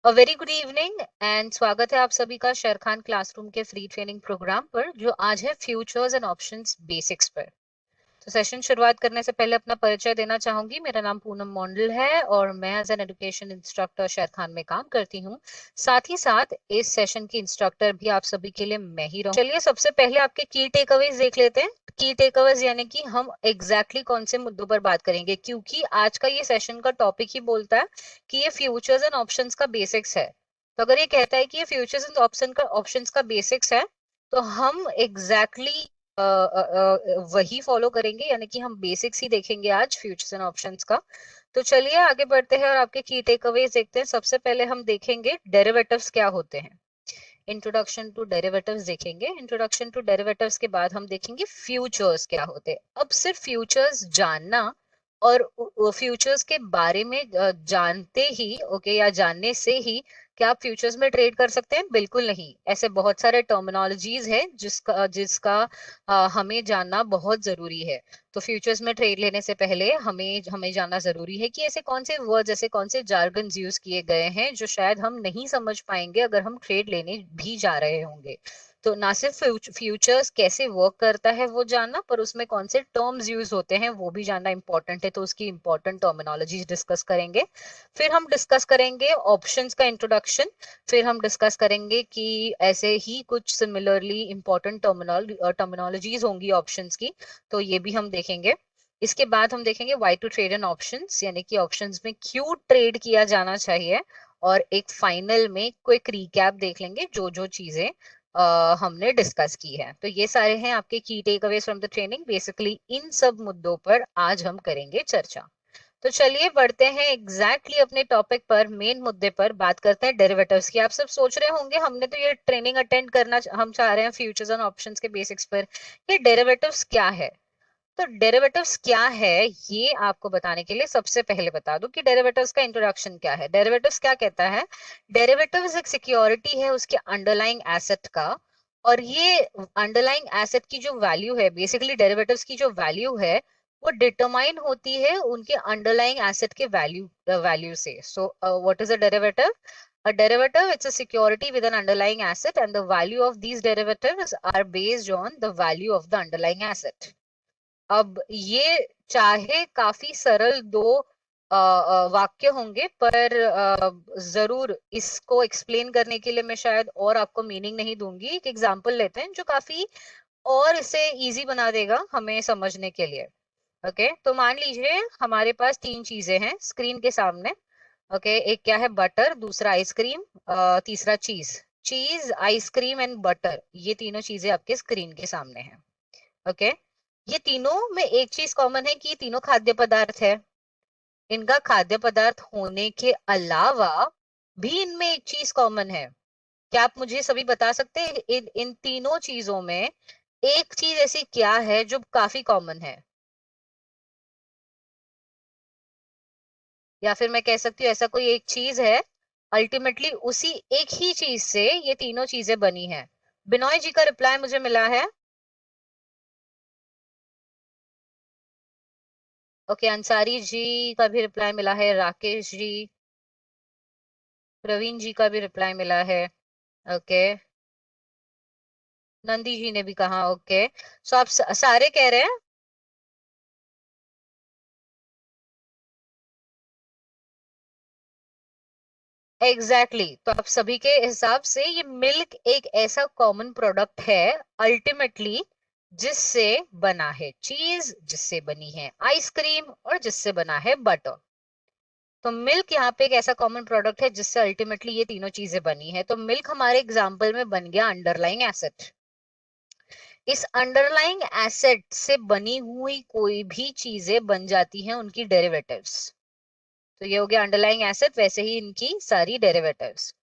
A very good evening and स्वागत है आप सभी का शेर खान क्लासरूम के फ्री ट्रेनिंग प्रोग्राम पर जो आज है फ्यूचर्स एंड ऑप्शंस बेसिक्स पर। तो सेशन शुरुआत करने से पहले अपना परिचय देना चाहूंगी। मेरा नाम पूनम मोंडल है और मैं एज एन एजुकेशन इंस्ट्रक्टर शेर खान में काम करती हूँ। साथ ही साथ इस सेशन की इंस्ट्रक्टर भी आप सभी के लिए मैं ही रहूं। चलिए सबसे पहले आपके की टेक अवेज देख लेते हैं। की टेक अवेज यानी कि हम एग्जैक्टली कौन से मुद्दों पर बात करेंगे, क्योंकि आज का ये सेशन का टॉपिक ही बोलता है कि ये फ्यूचर्स एंड ऑप्शंस का बेसिक्स है। तो अगर ये कहता है कि ये फ्यूचर्स एंड ऑप्शंस का बेसिक्स है, तो हम एग्जैक्टली वही फॉलो करेंगे, यानी कि हम बेसिक्स ही देखेंगे आज फ्यूचर्स एंड ऑप्शंस का। तो चलिए आगे बढ़ते हैं और आपके की टेक अवेज देखते हैं। सबसे पहले हम देखेंगे डेरिवेटिव्स क्या होते हैं। इंट्रोडक्शन टू डेरिवेटिव्स देखेंगे। इंट्रोडक्शन टू डेरिवेटिव्स के बाद हम देखेंगे फ्यूचर्स क्या होते हैं। अब सिर्फ फ्यूचर्स जानना और फ्यूचर्स के बारे में जानते ही ओके या जानने से ही क्या आप फ्यूचर्स में ट्रेड कर सकते हैं? बिल्कुल नहीं। ऐसे बहुत सारे टर्मिनोलॉजीज है जिसका जिसका हमें जानना बहुत जरूरी है। तो फ्यूचर्स में ट्रेड लेने से पहले हमें हमें जानना जरूरी है कि ऐसे कौन से वर्ड्स, ऐसे कौन से जार्गन्स यूज किए गए हैं जो शायद हम नहीं समझ पाएंगे अगर हम ट्रेड लेने भी जा रहे होंगे। तो ना सिर्फ फ्यूचर्स कैसे वर्क करता है वो जानना, पर उसमें कौन से टर्म्स यूज होते हैं वो भी जानना इंपॉर्टेंट है। तो उसकी इंपॉर्टेंट टर्मिनोलॉजी डिस्कस करेंगे। फिर हम डिस्कस करेंगे ऑप्शंस का इंट्रोडक्शन। फिर हम डिस्कस करेंगे कि ऐसे ही कुछ सिमिलरली इंपॉर्टेंट टर्मिनोलॉजीज होंगी ऑप्शंस की, तो ये भी हम देखेंगे। इसके बाद हम देखेंगे why to trade in options, यानी कि ऑप्शंस में क्यों ट्रेड किया जाना चाहिए। और एक फाइनल में क्विक रिकैप देख लेंगे जो जो चीजें हमने डिस्कस की है। तो ये सारे हैं आपके key takeaways from the training. Basically इन सब मुद्दों पर आज हम करेंगे चर्चा। तो चलिए बढ़ते हैं एग्जैक्टली अपने टॉपिक पर, मेन मुद्दे पर बात करते हैं डेरिवेटिव्स की। आप सब सोच रहे होंगे हमने तो ये ट्रेनिंग अटेंड करना, हम चाह रहे हैं फ्यूचर्स एंड ऑप्शंस के बेसिक्स पर, ये डेरिवेटिव्स क्या है? तो डेरिवेटिव्स क्या है ये आपको बताने के लिए सबसे पहले बता दूं कि डेरिवेटिव्स का इंट्रोडक्शन क्या है। डेरिवेटिव्स क्या कहता है? डेरिवेटिव्स एक सिक्योरिटी है उसके अंडरलाइंग एसेट का। और ये अंडरलाइंग एसेट की जो वैल्यू है, बेसिकली डेरिवेटिव्स की जो वैल्यू है वो डिटरमाइन होती है उनके अंडरलाइंग एसेट के वैल्यू से। So what is a derivative? A derivative, it's a security with an underlying asset and the value of these derivatives are based on the value of the underlying asset. अब ये चाहे काफी सरल दो वाक्य होंगे, पर जरूर इसको एक्सप्लेन करने के लिए मैं शायद और आपको मीनिंग नहीं दूंगी। एक एग्जांपल लेते हैं जो काफी और इसे इजी बना देगा हमें समझने के लिए। ओके, तो मान लीजिए हमारे पास तीन चीजें हैं स्क्रीन के सामने। ओके, एक क्या है? बटर, दूसरा आइसक्रीम, तीसरा चीज। चीज, आइसक्रीम एंड बटर, ये तीनों चीजें आपके स्क्रीन के सामने हैं। ओके, ये तीनों में एक चीज कॉमन है कि ये तीनों खाद्य पदार्थ है। इनका खाद्य पदार्थ होने के अलावा भी इनमें एक चीज कॉमन है। क्या आप मुझे सभी बता सकते हैं इन तीनों चीजों में एक चीज ऐसी क्या है जो काफी कॉमन है? या फिर मैं कह सकती हूँ ऐसा कोई एक चीज है, अल्टीमेटली उसी एक ही चीज से ये तीनों चीजें बनी है। बिनॉय जी का रिप्लाई मुझे मिला है। ओके, अंसारी जी का भी रिप्लाई मिला है, राकेश जी, प्रवीण जी का भी रिप्लाई मिला है। ओके, नंदी जी ने भी कहा। ओके, सो आप सारे कह रहे हैं। Exactly exactly. तो आप सभी के हिसाब से ये मिल्क एक ऐसा कॉमन प्रोडक्ट है अल्टीमेटली, जिससे बना है चीज, जिससे बनी है आइसक्रीम और जिससे बना है बटर। तो मिल्क यहाँ पे एक ऐसा कॉमन प्रोडक्ट है जिससे अल्टीमेटली ये तीनों चीजें बनी है। तो मिल्क हमारे एग्जाम्पल में बन गया अंडरलाइंग एसेट। इस अंडरलाइंग एसेट से बनी हुई कोई भी चीजें बन जाती हैं उनकी डेरिवेटिव्स। तो ये हो गया अंडरलाइंग एसेट, वैसे ही इनकी सारी डेरिवेटिव्स।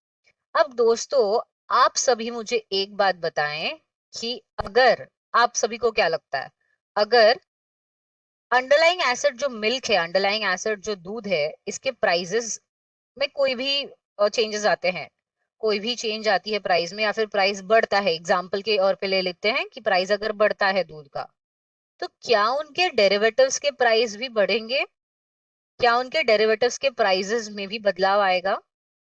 अब दोस्तों, आप सभी मुझे एक बात बताएं कि अगर आप सभी को क्या लगता है, अगर अंडरलाइंग एसेट जो मिल्क है, अंडरलाइंग एसेट जो दूध है, इसके प्राइसेस में कोई भी चेंजेस आते हैं, कोई भी चेंज आती है प्राइस में, या फिर प्राइस बढ़ता है, एग्जाम्पल के और पे ले लेते हैं कि प्राइस अगर बढ़ता है दूध का, तो क्या उनके डेरिवेटिव्स के प्राइस भी बढ़ेंगे? क्या उनके डेरिवेटिव्स के प्राइसेस में भी बदलाव आएगा?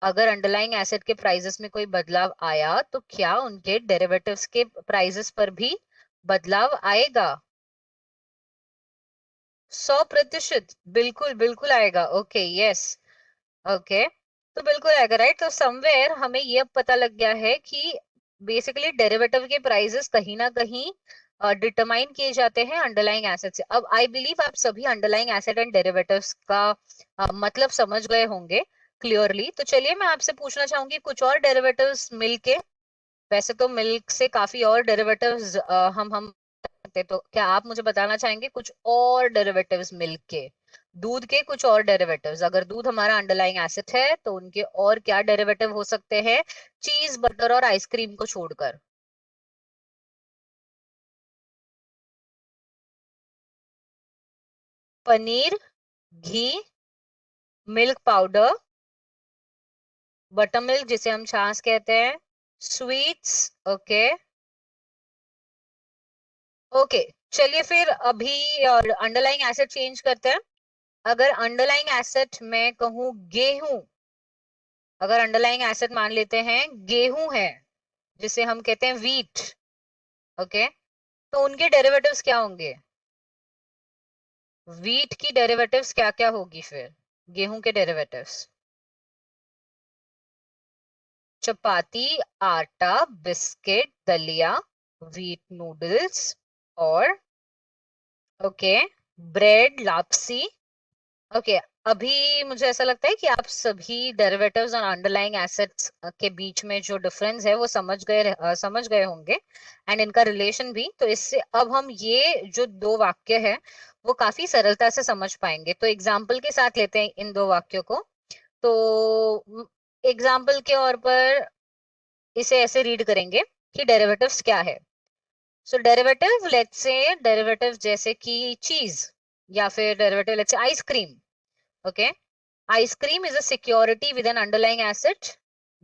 अगर अंडरलाइंग एसेट के प्राइसेस में कोई बदलाव आया तो क्या उनके डेरिवेटिव्स के प्राइसेस पर भी बदलाव आएगा? 100%, बिल्कुल बिल्कुल आएगा। ओके, यस, ओके, तो बिल्कुल आएगा, राइट। तो समवेयर हमें ये पता लग गया है कि बेसिकली डेरिवेटिव के प्राइसेस कहीं ना कहीं डिटरमाइन किए जाते हैं अंडरलाइंग एसेट से। अब आई बिलीव आप सभी अंडरलाइंग एसेट एंड डेरिवेटिव्स का मतलब समझ गए होंगे क्लियरली। तो चलिए मैं आपसे पूछना चाहूंगी कुछ और डेरिवेटिव्स मिलके। वैसे तो मिल्क से काफी और डेरिवेटिव्स हम सकते हैं, तो क्या आप मुझे बताना चाहेंगे कुछ और डेरिवेटिव्स मिल्क के, दूध के कुछ और डेरिवेटिव्स? अगर दूध हमारा अंडरलाइंग एसेट है तो उनके और क्या डेरिवेटिव हो सकते हैं, चीज, बटर और आइसक्रीम को छोड़कर? पनीर, घी, मिल्क पाउडर, बटर मिल्क जिसे हम छाछ कहते हैं, स्वीट्स, ओके, ओके। चलिए फिर अभी और अंडरलाइंग एसेट चेंज करते हैं। अगर अंडरलाइंग एसेट मैं कहूँ गेहूं, अगर अंडरलाइंग एसेट मान लेते हैं गेहूं है, जिसे हम कहते हैं वीट, ओके, तो उनके डेरिवेटिव्स क्या होंगे? वीट की डेरिवेटिव्स क्या क्या होगी फिर, गेहूं के डेरिवेटिव्स? चपाती, आटा, बिस्किट, दलिया, वीट नूडल्स, और ओके, ब्रेड, लापसी, ओके। अभी मुझे ऐसा लगता है कि आप सभी डेरिवेटिव्स और अंडरलाइंग एसेट्स के बीच में जो डिफरेंस है वो समझ गए होंगे, एंड इनका रिलेशन भी। तो इससे अब हम ये जो दो वाक्य है वो काफी सरलता से समझ पाएंगे। तो एग्जाम्पल के साथ लेते हैं इन दो वाक्यों को। तो एग्जाम्पल के और पर इसे ऐसे रीड करेंगे कि डेरिवेटिव्स क्या है। सो डेरिवेटिव, लेट्स से डेरिवेटिव जैसे कि चीज, या फिर derivative let's say ice cream, okay. Ice cream is a security with N underlying asset,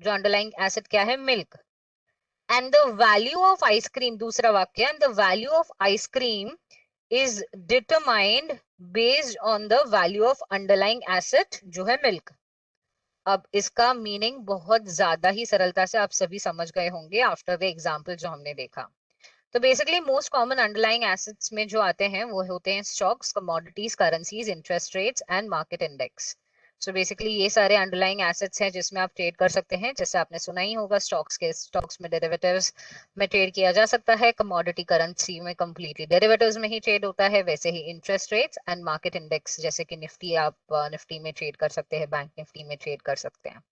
जो अंडरलाइंग एसेट क्या है, milk. And the value of ice cream, दूसरा वाक्य, and the value of ice cream is determined based on the value of underlying asset जो है milk. अब इसका meaning बहुत ज्यादा ही सरलता से आप सभी समझ गए होंगे आफ्टर द एग्जाम्पल जो हमने देखा। तो basically most common underlying assets में जो आते हैं वो होते हैं stocks, commodities, currencies, interest rates and market index. So basically ये सारे अंडरलाइंग एसेट्स हैं जिसमें आप ट्रेड कर सकते हैं। जैसे आपने सुना ही होगा स्टॉक्स में डेरिवेटिव्स में ट्रेड किया जा सकता है, कमोडिटी करेंसी में कंप्लीटली डेरिवेटिव्स में ही ट्रेड होता है, वैसे ही interest rates and market index जैसे कि निफ्टी, आप निफ्टी में ट्रेड कर सकते हैं, बैंक निफ्टी में ट्रेड कर सकते हैं,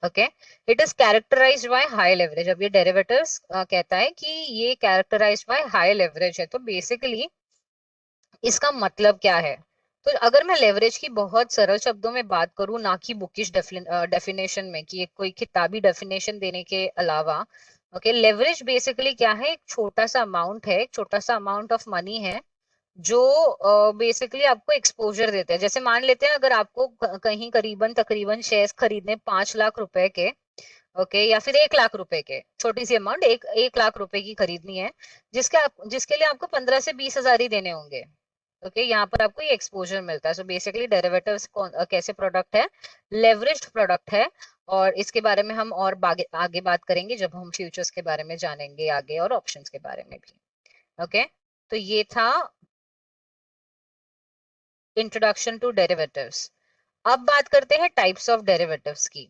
okay. It is characterized by high leverage. अब ये डेरिवेटिव्स कहता है कि ये कैरेक्टराइज्ड बाय हाई लेवरेज है। तो बेसिकली इसका मतलब क्या है? तो अगर मैं लेवरेज की बहुत सरल शब्दों में बात करूं, ना कि बुकिश डेफिनेशन में कि एक कोई किताबी डेफिनेशन देने के अलावा, ओके, लेवरेज बेसिकली क्या है, एक छोटा सा अमाउंट है, एक छोटा सा अमाउंट ऑफ मनी है जो बेसिकली आपको एक्सपोजर देता है। जैसे मान लेते हैं अगर आपको कहीं करीबन तकरीबन शेयर्स खरीदने 5 लाख रुपए के, ओके, या फिर 1 लाख रुपए के, छोटी सी अमाउंट, 1 लाख रुपए की खरीदनी है, जिसके लिए आपको 15 से 20 हजार ही देने होंगे, ओके। यहाँ पर आपको ये एक्सपोजर मिलता है। सो बेसिकली डेरिवेटिव्स कैसे प्रोडक्ट है, लेवरेज्ड प्रोडक्ट है। और इसके बारे में हम और आगे बात करेंगे जब हम फ्यूचर्स के बारे में जानेंगे आगे, और ऑप्शंस के बारे में भी, ओके। तो ये था इंट्रोडक्शन टू डेरिवेटिव्स। अब बात करते हैं टाइप्स ऑफ डेरिवेटिव्स की।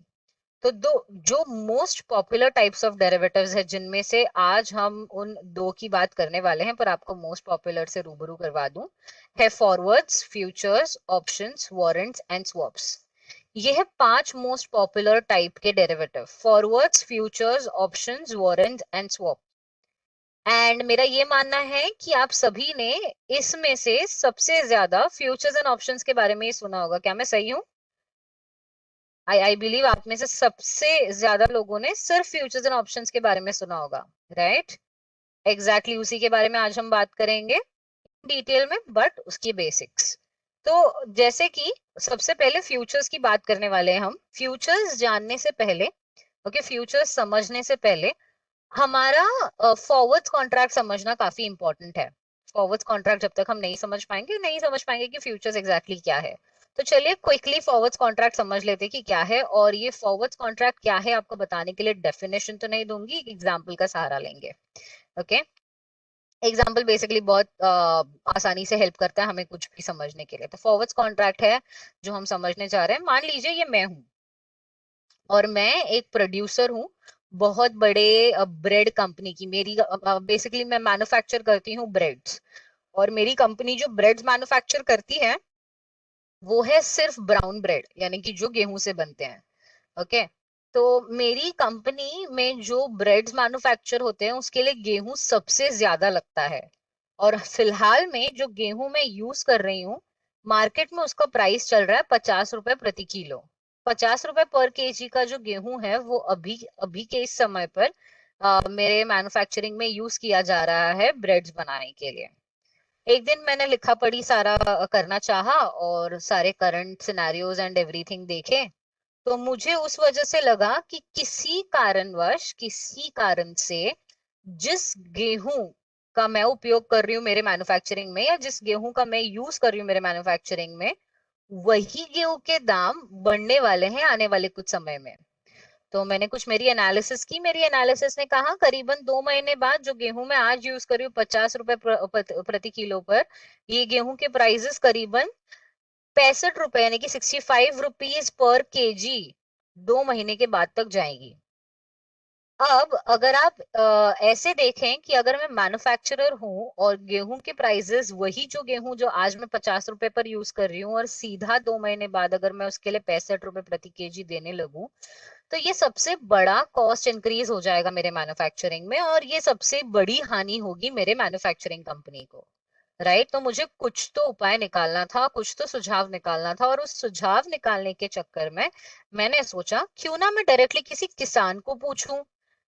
तो दो जो most popular types of derivatives है, जिनमें से आज हम उन दो की बात करने वाले हैं, पर आपको मोस्ट पॉपुलर से रूबरू करवा दूं, है forwards, futures, options, warrants and swaps. ये है 5 मोस्ट पॉपुलर टाइप के derivative, forwards, futures, options, warrant and swap. And मेरा ये मानना है कि आप सभी ने इसमें से सबसे ज्यादा फ्यूचर्स एंड ऑप्शंस के बारे में ही सुना होगा। क्या मैं सही हूँ? आई बिलीव आप में से सबसे ज्यादा लोगों ने सिर्फ फ्यूचर्स एंड ऑप्शंस के बारे में सुना होगा, राइट? एग्जैक्टली उसी के बारे में आज हम बात करेंगे डिटेल में, बट उसकी बेसिक्स। तो जैसे कि सबसे पहले फ्यूचर्स की बात करने वाले हैं हम। फ्यूचर्स जानने से पहले, ओके, फ्यूचर्स समझने से पहले हमारा फॉरवर्ड कॉन्ट्रैक्ट समझना काफी इंपॉर्टेंट है। फॉरवर्ड कॉन्ट्रैक्ट जब तक हम नहीं समझ पाएंगे कि फ्यूचर्स एग्जैक्टली क्या है। तो चलिए क्विकली फॉरवर्ड्स कॉन्ट्रैक्ट समझ लेते हैं कि क्या है, और ये फॉरवर्ड्स कॉन्ट्रैक्ट क्या है आपको बताने के लिए डेफिनेशन तो नहीं दूंगी, एग्जाम्पल का सहारा लेंगे। ओके, एग्जाम्पल बेसिकली बहुत आसानी से हेल्प करता है हमें कुछ भी समझने के लिए। तो फॉरवर्ड्स कॉन्ट्रैक्ट है जो हम समझने जा रहे हैं। मान लीजिए ये मैं हूं और मैं एक प्रोड्यूसर हूँ बहुत बड़े ब्रेड कंपनी की। मेरी बेसिकली मैं मैन्युफैक्चर करती हूँ ब्रेड्स, और मेरी कंपनी जो ब्रेड्स मैन्युफैक्चर करती है वो है सिर्फ ब्राउन ब्रेड, यानी कि जो गेहूं से बनते हैं। ओके, तो मेरी कंपनी में जो ब्रेड्स मैन्युफैक्चर होते हैं उसके लिए गेहूं सबसे ज्यादा लगता है। और फिलहाल में जो गेहूं मैं यूज कर रही हूँ मार्केट में उसका प्राइस चल रहा है 50 रुपए प्रति किलो। 50 रुपए पर केजी का जो गेहूं है वो अभी अभी के इस समय पर मेरे मैन्युफैक्चरिंग में यूज किया जा रहा है ब्रेड्स बनाने के लिए। एक दिन मैंने लिखा पढ़ी सारा करना चाहा और सारे करंट सिनेरियोज एंड एवरीथिंग देखे, तो मुझे उस वजह से लगा कि किसी कारणवश किसी कारण से जिस गेहूं का मैं उपयोग कर रही हूँ मेरे मैन्युफैक्चरिंग में, या जिस गेहूं का मैं यूज कर रही हूँ मेरे मैन्युफैक्चरिंग में, वही गेहूं के दाम बढ़ने वाले हैं आने वाले कुछ समय में। तो मैंने कुछ मेरी एनालिसिस की, मेरी एनालिसिस ने कहा करीबन 2 महीने बाद जो गेहूं मैं आज यूज कर रही हूँ 50 रुपए प्रति किलो पर, ये गेहूं के प्राइसेस करीबन 65 रुपए यानी कि 65 रुपीज पर केजी 2 महीने के बाद तक जाएगी। अब अगर आप ऐसे देखें कि अगर मैं मैन्युफैक्चरर हूं और गेहूं के प्राइसेस वही जो गेहूं जो आज मैं 50 रुपए पर यूज कर रही हूँ और सीधा 2 महीने बाद अगर मैं उसके लिए 65 रुपए प्रति केजी देने लगूं, तो ये सबसे बड़ा कॉस्ट इंक्रीज हो जाएगा मेरे मैन्युफैक्चरिंग में, और ये सबसे बड़ी हानि होगी मेरे मैन्युफैक्चरिंग कंपनी को। राइट, तो मुझे कुछ तो उपाय निकालना था, कुछ तो सुझाव निकालना था, और उस सुझाव निकालने के चक्कर में मैंने सोचा क्यों ना मैं डायरेक्टली किसी किसान को पूछूं,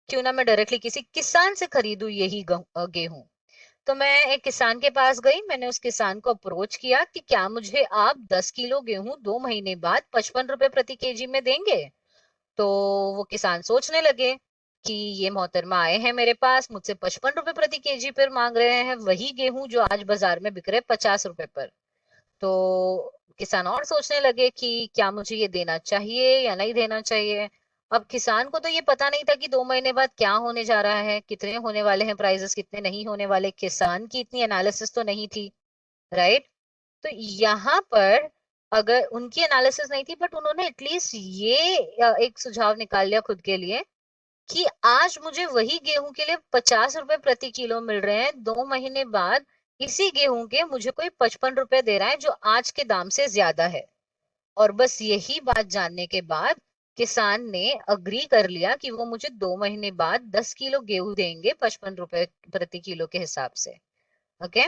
क्यों ना मैं डायरेक्टली किसी किसान से खरीदूं यही गेहूं। तो मैं एक किसान के पास गई, मैंने उस किसान को अप्रोच किया कि क्या मुझे आप 10 किलो गेहूं 2 महीने बाद 55 रुपए प्रति केजी में देंगे। तो वो किसान सोचने लगे कि ये मोहतरमा आए हैं मेरे पास, मुझसे 55 रुपए प्रति केजी पर मांग रहे हैं वही गेहूं जो आज बाजार में बिक रहे 50 रुपए पर। तो किसान और सोचने लगे कि क्या मुझे ये देना चाहिए या नहीं देना चाहिए। अब किसान को तो ये पता नहीं था कि 2 महीने बाद क्या होने जा रहा है, कितने होने वाले हैं प्राइजेस, कितने नहीं होने वाले, किसान की इतनी एनालिसिस तो नहीं थी। राइट, तो यहाँ पर अगर उनकी एनालिसिस नहीं थी बट उन्होंने एटलीस्ट ये एक सुझाव निकाल लिया खुद के लिए कि आज मुझे वही गेहूं के लिए 50 रुपए प्रति किलो मिल रहे हैं, 2 महीने बाद इसी गेहूं के मुझे कोई 55 रुपए दे रहा है जो आज के दाम से ज्यादा है। और बस यही बात जानने के बाद किसान ने अग्री कर लिया कि वो मुझे 2 महीने बाद 10 किलो गेहूं देंगे 55 रुपए प्रति किलो के हिसाब से। ओके,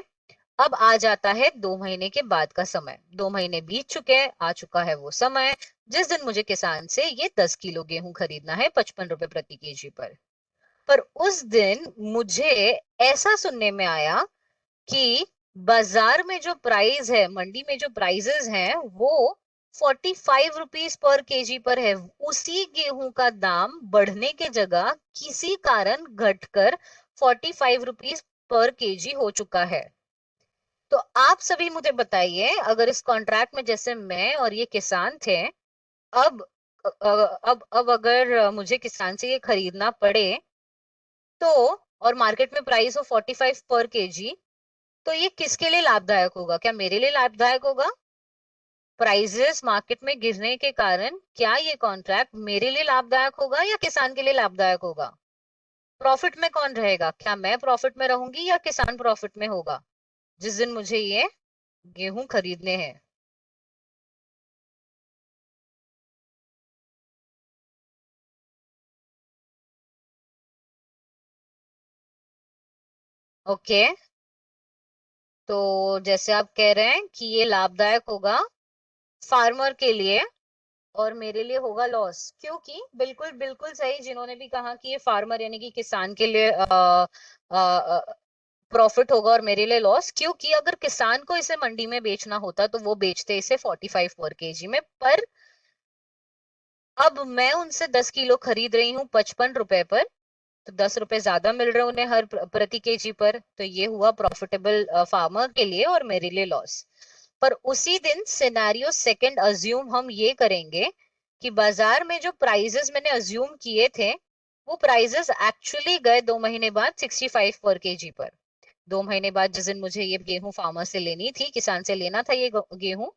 अब आ जाता है 2 महीने के बाद का समय। 2 महीने बीत चुके हैं, आ चुका है वो समय जिस दिन मुझे किसान से ये 10 किलो गेहूं खरीदना है 55 रुपए प्रति केजी पर उस दिन मुझे ऐसा सुनने में आया कि बाजार में जो प्राइस है, मंडी में जो प्राइसेस हैं वो 45 रुपीज पर केजी पर है। उसी गेहूं का दाम बढ़ने के जगह किसी कारण घटकर 45 रुपीज पर केजी हो चुका है। तो आप सभी मुझे बताइए, अगर इस कॉन्ट्रैक्ट में जैसे मैं और ये किसान थे, अब अब अगर मुझे किसान से ये खरीदना पड़े तो, और मार्केट में प्राइस हो 45 पर केजी, तो ये किसके लिए लाभदायक होगा? क्या मेरे लिए लाभदायक होगा? प्राइसेस मार्केट में गिरने के कारण क्या ये कॉन्ट्रैक्ट मेरे लिए लाभदायक होगा या किसान के लिए लाभदायक होगा? प्रॉफिट में कौन रहेगा? क्या मैं प्रॉफिट में रहूंगी या किसान प्रॉफिट में होगा जिस दिन मुझे ये गेहूं खरीदने हैं? ओके, तो जैसे आप कह रहे हैं कि ये लाभदायक होगा फार्मर के लिए और मेरे लिए होगा लॉस, क्योंकि बिल्कुल बिल्कुल सही जिन्होंने भी कहा कि ये फार्मर यानी कि किसान के लिए प्रॉफिट होगा और मेरे लिए लॉस, क्योंकि अगर किसान को इसे मंडी में बेचना होता तो वो बेचते इसे 45 पर केजी में, पर अब मैं उनसे 10 किलो खरीद रही हूँ 55 रुपए पर, तो 10 रुपए ज्यादा मिल रहे हैं उन्हें हर प्रति केजी पर, तो ये हुआ प्रॉफिटेबल फार्मर के लिए और मेरे लिए लॉस। पर उसी दिन सिनेरियो सेकंड अज्यूम हम ये करेंगे कि बाजार में जो प्राइजेस मैंने अज्यूम किए थे वो प्राइजेस एक्चुअली गए 2 महीने बाद 65 पर केजी पर। 2 महीने बाद जिस दिन मुझे ये गेहूं फार्मर से लेनी थी, किसान से लेना था ये गेहूं,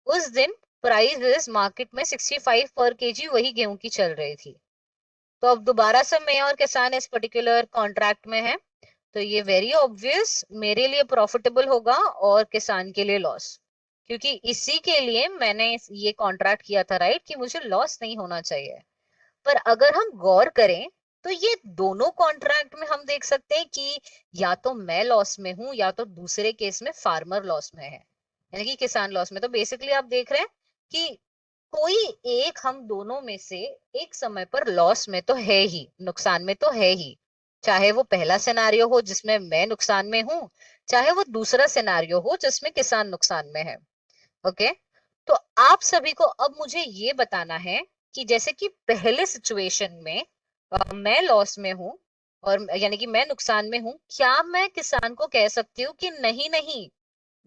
उस दिन प्राइजेस मार्केट में 65 पर केजी वही गेहूं की चल रही थी। तो अब दोबारा से मैं और किसान इस पर्टिकुलर कॉन्ट्रैक्ट में है, तो ये वेरी ऑब्वियस मेरे लिए प्रॉफिटेबल होगा और किसान के लिए लॉस, क्योंकि इसी के लिए मैंने ये कॉन्ट्रैक्ट किया था, राइट, कि मुझे लॉस नहीं होना चाहिए। पर अगर हम गौर करें तो ये दोनों कॉन्ट्रैक्ट में हम देख सकते हैं कि या तो मैं लॉस में हूं या तो दूसरे केस में फार्मर लॉस में है, यानी कि किसान लॉस में। तो बेसिकली आप देख रहे हैं कि कोई एक हम दोनों में से एक समय पर लॉस में तो है ही, नुकसान में तो है ही, चाहे वो पहला सिनेरियो हो जिसमें मैं नुकसान में हूं, चाहे वो दूसरा सिनेरियो हो जिसमें किसान नुकसान में है। ओके, तो आप सभी को अब मुझे ये बताना है कि जैसे कि पहले सिचुएशन में मैं लॉस में हूं और यानी कि मैं नुकसान में हूं, क्या मैं किसान को कह सकती हूँ कि नहीं नहीं,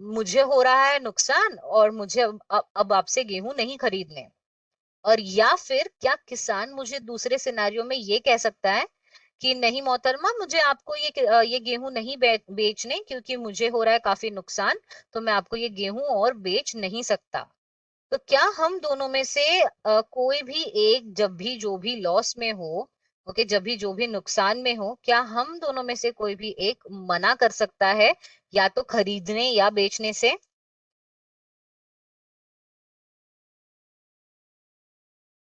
मुझे हो रहा है नुकसान और मुझे अब आपसे गेहूं नहीं खरीदने? और या फिर क्या किसान मुझे दूसरे सिनेरियो में ये कह सकता है कि नहीं मोहतरमा, मुझे आपको ये गेहूं नहीं बेचने, क्योंकि मुझे हो रहा है काफी नुकसान, तो मैं आपको ये गेहूं और बेच नहीं सकता। तो क्या हम दोनों में से कोई भी एक, जब भी जो भी लॉस में हो, ओके, जब भी जो भी नुकसान में हो, क्या हम दोनों में से कोई भी एक मना कर सकता है या तो खरीदने या बेचने से?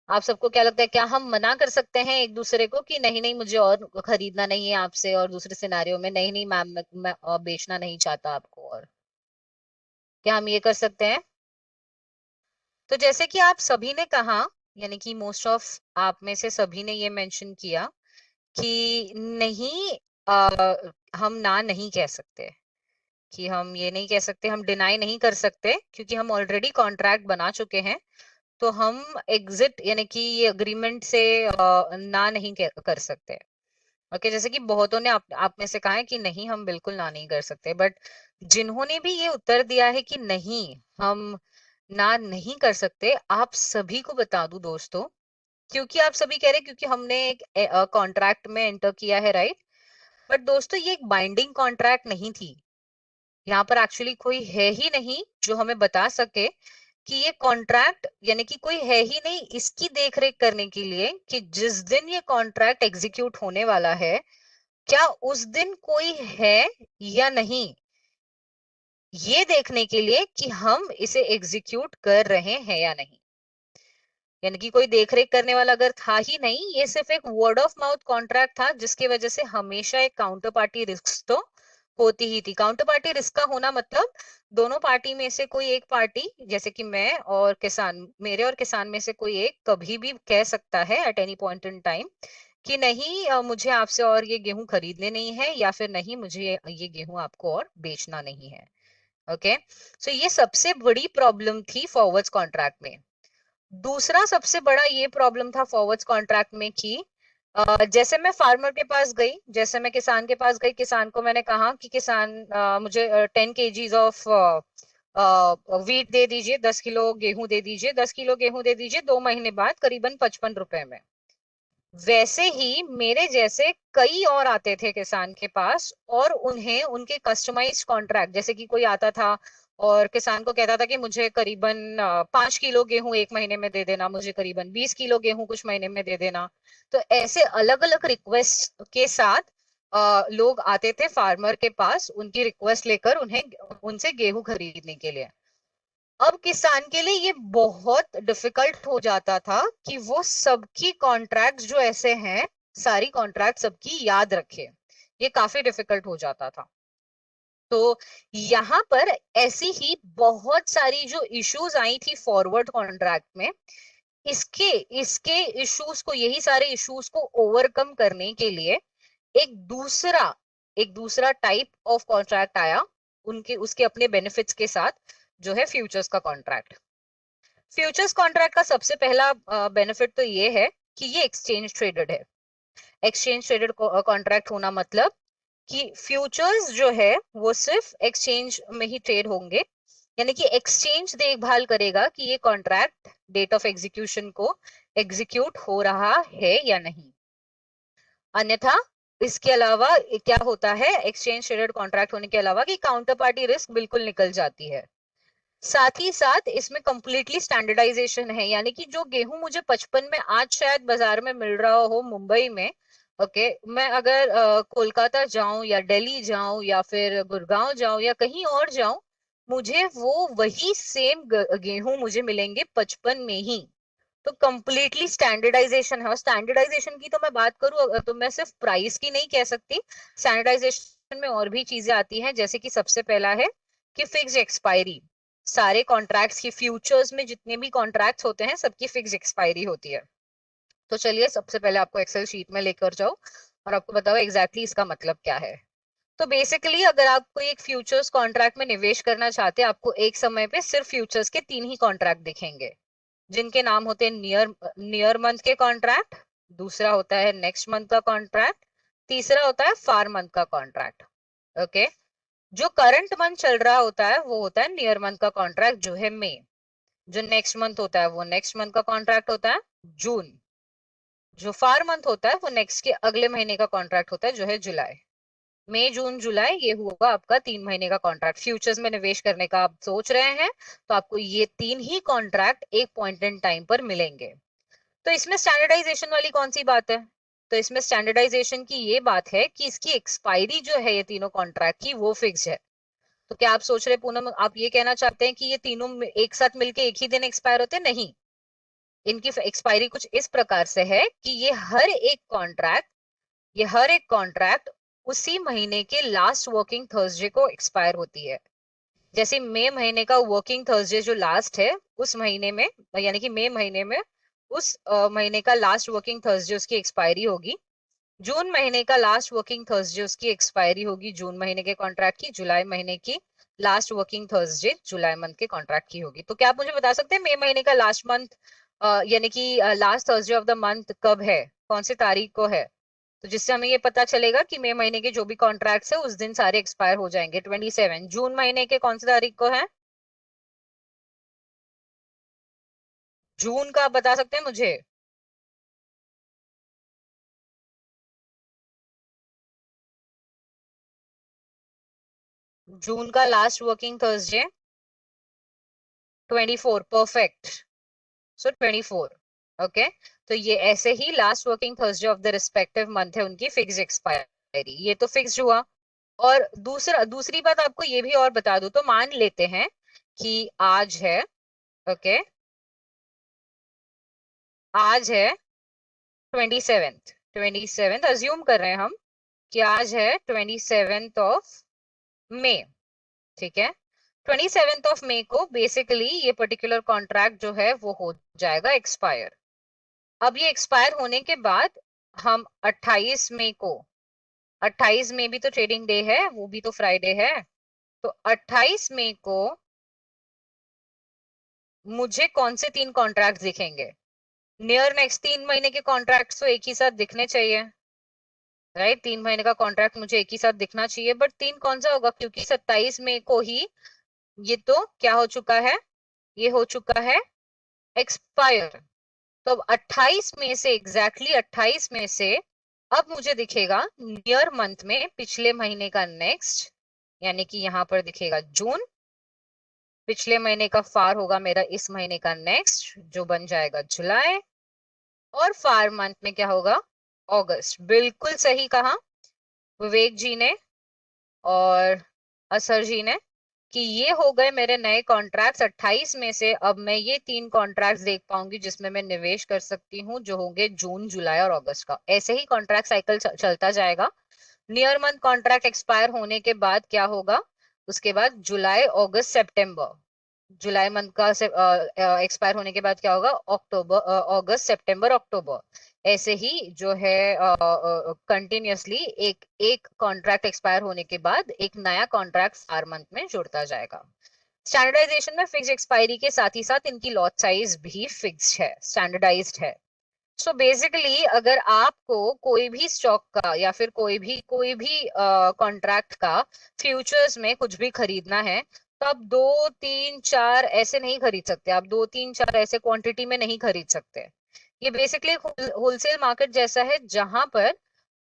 आप सबको क्या लगता है, क्या हम मना कर सकते हैं एक दूसरे को कि नहीं नहीं, मुझे और खरीदना नहीं है आपसे, और दूसरे सिनेरियो में नहीं नहीं मैम, मैं बेचना नहीं चाहता आपको, और क्या हम ये कर सकते हैं? तो जैसे कि आप सभी ने कहा, यानी कि मोस्ट ऑफ आप में से सभी ने ये मेंशन किया कि नहीं, हम ना नहीं कह सकते, कि हम ये नहीं कह सकते, हम डिनाई नहीं कर सकते, क्योंकि हम ऑलरेडी कॉन्ट्रैक्ट बना चुके हैं। तो हम एग्जिट यानी कि ये अग्रीमेंट से ना नहीं कर सकते। ओके, जैसे कि बहुतों ने आप में से कहा है कि नहीं, हम बिल्कुल ना नहीं कर सकते, बट जिन्होंने भी ये उत्तर दिया है कि नहीं, हम ना नहीं कर सकते, आप सभी को बता दूं दोस्तों, क्योंकि आप सभी कह रहे हैं क्योंकि हमने एक कॉन्ट्रैक्ट में एंटर किया है, राइट, बट दोस्तों ये एक बाइंडिंग कॉन्ट्रैक्ट नहीं थी। यहाँ पर एक्चुअली कोई है ही नहीं जो हमें बता सके कि ये कॉन्ट्रैक्ट, यानी कि कोई है ही नहीं इसकी देखरेख करने के लिए कि जिस दिन ये कॉन्ट्रैक्ट एग्जीक्यूट होने वाला है, क्या उस दिन कोई है या नहीं, ये देखने के लिए कि हम इसे एग्जीक्यूट कर रहे हैं या नहीं। यानी कि कोई देखरेख करने वाला अगर था ही नहीं, ये सिर्फ एक वर्ड ऑफ माउथ कॉन्ट्रैक्ट था, जिसकी वजह से हमेशा एक काउंटर पार्टी रिस्क तो होती ही थी। काउंटर पार्टी रिस्क का होना मतलब दोनों पार्टी में से कोई एक पार्टी, जैसे कि मैं और किसान, मेरे और किसान में से कोई एक कभी भी कह सकता है at any point in time कि नहीं, मुझे आपसे और ये गेहूं खरीदने नहीं है, या फिर नहीं, मुझे ये गेहूं आपको और बेचना नहीं है। ओके, सो ये सबसे बड़ी प्रॉब्लम थी फॉरवर्ड्स कॉन्ट्रैक्ट में। दूसरा सबसे बड़ा ये प्रॉब्लम था फॉरवर्ड्स कॉन्ट्रैक्ट में कि जैसे मैं फार्मर के पास गई, जैसे मैं किसान के पास गई, किसान को मैंने कहा कि किसान, मुझे 10 kgs ऑफ वीट दे दीजिए, 10 किलो गेहूं दे दीजिए, 10 किलो गेहूं दे दीजिए 2 महीने बाद करीबन 55 रुपए में। वैसे ही मेरे जैसे कई और आते थे किसान के पास, और उन्हें उनके कस्टमाइज्ड कॉन्ट्रैक्ट, जैसे कि कोई आता था और किसान को कहता था कि मुझे करीबन 5 किलो गेहूं 1 महीने में दे देना, मुझे करीबन 20 किलो गेहूं कुछ महीने में दे देना। तो ऐसे अलग अलग रिक्वेस्ट के साथ लोग आते थे फार्मर के पास, उनकी रिक्वेस्ट लेकर उन्हें उनसे गेहूं खरीदने के लिए। अब किसान के लिए ये बहुत डिफिकल्ट हो जाता था कि वो सबकी कॉन्ट्रैक्ट्स जो ऐसे हैं, सारी कॉन्ट्रैक्ट सबकी याद रखे, ये काफी डिफिकल्ट हो जाता था। तो यहाँ पर ऐसी ही बहुत सारी जो इश्यूज आई थी फॉरवर्ड कॉन्ट्रैक्ट में, इसके इसके इश्यूज को, यही सारे इश्यूज को ओवरकम करने के लिए एक दूसरा टाइप ऑफ कॉन्ट्रैक्ट आया, उनके उसके अपने बेनिफिट्स के साथ, जो है फ्यूचर्स का कॉन्ट्रैक्ट। फ्यूचर्स कॉन्ट्रैक्ट का सबसे पहला बेनिफिट तो ये है कि ये एक्सचेंज ट्रेडेड है। एक्सचेंज ट्रेडेड कॉन्ट्रैक्ट होना मतलब कि फ्यूचर्स जो है वो सिर्फ एक्सचेंज में ही ट्रेड होंगे, यानी कि एक्सचेंज देखभाल करेगा कि ये कॉन्ट्रैक्ट डेट ऑफ एग्जीक्यूशन को एग्जीक्यूट हो रहा है या नहीं। अन्यथा इसके अलावा क्या होता है, एक्सचेंज ट्रेडेड कॉन्ट्रैक्ट होने के अलावा कि काउंटर पार्टी रिस्क बिल्कुल निकल जाती है। साथ ही साथ इसमें कंप्लीटली स्टैंडर्डाइजेशन है, यानी कि जो गेहूं मुझे 55 में आज शायद बाजार में मिल रहा हो मुंबई में, ओके, मैं अगर कोलकाता जाऊं या दिल्ली जाऊं या फिर गुड़गांव जाऊं या कहीं और जाऊं, मुझे वो वही सेम गेहूं मुझे मिलेंगे 55 में ही। तो कंप्लीटली स्टैंडर्डाइजेशन है। और स्टैंडर्डाइजेशन की तो मैं बात करूं तो मैं सिर्फ प्राइस की नहीं कह सकती, स्टैंडर्डाइजेशन में और भी चीजें आती हैं, जैसे कि सबसे पहला है कि फिक्स एक्सपायरी। सारे कॉन्ट्रैक्ट्स की, फ्यूचर्स में जितने भी कॉन्ट्रैक्ट्स होते हैं सबकी फिक्स एक्सपायरी होती है। तो चलिए सबसे पहले आपको एक्सेल शीट में लेकर जाओ और आपको बताओ एग्जैक्टली इसका मतलब क्या है। तो बेसिकली अगर आप कोई एक फ्यूचर्स कॉन्ट्रैक्ट में निवेश करना चाहते हैं, आपको एक समय पे सिर्फ फ्यूचर्स के 3 ही कॉन्ट्रैक्ट दिखेंगे, जिनके नाम होते हैं नियर नियर मंथ के कॉन्ट्रैक्ट, दूसरा होता है नेक्स्ट मंथ का कॉन्ट्रैक्ट, तीसरा होता है फार मंथ का कॉन्ट्रैक्ट। ओके, जो करंट मंथ चल रहा होता है वो होता है नियर मंथ का कॉन्ट्रैक्ट जो है मई, जो नेक्स्ट मंथ होता है वो नेक्स्ट मंथ का कॉन्ट्रैक्ट होता है जून, जो फार मंथ होता है वो नेक्स्ट के अगले महीने का कॉन्ट्रैक्ट होता है जो है जुलाई। मई जून जुलाई ये हुआ आपका 3 महीने का कॉन्ट्रैक्ट। फ्यूचर्स में निवेश करने का आप सोच रहे हैं तो आपको ये 3 ही कॉन्ट्रैक्ट एक पॉइंट इन टाइम पर मिलेंगे। तो इसमें स्टैंडर्डाइजेशन वाली कौन सी बात है? तो इसमें स्टैंडर्डाइजेशन की ये बात है कि इसकी एक्सपायरी जो है ये तीनों कॉन्ट्रैक्ट की वो फिक्स है। तो क्या आप सोच रहे पूनम, आप ये कहना चाहते हैं कि ये तीनों एक साथ मिलके एक ही दिन एक्सपायर होते? नहीं, इनकी एक्सपायरी कुछ इस प्रकार से है कि ये हर एक कॉन्ट्रैक्ट उसी महीने के लास्ट वर्किंग थर्सडे को एक्सपायर होती है। जैसे मई महीने का वर्किंग थर्सडे जो लास्ट है उस महीने में, यानी कि मई महीने में उस महीने का लास्ट वर्किंग थर्सडे उसकी एक्सपायरी होगी। जून महीने का लास्ट वर्किंग थर्सडे उसकी एक्सपायरी होगी जून महीने के कॉन्ट्रैक्ट की। जुलाई महीने की लास्ट वर्किंग थर्सडे जुलाई मंथ के कॉन्ट्रैक्ट की होगी। तो क्या आप मुझे बता सकते हैं मई महीने का लास्ट मंथ यानी कि last Thursday of the month कब है, कौन सी तारीख को है? तो जिससे हमें ये पता चलेगा कि मई महीने के जो भी कॉन्ट्रैक्ट्स है उस दिन सारे एक्सपायर हो जाएंगे। 27 जून महीने के कौन सी तारीख को है? जून का आप बता सकते हैं मुझे? जून का last working Thursday 24, perfect. So 24, okay. तो ये ऐसे ही last working Thursday of the respective month है उनकी फिक्स एक्सपायरी, ये तो फिक्स हुआ। और दूसरी बात आपको ये भी और बता दूं, तो मान लेते हैं कि आज है, ओके, आज है 27th अज्यूम कर रहे हैं हम कि आज है 27th ऑफ मई, ठीक है। 27th ऑफ मई को बेसिकली ये पर्टिकुलर कॉन्ट्रैक्ट जो है वो हो जाएगा एक्सपायर। अब ये एक्सपायर होने के बाद हम 28 मई को, 28 मई भी तो ट्रेडिंग डे है, वो भी तो फ्राइडे है, तो 28 मई को मुझे कौन से 3 कॉन्ट्रैक्ट दिखेंगे? नियर नेक्स्ट 3 महीने के कॉन्ट्रैक्ट तो एक ही साथ दिखने चाहिए, राइट? 3 महीने का कॉन्ट्रैक्ट मुझे एक ही साथ दिखना चाहिए, बट 3 कौन सा होगा, क्योंकि 27 मई को ही ये तो क्या हो चुका है, ये हो चुका है एक्सपायर। तो अब 28 मई से, एग्जैक्टली 28 मई से अब मुझे दिखेगा नियर मंथ में पिछले महीने का नेक्स्ट, यानी कि यहाँ पर दिखेगा जून, पिछले महीने का फार होगा मेरा इस महीने का नेक्स्ट जो बन जाएगा जुलाई, और फार मंथ में क्या होगा, अगस्त। बिल्कुल सही कहा विवेक जी ने और असर जी ने कि ये हो गए मेरे नए कॉन्ट्रैक्ट्स। 28 में से अब मैं ये 3 कॉन्ट्रैक्ट्स देख पाऊंगी जिसमें मैं निवेश कर सकती हूँ, जो होंगे जून जुलाई और अगस्त का। ऐसे ही कॉन्ट्रैक्ट साइकिल चलता जाएगा। नियर मंथ कॉन्ट्रैक्ट एक्सपायर होने के बाद क्या होगा, उसके बाद जुलाई अगस्त सितंबर, जुलाई मंथ का एक्सपायर होने के बाद क्या होगा, अक्टूबर अगस्त सितंबर अक्टूबर, ऐसे ही जो है कंटिन्यूअसली एक एक कॉन्ट्रैक्ट एक्सपायर होने के बाद एक नया कॉन्ट्रैक्ट हर मंथ में जुड़ता जाएगा। स्टैंडर्डाइजेशन में फिक्स एक्सपायरी के साथ ही साथ इनकी लॉट साइज भी फिक्स्ड है, स्टैंडर्डाइज्ड है। सो बेसिकली अगर आपको कोई भी स्टॉक का या फिर कोई भी कॉन्ट्रैक्ट का फ्यूचर्स में कुछ भी खरीदना है, तो आप 2 3 4 ऐसे नहीं खरीद सकते, आप 2 3 4 ऐसे क्वांटिटी में नहीं खरीद सकते। ये बेसिकली होलसेल मार्केट जैसा है, जहां पर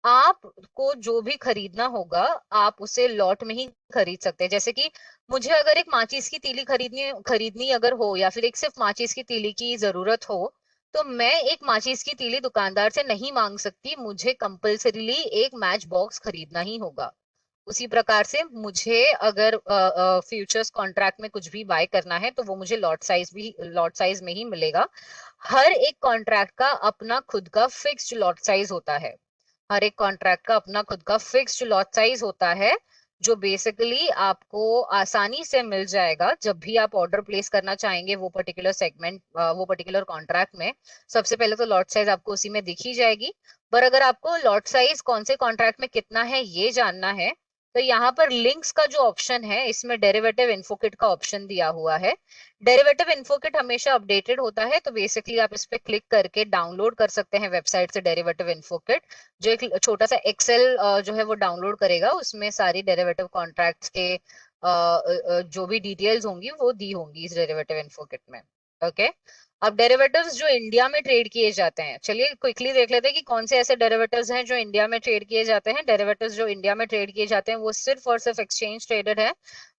आपको जो भी खरीदना होगा आप उसे लॉट में ही खरीद सकते हैं। जैसे कि मुझे अगर एक माचिस की तीली खरीदनी खरीदनी अगर हो, या फिर एक सिर्फ माचिस की तीली की जरूरत हो, तो मैं एक माचिस की तीली दुकानदार से नहीं मांग सकती, मुझे कंपल्सरीली एक मैच बॉक्स खरीदना ही होगा। उसी प्रकार से मुझे अगर फ्यूचर्स कॉन्ट्रैक्ट में कुछ भी बाय करना है तो वो मुझे लॉट साइज में ही मिलेगा। हर एक कॉन्ट्रैक्ट का अपना खुद का फिक्स्ड लॉट साइज होता है। हर एक कॉन्ट्रैक्ट का अपना खुद का फिक्स्ड लॉट साइज होता है, जो बेसिकली आपको आसानी से मिल जाएगा जब भी आप ऑर्डर प्लेस करना चाहेंगे वो पर्टिकुलर सेगमेंट, वो पर्टिकुलर कॉन्ट्रैक्ट में। सबसे पहले तो लॉट साइज आपको उसी में दिख ही जाएगी। पर अगर आपको लॉट साइज कौन से कॉन्ट्रैक्ट में कितना है ये जानना है, तो यहाँ पर लिंक्स का जो ऑप्शन है, इसमें डेरिवेटिव इन्फोकिट का ऑप्शन दिया हुआ है। डेरिवेटिव इन्फोकिट हमेशा अपडेटेड होता है, तो बेसिकली आप इस पे क्लिक करके डाउनलोड कर सकते हैं वेबसाइट से डेरिवेटिव इन्फोकिट। जो एक छोटा सा एक्सेल जो है वो डाउनलोड करेगा, उसमें सारी डेरिवेटिव कॉन्ट्रैक्ट्स के जो भी डिटेल्स होंगी वो दी होंगी इस डेरिवेटिव इन्फोकिट में। ओके, अब डेरिवेटिव्स जो इंडिया में ट्रेड किए जाते हैं, चलिए क्विकली देख लेते हैं कि कौन से ऐसे डेरिवेटिव्स हैं जो इंडिया में ट्रेड किए जाते हैं। डेरिवेटिव्स जो इंडिया में ट्रेड किए जाते हैं वो सिर्फ और सिर्फ एक्सचेंज ट्रेडेड है।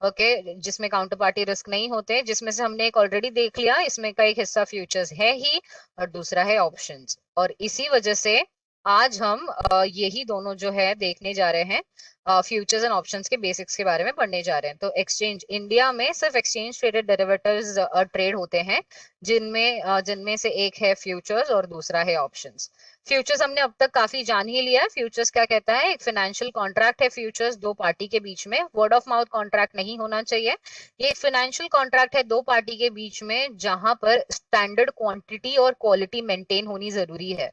ओके, जिसमें काउंटर पार्टी रिस्क नहीं होते, जिसमें से हमने एक ऑलरेडी देख लिया, इसमें का एक हिस्सा फ्यूचर्स है ही और दूसरा है ऑप्शंस। और इसी वजह से आज हम यही दोनों जो है देखने जा रहे हैं, फ्यूचर्स एंड ऑप्शंस के बेसिक्स के बारे में पढ़ने जा रहे हैं। तो एक्सचेंज इंडिया में सिर्फ एक्सचेंज ट्रेडेड डेरिवेटिव्स ट्रेड होते हैं, जिनमें से एक है फ्यूचर्स और दूसरा है ऑप्शंस। फ्यूचर्स हमने अब तक काफी जान ही लिया है। फ्यूचर्स क्या कहता है? एक फाइनेंशियल कॉन्ट्रैक्ट है फ्यूचर्स, दो पार्टी के बीच में, वर्ड ऑफ माउथ कॉन्ट्रैक्ट नहीं होना चाहिए। ये एक फाइनेंशियल कॉन्ट्रैक्ट है दो पार्टी के बीच में, जहां पर स्टैंडर्ड क्वांटिटी और क्वालिटी मेंटेन होनी जरूरी है।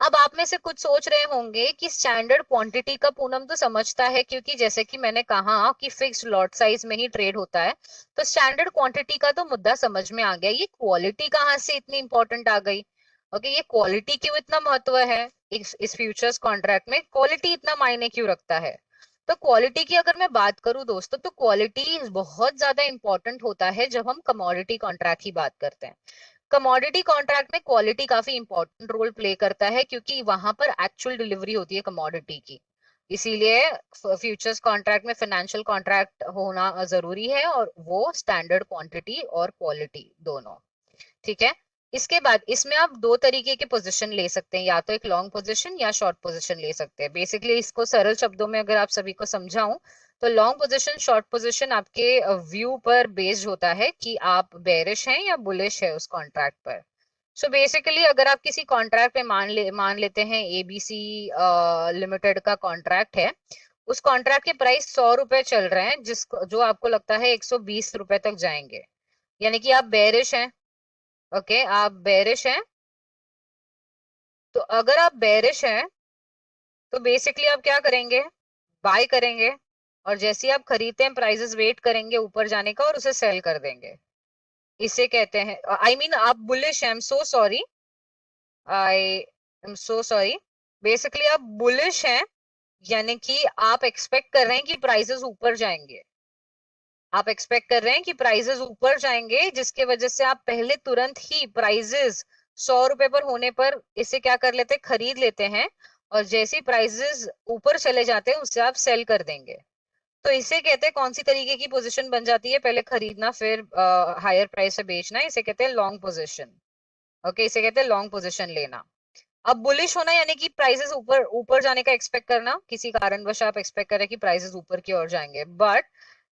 अब आप में से कुछ सोच रहे होंगे कि स्टैंडर्ड क्वांटिटी का पूनम तो समझता है, क्योंकि जैसे कि मैंने कहा कि फिक्स्ड लॉट साइज में ही ट्रेड होता है, तो स्टैंडर्ड क्वांटिटी का तो मुद्दा समझ में आ गया। ये क्वालिटी कहाँ से इतनी इंपॉर्टेंट आ गई? ओके, ये क्वालिटी क्यों इतना महत्व है? इस फ्यूचर्स कॉन्ट्रैक्ट में क्वालिटी इतना मायने क्यों रखता है? तो क्वालिटी की अगर मैं बात करूं दोस्तों, तो क्वालिटी बहुत ज्यादा इंपॉर्टेंट होता है जब हम कमोडिटी कॉन्ट्रैक्ट की बात करते हैं। कमोडिटी कॉन्ट्रैक्ट में क्वालिटी काफी इंपॉर्टेंट रोल प्ले करता है, क्योंकि वहां पर एक्चुअल डिलीवरी होती है कमोडिटी की। इसीलिए फ्यूचर्स कॉन्ट्रैक्ट में फाइनेंशियल कॉन्ट्रैक्ट होना जरूरी है, और वो स्टैंडर्ड क्वांटिटी और क्वालिटी दोनों। ठीक है, इसके बाद इसमें आप दो तरीके के पोजीशन ले सकते हैं, या तो एक लॉन्ग पोजीशन या शॉर्ट पोजीशन ले सकते हैं। बेसिकली इसको सरल शब्दों में अगर आप सभी को समझाऊं, तो लॉन्ग पोजीशन शॉर्ट पोजीशन आपके व्यू पर बेस्ड होता है कि आप बेरिश हैं या बुलिश है उस कॉन्ट्रैक्ट पर। सो बेसिकली अगर आप किसी कॉन्ट्रैक्ट पे मान लेते हैं एबीसी लिमिटेड का कॉन्ट्रैक्ट है, उस कॉन्ट्रैक्ट के प्राइस 100 रुपए चल रहे हैं, जिसको जो आपको लगता है 120 रुपए तक जाएंगे, यानी कि आप बेरिश हैं। ओके, आप बेरिश हैं। तो अगर आप बेरिश हैं तो बेसिकली आप क्या करेंगे? बाय करेंगे, और जैसे ही आप खरीदते हैं प्राइसेस वेट करेंगे ऊपर जाने का और उसे सेल कर देंगे। इसे कहते हैं, आई मीन आप बुलिश हैं, I am so sorry. Basically आप बुलिश हैं, यानी कि आप एक्सपेक्ट कर रहे हैं कि प्राइसेस ऊपर जाएंगे। आप एक्सपेक्ट कर रहे हैं कि प्राइसेस ऊपर जाएंगे, जिसके वजह से आप पहले तुरंत ही प्राइसेस 100 रुपए पर होने पर इसे क्या कर लेते हैं? खरीद लेते हैं, और जैसे ही प्राइसेस ऊपर चले जाते हैं उससे आप सेल कर देंगे। तो इसे कहते हैं, कौन सी तरीके की पोजीशन बन जाती है? पहले खरीदना फिर हायर प्राइस से बेचना, इसे कहते हैं लॉन्ग पोजीशन। ओके, इसे कहते हैं लॉन्ग पोजीशन लेना। अब बुलिश होना यानी कि प्राइसेस ऊपर ऊपर जाने का एक्सपेक्ट करना, किसी कारणवश आप एक्सपेक्ट करें कि प्राइसेस ऊपर की ओर जाएंगे, बट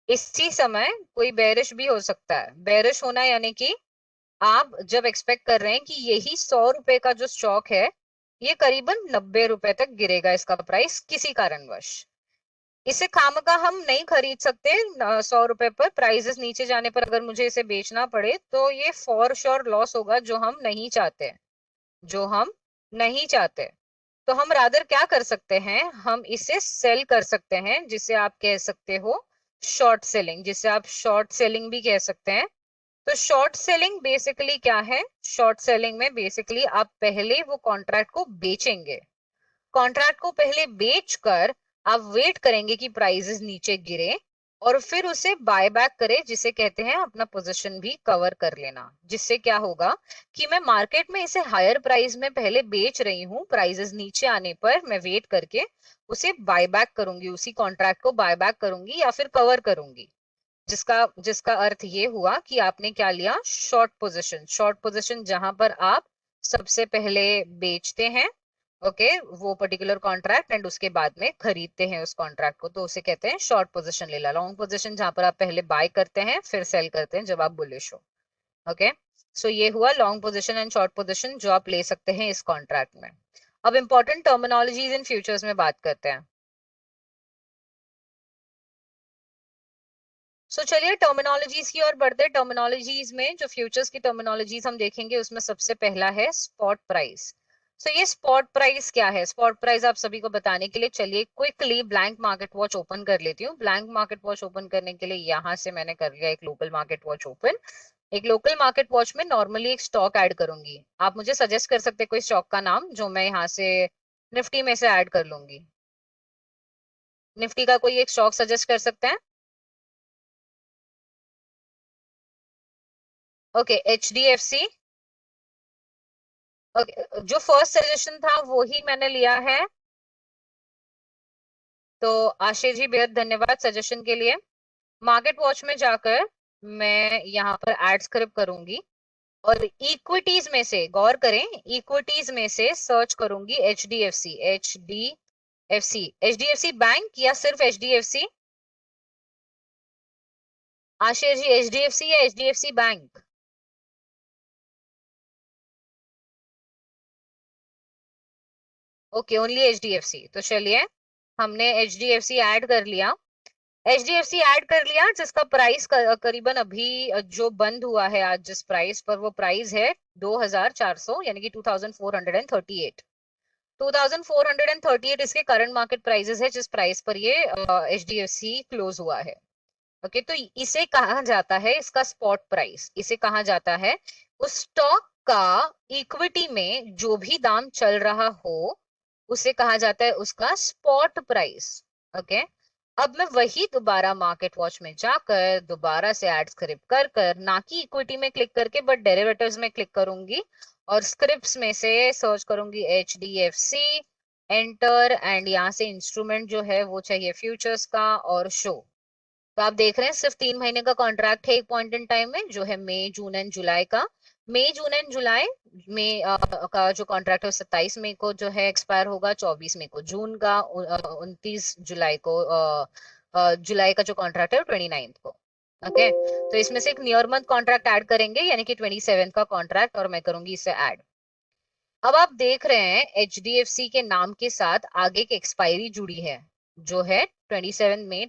इसी समय कोई बेरिश भी हो सकता है। बेरिश होना यानी कि आप जब एक्सपेक्ट कर रहे हैं कि यही 100 रुपए का जो स्टॉक है, ये करीबन 90 रुपए तक गिरेगा इसका प्राइस किसी कारणवश। इसे खामखा हम नहीं खरीद सकते। 100 रुपए पर प्राइसेस नीचे जाने पर अगर मुझे इसे बेचना पड़े तो ये फॉर श्योर लॉस होगा, जो हम नहीं चाहते, जो हम नहीं चाहते। तो हम रादर क्या कर सकते हैं? हम इसे सेल कर सकते हैं, जिसे आप कह सकते हो शॉर्ट सेलिंग, जिसे आप शॉर्ट सेलिंग भी कह सकते हैं। तो शॉर्ट सेलिंग बेसिकली क्या है? शॉर्ट सेलिंग में बेसिकली आप पहले वो कॉन्ट्रैक्ट को बेचेंगे, कॉन्ट्रैक्ट को पहले बेचकर आप वेट करेंगे कि प्राइसेस नीचे गिरे, और फिर उसे बाय बैक करे, जिसे कहते हैं अपना पोजीशन भी कवर कर लेना। जिससे क्या होगा कि मैं मार्केट में इसे हायर प्राइस में पहले बेच रही हूँ, प्राइसेस नीचे आने पर मैं वेट करके उसे बाय बैक करूंगी, उसी कॉन्ट्रैक्ट को बाय बैक करूंगी या फिर कवर करूंगी। जिसका जिसका अर्थ ये हुआ कि आपने क्या लिया, शॉर्ट पोजीशन। शॉर्ट पोजीशन जहां पर आप सबसे पहले बेचते हैं, ओके, वो पर्टिकुलर कॉन्ट्रैक्ट एंड उसके बाद में खरीदते हैं उस कॉन्ट्रैक्ट को, तो उसे कहते हैं शॉर्ट पोजीशन ले ला। लॉन्ग पोजीशन जहां पर आप पहले बाय करते हैं फिर सेल करते हैं जब आप बुलिश हो। ओके, सो ये हुआ long position and short position जो आप ले सकते हैं इस कॉन्ट्रैक्ट में। अब इंपॉर्टेंट टर्मिनोलॉजीज इन फ्यूचर्स में बात करते हैं। चलिए टर्मिनोलॉजीज की ओर बढ़ते हैं। टर्मिनोलॉजीज में जो फ्यूचर्स की टर्मिनोलॉजीज हम देखेंगे उसमें सबसे पहला है स्पॉट प्राइस। ये स्पॉट प्राइस क्या है? स्पॉट प्राइस आप सभी को बताने के लिए चलिए quickly blank market watch open कर लेती हूँ। ब्लैंक मार्केट वॉच ओपन करने के लिए यहाँ से मैंने कर लिया एक लोकल मार्केट वॉच ओपन। एक लोकल मार्केट वॉच में नॉर्मली एक स्टॉक ऐड करूंगी। आप मुझे सजेस्ट कर सकते हैं कोई स्टॉक का नाम जो मैं यहाँ से निफ्टी में से ऐड कर लूंगी। निफ्टी का कोई एक स्टॉक सजेस्ट कर सकते हैं? Okay, HDFC। ओके, जो फर्स्ट सजेशन था वो ही मैंने लिया है। तो आशीष जी बेहद धन्यवाद सजेशन के लिए। मार्केट वॉच में जाकर मैं यहाँ पर एड स्क्रिप्ट करूंगी और इक्विटीज में से गौर करें, इक्विटीज में से सर्च करूंगी HDFC। HDFC बैंक या सिर्फ HDFC? आशीष जी HDFC या HDFC bank? Okay, only HDFC। तो चलिए हमने HDFC ऐड कर लिया। HDFC ऐड कर लिया जिसका प्राइस करीबन अभी जो बंद हुआ है आज जिस प्राइस पर, वो प्राइस है 2400 यानी कि 2438। 2438 इसके करंट मार्केट प्राइसेस है जिस प्राइस पर ये HDFC क्लोज हुआ है। ओके, तो इसे कहा जाता है, इसका स्पॉट प्राइस इसे कहा जाता है। उस स्टॉक का इक्विटी में जो भी दाम चल रहा हो उसे कहा जाता है उसका स्पॉट प्राइस। ओके, अब मैं वही दोबारा मार्केट वॉच में जाकर दोबारा से एड स्क्रिप्ट कर कर, ना कि इक्विटी में क्लिक करके बट डेरिवेटिव्स में क्लिक करूंगी और स्क्रिप्ट्स में से सर्च करूंगी HDFC, एंटर, एंड यहाँ से इंस्ट्रूमेंट जो है वो चाहिए फ्यूचर्स का और शो। तो आप देख रहे हैं सिर्फ 3 महीने का कॉन्ट्रैक्ट है एक पॉइंट इन टाइम में, जो है मई जून एंड जुलाई का। मई जून एंड जुलाई में का जो कॉन्ट्रैक्ट है 27 मई को जो है एक्सपायर होगा, 24 मई को जून का, 29 जुलाई को जुलाई का जो कॉन्ट्रैक्ट है 29 को। ओके, तो इसमें से एक नियर मंथ कॉन्ट्रैक्ट ऐड करेंगे यानी कि 27 का कॉन्ट्रैक्ट, और मैं करूंगी इसे ऐड। अब आप देख रहे हैं HDFC के नाम के साथ आगे की एक्सपायरी जुड़ी है जो है 27 मई।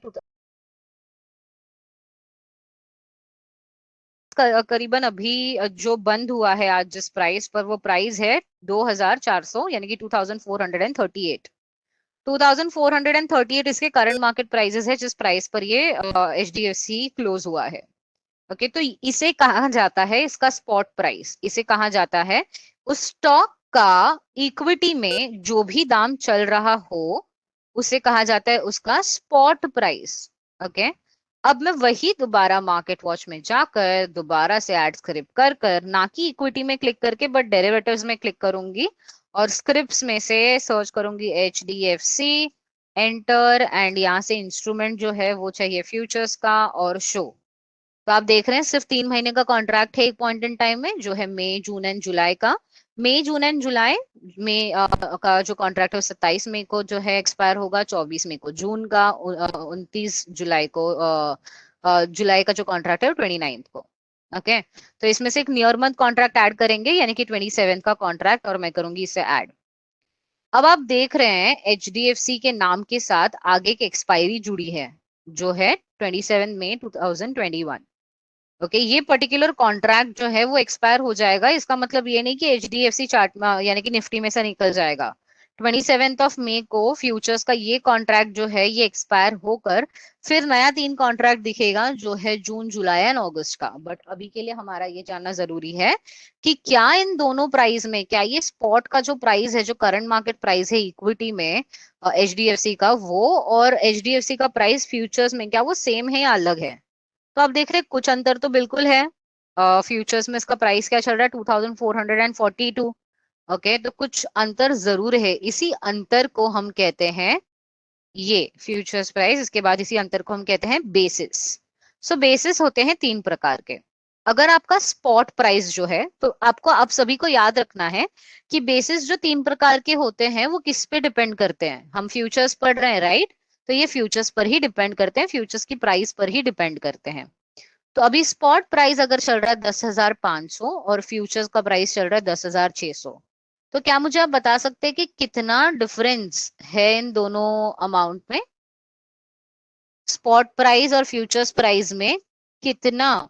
करीबन अभी जो बंद हुआ है आज जिस प्राइस पर, वो प्राइस है 2400 यानी कि 2438। 2438 इसके करंट मार्केट प्राइसेस है जिस प्राइस पर ये HDFC क्लोज हुआ है। ओके, तो इसे कहा जाता है इसका स्पॉट प्राइस। इसे कहा जाता है उस स्टॉक का इक्विटी में जो भी दाम चल रहा हो उसे कहा जाता है उसका स्पॉट प्राइस। ओके, अब मैं वही दोबारा मार्केट वॉच में जाकर दोबारा से एड स्क्रिप्ट कर कर, ना कि इक्विटी में क्लिक करके बट डेरिवेटिव्स में क्लिक करूंगी और स्क्रिप्ट्स में से सर्च करूंगी HDFC, एंटर, एंड यहाँ से इंस्ट्रूमेंट जो है वो चाहिए फ्यूचर्स का और शो। तो आप देख रहे हैं सिर्फ 3 महीने का कॉन्ट्रैक्ट है एक पॉइंट इन टाइम में, जो है मई जून एंड जुलाई का। मई जून एंड जुलाई में का जो कॉन्ट्रैक्ट है 27 मई को जो है एक्सपायर होगा, 24 मई को जून का, 29 जुलाई को जुलाई का जो कॉन्ट्रैक्ट है 29 को। ओके, तो इसमें से एक नियर मंथ कॉन्ट्रैक्ट ऐड करेंगे यानी कि 27 का कॉन्ट्रैक्ट, और मैं करूंगी इसे ऐड। अब आप देख रहे हैं HDFC के नाम के साथ आगे की एक्सपायरी जुड़ी है जो है 27 मई 2021। ओके, ये पर्टिकुलर कॉन्ट्रैक्ट जो है वो एक्सपायर हो जाएगा। इसका मतलब ये नहीं कि HDFC चार्ट यानी कि निफ्टी में से निकल जाएगा। 27 को फ्यूचर्स का ये कॉन्ट्रैक्ट जो है ये एक्सपायर होकर फिर नया 3 कॉन्ट्रैक्ट दिखेगा जो है जून, जुलाई एंड अगस्त का। बट अभी के लिए हमारा ये जानना जरूरी है कि क्या इन दोनों प्राइस में, क्या ये स्पॉट का जो प्राइस है, जो करंट मार्केट प्राइस है इक्विटी में एचडीएफसी का, वो और एचडीएफसी का प्राइस फ्यूचर्स में क्या वो सेम है या अलग है। तो आप देख रहे हैं कुछ अंतर तो बिल्कुल है। फ्यूचर्स में इसका प्राइस क्या चल रहा है, 2442। ओके, तो कुछ अंतर जरूर है। इसी अंतर को हम कहते हैं ये फ्यूचर्स प्राइस। इसके बाद इसी अंतर को हम कहते हैं बेसिस। सो बेसिस होते हैं 3 प्रकार के। अगर आपका स्पॉट प्राइस जो है, तो आपको, आप सभी को याद रखना है कि बेसिस जो 3 प्रकार के होते हैं वो किस पे डिपेंड करते हैं। हम फ्यूचर्स पढ़ रहे हैं, राइट? तो ये फ्यूचर्स पर ही डिपेंड करते हैं, फ्यूचर्स की प्राइस पर ही डिपेंड करते हैं। तो अभी स्पॉट प्राइस अगर चल रहा है 10,500 और फ्यूचर्स का प्राइस चल रहा है 10,600, तो क्या मुझे आप बता सकते हैं कि कितना डिफरेंस है इन दोनों अमाउंट में, स्पॉट प्राइस और फ्यूचर्स प्राइस में कितना?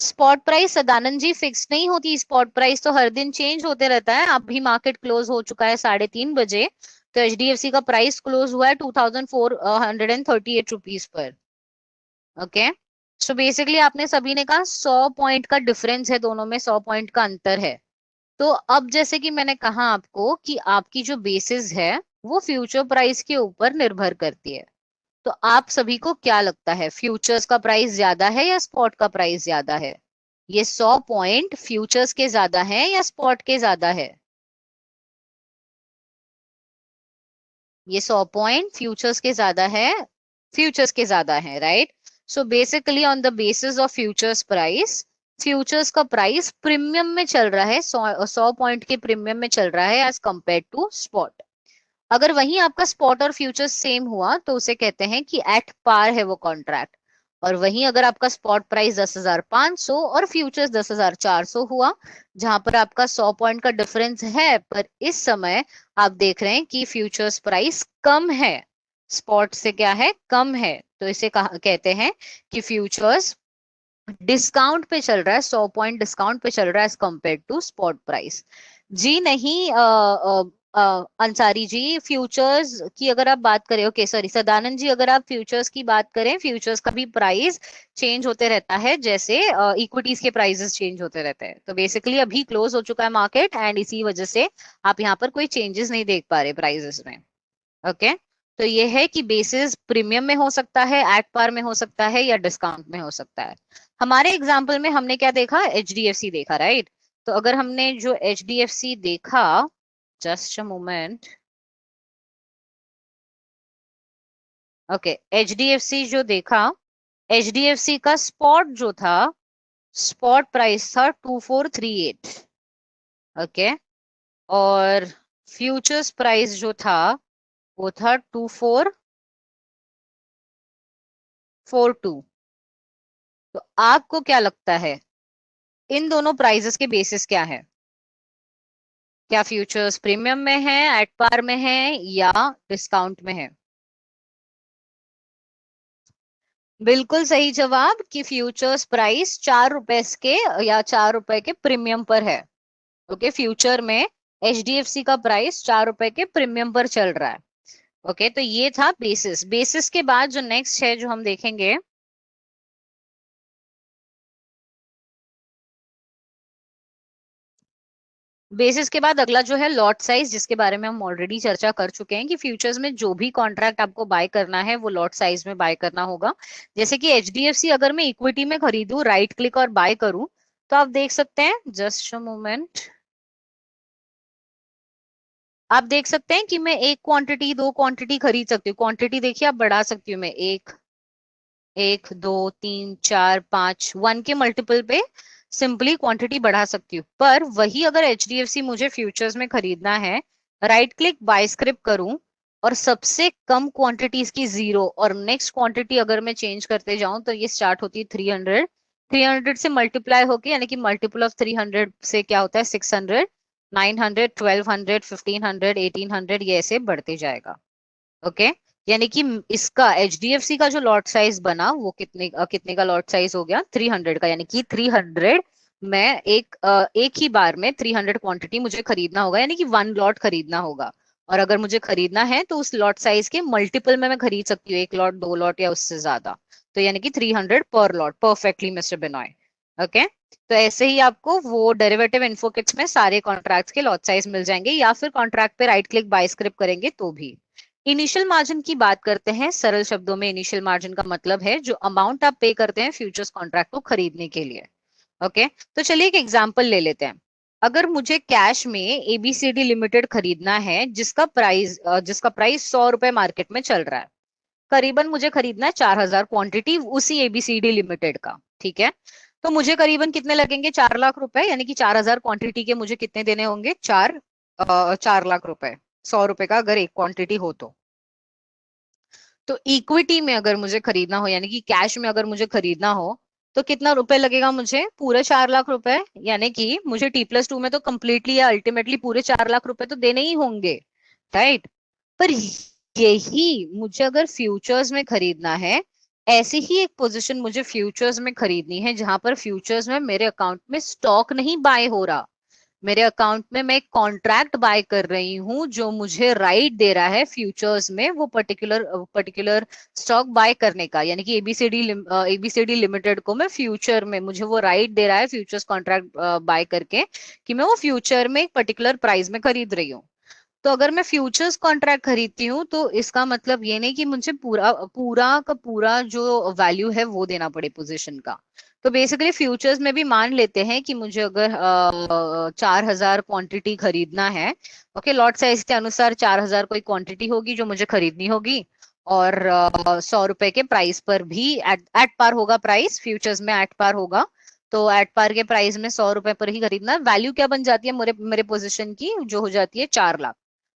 Spot price Sadanand ji fix नहीं होती, स्पॉट प्राइस तो हर दिन चेंज होते रहता है। अभी मार्केट क्लोज हो चुका है 3:30 बजे, तो एचडीएफसी का प्राइस क्लोज हुआ है 2,438 rupees per. Okay, so basically आपने सभी ने कहा 100 पॉइंट का डिफरेंस है दोनों में, 100 पॉइंट का अंतर है। तो अब जैसे कि मैंने कहा आपको कि आपकी जो बेसिस है वो फ्यूचर प्राइस के ऊपर निर्भर करती है। तो आप सभी को क्या लगता है, फ्यूचर्स का प्राइस ज्यादा है या स्पॉट का प्राइस ज्यादा है? ये 100 पॉइंट फ्यूचर्स के ज्यादा है या स्पॉट के ज्यादा है? ये 100 पॉइंट फ्यूचर्स के ज्यादा है, फ्यूचर्स के ज्यादा है, right? So basically on the basis of futures price, futures का प्राइस प्रीमियम में चल रहा है, 100 पॉइंट के प्रीमियम में चल रहा है एज कंपेयर टू स्पॉट। अगर वहीं आपका स्पॉट और फ्यूचर्स सेम हुआ तो उसे कहते हैं कि एट पार है वो कॉन्ट्रैक्ट। और वहीं अगर आपका स्पॉट प्राइस 10,500 और फ्यूचर्स 10,400 हुआ, जहां पर आपका 100 पॉइंट का डिफरेंस है, पर इस समय आप देख रहे हैं कि फ्यूचर्स प्राइस कम है, स्पॉट से क्या है, कम है, तो इसे कहते हैं कि फ्यूचर्स डिस्काउंट पे चल रहा है, 100 पॉइंट डिस्काउंट पे चल रहा है as compared to spot price. जी नहीं, अंसारी जी, फ्यूचर्स की अगर आप बात करें, ओके सॉरी सदानंद जी, अगर आप फ्यूचर्स की बात करें, फ्यूचर्स का भी प्राइस चेंज होते रहता है जैसे इक्विटीज के प्राइसेस चेंज होते रहते हैं। तो बेसिकली अभी क्लोज हो चुका है मार्केट एंड इसी वजह से आप यहाँ पर कोई चेंजेस नहीं देख पा रहे प्राइसेस में। ओके, तो ये है कि बेसिस प्रीमियम में हो सकता है, एट पार में हो सकता है, या डिस्काउंट में हो सकता है। हमारे एग्जाम्पल में हमने क्या देखा, एचडीएफसी देखा, राइट? तो अगर हमने जो एचडीएफसी देखा, just a moment, okay, HDFC जो देखा, एचडीएफसी का स्पॉट जो था, स्पॉट प्राइस था 2438। ओके, और फ्यूचर्स प्राइस जो था वो था 2442। तो आपको क्या लगता है इन दोनों प्राइजेस के बेसिस क्या है? क्या फ्यूचर्स प्रीमियम में है, एट पार में है, या डिस्काउंट में है? बिल्कुल सही जवाब कि फ्यूचर्स प्राइस 4 रुपए के या 4 रुपए के प्रीमियम पर है। ओके, फ्यूचर में एचडीएफसी का प्राइस 4 रुपए के प्रीमियम पर चल रहा है। ओके, तो ये था बेसिस। बेसिस के बाद जो नेक्स्ट है जो हम देखेंगे, बेसिस के बाद अगला जो है लॉट साइज, जिसके बारे में हम ऑलरेडी चर्चा कर चुके हैं कि फ्यूचर्स में जो भी कॉन्ट्रैक्ट आपको बाय करना है वो लॉट साइज में बाय करना होगा। जैसे कि एचडीएफसी अगर मैं इक्विटी में खरीदूं, राइट क्लिक और बाय करूं, तो आप देख सकते हैं, जस्ट अ मोमेंट, आप देख सकते हैं कि मैं एक क्वांटिटी, दो क्वांटिटी खरीद सकती हूँ। क्वांटिटी देखिए आप बढ़ा सकती हूँ मैं, एक, एक, दो, तीन, चार, पांच, 1 के मल्टीपल पे सिंपली क्वांटिटी बढ़ा सकती हूँ। पर वही अगर एचडीएफसी मुझे फ्यूचर्स में खरीदना है, राइट क्लिक बाय स्क्रिप्ट करूं और सबसे कम क्वांटिटीज की 0 और नेक्स्ट क्वांटिटी अगर मैं चेंज करते जाऊं तो ये स्टार्ट होती है 300, 300 से मल्टीप्लाई होके, यानी कि मल्टीपल ऑफ 300 से क्या होता है 600, 900, 1200, 1500, 1800, ये ऐसे बढ़ते जाएगा। ओके, यानी कि इसका एचडीएफसी का जो लॉट साइज बना वो कितने का लॉट साइज हो गया, 300 का, यानी कि 300 मैं एक ही बार में 300 क्वांटिटी मुझे खरीदना होगा, यानी कि 1 लॉट खरीदना होगा। और अगर मुझे खरीदना है तो उस लॉट साइज के मल्टीपल में मैं खरीद सकती हूँ, 1 लॉट, 2 लॉट या उससे ज्यादा। तो यानी कि 300 पर lot. Perfectly mister Binoy. Okay. तो ऐसे ही आपको वो डेरिवेटिव इन्फो किट्स में सारे कॉन्ट्रैक्ट्स के लॉट साइज मिल जाएंगे, या फिर कॉन्ट्रैक्ट पे राइट क्लिक बाय स्क्रिप्ट करेंगे तो भी। इनिशियल मार्जिन की बात करते हैं। सरल शब्दों में इनिशियल मार्जिन का मतलब है जो अमाउंट आप पे करते हैं फ्यूचर्स कॉन्ट्रैक्ट को खरीदने के लिए। ओके। तो चलिए एक एग्जांपल ले लेते हैं। अगर मुझे कैश में एबीसीडी लिमिटेड खरीदना है, जिसका प्राइस 100 रुपए मार्केट में चल रहा है, करीबन मुझे खरीदना है 4,000 क्वांटिटी उसी एबीसीडी लिमिटेड का। ठीक है। तो मुझे करीबन कितने लगेंगे? 4 लाख रुपए, यानी कि 4,000 क्वांटिटी के मुझे कितने देने होंगे? 4 लाख रुपए। 100 रुपए का अगर एक क्वांटिटी हो तो इक्विटी में अगर मुझे खरीदना हो, यानी कि कैश में अगर मुझे खरीदना हो, तो कितना रुपए लगेगा मुझे? पूरे 4 लाख रुपए। यानी कि मुझे T+2 में तो कंप्लीटली या अल्टीमेटली पूरे 4 लाख रुपए तो देने ही होंगे, राइट? पर यही मुझे अगर फ्यूचर्स में खरीदना है, ऐसी ही एक पोजीशन मुझे फ्यूचर्स में खरीदनी है जहां पर फ्यूचर्स में मेरे अकाउंट में स्टॉक नहीं बाय हो रहा, मेरे अकाउंट में मैं एक कॉन्ट्रैक्ट बाय कर रही हूँ जो मुझे राइट दे रहा है फ्यूचर्स में वो पर्टिकुलर पर्टिकुलर स्टॉक बाय करने का। यानी कि एबीसीडी लिमिटेड को मैं फ्यूचर में, मुझे वो राइट दे रहा है फ्यूचर्स कॉन्ट्रैक्ट बाय करके, कि मैं वो फ्यूचर में एक पर्टिकुलर प्राइस में खरीद रही हूँ। तो अगर मैं फ्यूचर्स कॉन्ट्रैक्ट खरीदती हूँ तो इसका मतलब ये नहीं कि मुझे पूरा पूरा का पूरा जो वैल्यू है वो देना पड़े पोजीशन का। तो बेसिकली फ्यूचर्स में भी मान लेते हैं कि मुझे अगर 4,000 क्वांटिटी खरीदना है, ओके, लॉट साइज के अनुसार 4,000 कोई क्वांटिटी होगी जो मुझे खरीदनी होगी, और 100 रुपए के प्राइस पर भी एट पार होगा, प्राइस फ्यूचर्स में एट पार होगा। तो एट पार के प्राइस में 100 रुपए पर ही खरीदना। वैल्यू क्या बन जाती है मेरे मेरे पोजीशन की? जो हो जाती है 4 लाख।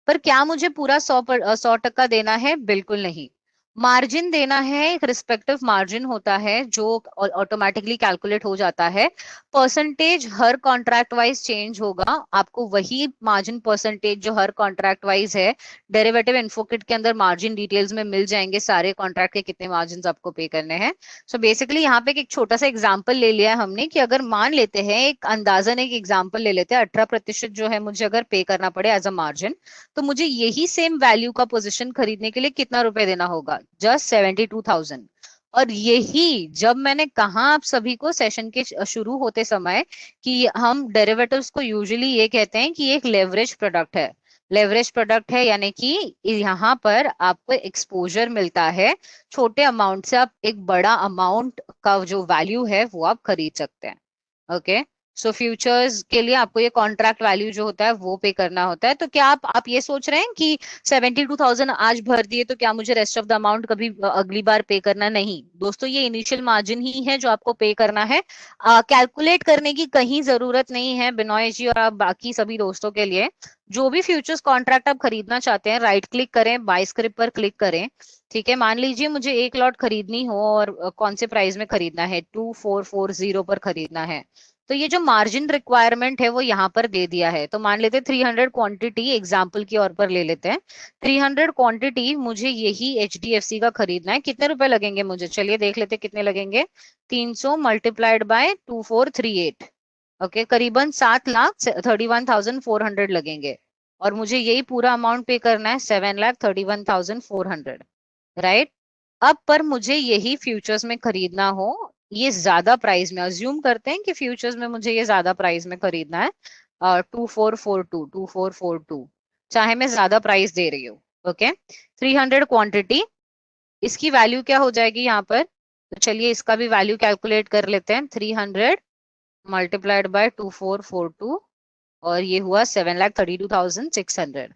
पर क्या मुझे पूरा 100% देना है? बिल्कुल नहीं। मार्जिन देना है, एक रिस्पेक्टिव मार्जिन होता है जो ऑटोमेटिकली कैलकुलेट हो जाता है। परसेंटेज हर कॉन्ट्रैक्ट वाइज चेंज होगा, आपको वही मार्जिन परसेंटेज जो हर कॉन्ट्रैक्ट वाइज है डेरिवेटिव इन्फोकिट के अंदर मार्जिन डिटेल्स में मिल जाएंगे, सारे कॉन्ट्रैक्ट के कितने मार्जिन आपको पे करने हैं। सो बेसिकली यहाँ पे एक छोटा सा एग्जाम्पल ले लिया है हमने कि अगर मान लेते हैं, एक अंदाजन एक एग्जाम्पल ले लेते हैं, 18% जो है मुझे अगर पे करना पड़े एज अ मार्जिन, तो मुझे यही सेम वैल्यू का पोजीशन खरीदने के लिए कितना रुपए देना होगा? जस्ट 72,000। और यही जब मैंने कहा आप सभी को सेशन के शुरू होते समय कि हम डेरिवेटिव्स को यूजुअली ये कहते हैं कि एक लेवरेज प्रोडक्ट है। लेवरेज प्रोडक्ट है यानी कि यहाँ पर आपको एक्सपोजर मिलता है, छोटे अमाउंट से आप एक बड़ा अमाउंट का जो वैल्यू है वो आप खरीद सकते हैं। ओके। सो फ्यूचर्स के लिए आपको ये कॉन्ट्रैक्ट वैल्यू जो होता है वो पे करना होता है। तो क्या आप ये सोच रहे हैं कि 72,000 आज भर दिए तो क्या मुझे रेस्ट ऑफ द अमाउंट कभी अगली बार पे करना? नहीं दोस्तों, ये इनिशियल मार्जिन ही है जो आपको पे करना है। कैलकुलेट करने की कहीं जरूरत नहीं है बिनॉय जी और आप बाकी सभी दोस्तों के लिए। जो भी फ्यूचर्स कॉन्ट्रैक्ट आप खरीदना चाहते हैं, राइट क्लिक करें, बाय स्क्रिप्ट पर क्लिक करें। ठीक है। मान लीजिए मुझे 1 लॉट खरीदनी हो और कौन से प्राइस में खरीदना है? 2440 पर खरीदना है। तो ये जो मार्जिन रिक्वायरमेंट है वो यहाँ पर दे दिया है। तो मान लेते हैं 300 क्वांटिटी एग्जाम्पल की और पर ले लेते हैं। 300 क्वांटिटी मुझे यही एचडीएफसी का खरीदना है। कितने रुपए लगेंगे मुझे? चलिए देख लेते हैं कितने लगेंगे। 300 मल्टीप्लाइड बाय 2438, ओके, करीबन 7,31,400 लगेंगे। और मुझे यही पूरा अमाउंट पे करना है, 7,31,400, राइट? अब पर मुझे यही फ्यूचर्स में खरीदना हो, ये ज्यादा प्राइस में, अज्यूम करते हैं कि फ्यूचर्स में मुझे ये ज्यादा प्राइस में खरीदना है, 2442, चाहे मैं ज्यादा प्राइस दे रही हूँ। ओके। 300 क्वांटिटी, इसकी वैल्यू क्या हो जाएगी यहाँ पर? तो चलिए इसका भी वैल्यू कैलकुलेट कर लेते हैं। 300 मल्टीप्लाइड बाय 2442, और ये हुआ 7,32,600।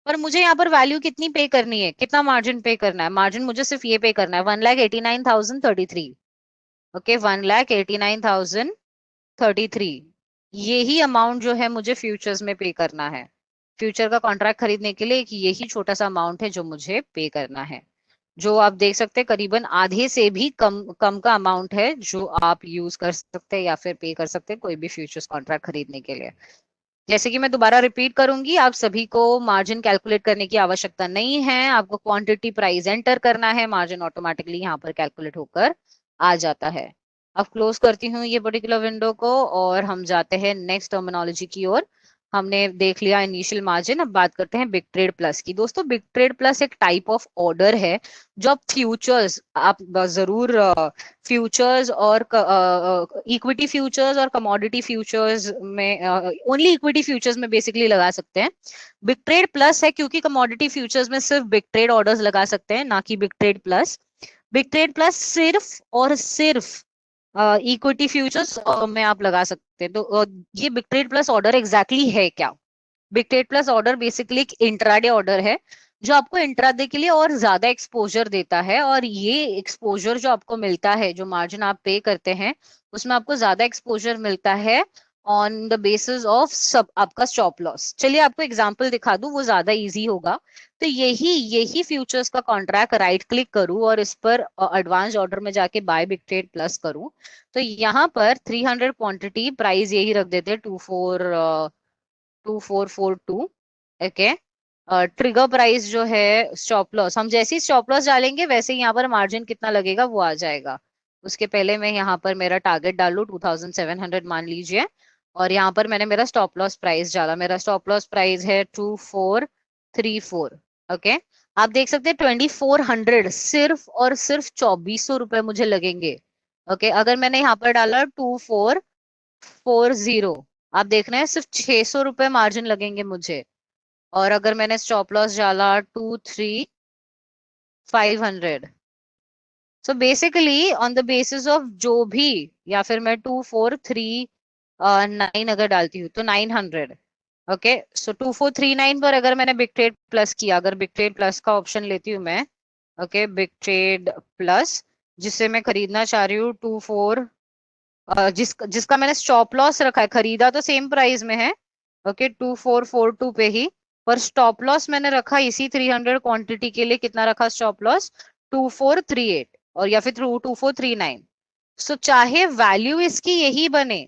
पर मुझे यहाँ पर वैल्यू कितनी पे करनी है? कितना मार्जिन पे करना है? मार्जिन मुझे सिर्फ ये पे करना है, 1,89,033। ओके, 1,89,033। यही अमाउंट जो है मुझे फ्यूचर्स में पे करना है। फ्यूचर का कॉन्ट्रैक्ट खरीदने के लिए एक यही छोटा सा अमाउंट है जो मुझे पे करना है। जो आप देख सकते हैं करीबन आधे से भी कम कम का अमाउंट है जो आप यूज कर सकते हैं या फिर पे कर सकते हैं कोई भी फ्यूचर्स कॉन्ट्रैक्ट खरीदने के लिए। जैसे कि मैं दोबारा रिपीट करूंगी, आप सभी को मार्जिन कैलकुलेट करने की आवश्यकता नहीं है। आपको क्वांटिटी प्राइस एंटर करना है, मार्जिन ऑटोमेटिकली यहाँ पर कैलकुलेट होकर आ जाता है। अब क्लोज करती हूँ ये पर्टिकुलर विंडो को और हम जाते हैं नेक्स्ट टर्मिनोलॉजी की ओर। हमने देख लिया इनिशियल मार्जिन। अब बात करते हैं बिग ट्रेड प्लस की। दोस्तों बिग ट्रेड प्लस एक टाइप ऑफ ऑर्डर है जो आप फ्यूचर्स, आप जरूर फ्यूचर्स और इक्विटी फ्यूचर्स और कमोडिटी फ्यूचर्स में, ओनली इक्विटी फ्यूचर्स में बेसिकली लगा सकते हैं। बिग ट्रेड प्लस है क्योंकि कमोडिटी फ्यूचर्स में सिर्फ बिग ट्रेड ऑर्डर्स लगा सकते हैं, ना कि big trade plus. Big trade plus सिर्फ और सिर्फ इक्विटी फ्यूचर्स में आप लगा सकते हैं। तो ये big trade plus order exactly है क्या? Big trade plus order basically एक इंट्राडे ऑर्डर है जो आपको इंट्राडे के लिए और ज्यादा एक्सपोजर देता है, और ये एक्सपोजर जो आपको मिलता है, जो मार्जिन आप पे करते हैं उसमें आपको ज्यादा एक्सपोजर मिलता है ऑन द बेसिस ऑफ सब आपका स्टॉप लॉस। चलिए आपको एग्जांपल दिखा दूं, वो ज्यादा इजी होगा। तो यही यही फ्यूचर्स का कॉन्ट्रैक्ट राइट क्लिक करूं और इस पर एडवांस ऑर्डर में जाके बाय बिग ट्रेड प्लस करूं, तो यहाँ पर 300 क्वांटिटी, प्राइस यही रख देते हैं 2442। ओके। ट्रिगर प्राइस जो है, स्टॉप लॉस हम जैसे ही स्टॉप लॉस डालेंगे वैसे ही यहाँ पर मार्जिन कितना लगेगा वो आ जाएगा। उसके पहले मैं यहाँ पर मेरा टारगेट डालू 2700 मान लीजिए, और यहाँ पर मैंने मेरा स्टॉप लॉस प्राइस डाला। मेरा स्टॉप लॉस प्राइस है 2434। ओके। आप देख सकते हैं 2400 सिर्फ और सिर्फ 2400 रुपए मुझे लगेंगे। ओके। अगर मैंने यहाँ पर डाला 2440, आप देख रहे हैं सिर्फ 600 रुपए मार्जिन लगेंगे मुझे। और अगर मैंने स्टॉप लॉस डाला 23500, so basically on the basis of जो भी, या फिर मैं 2439 अगर डालती हूँ तो 900। ओके। सो 2439 पर अगर मैंने बिग ट्रेड प्लस किया, अगर बिग ट्रेड प्लस का ऑप्शन लेती हूँ मैं, ओके, बिग ट्रेड प्लस, जिससे मैं खरीदना चाह रही हूँ 24, जिसका मैंने स्टॉप लॉस रखा है, खरीदा तो सेम प्राइस में है, ओके, 2442 पे ही, पर स्टॉप लॉस मैंने रखा इसी 300 क्वांटिटी के लिए, कितना रखा स्टॉप लॉस? 2438, और या फिर 2439। सो चाहे वैल्यू इसकी यही बने,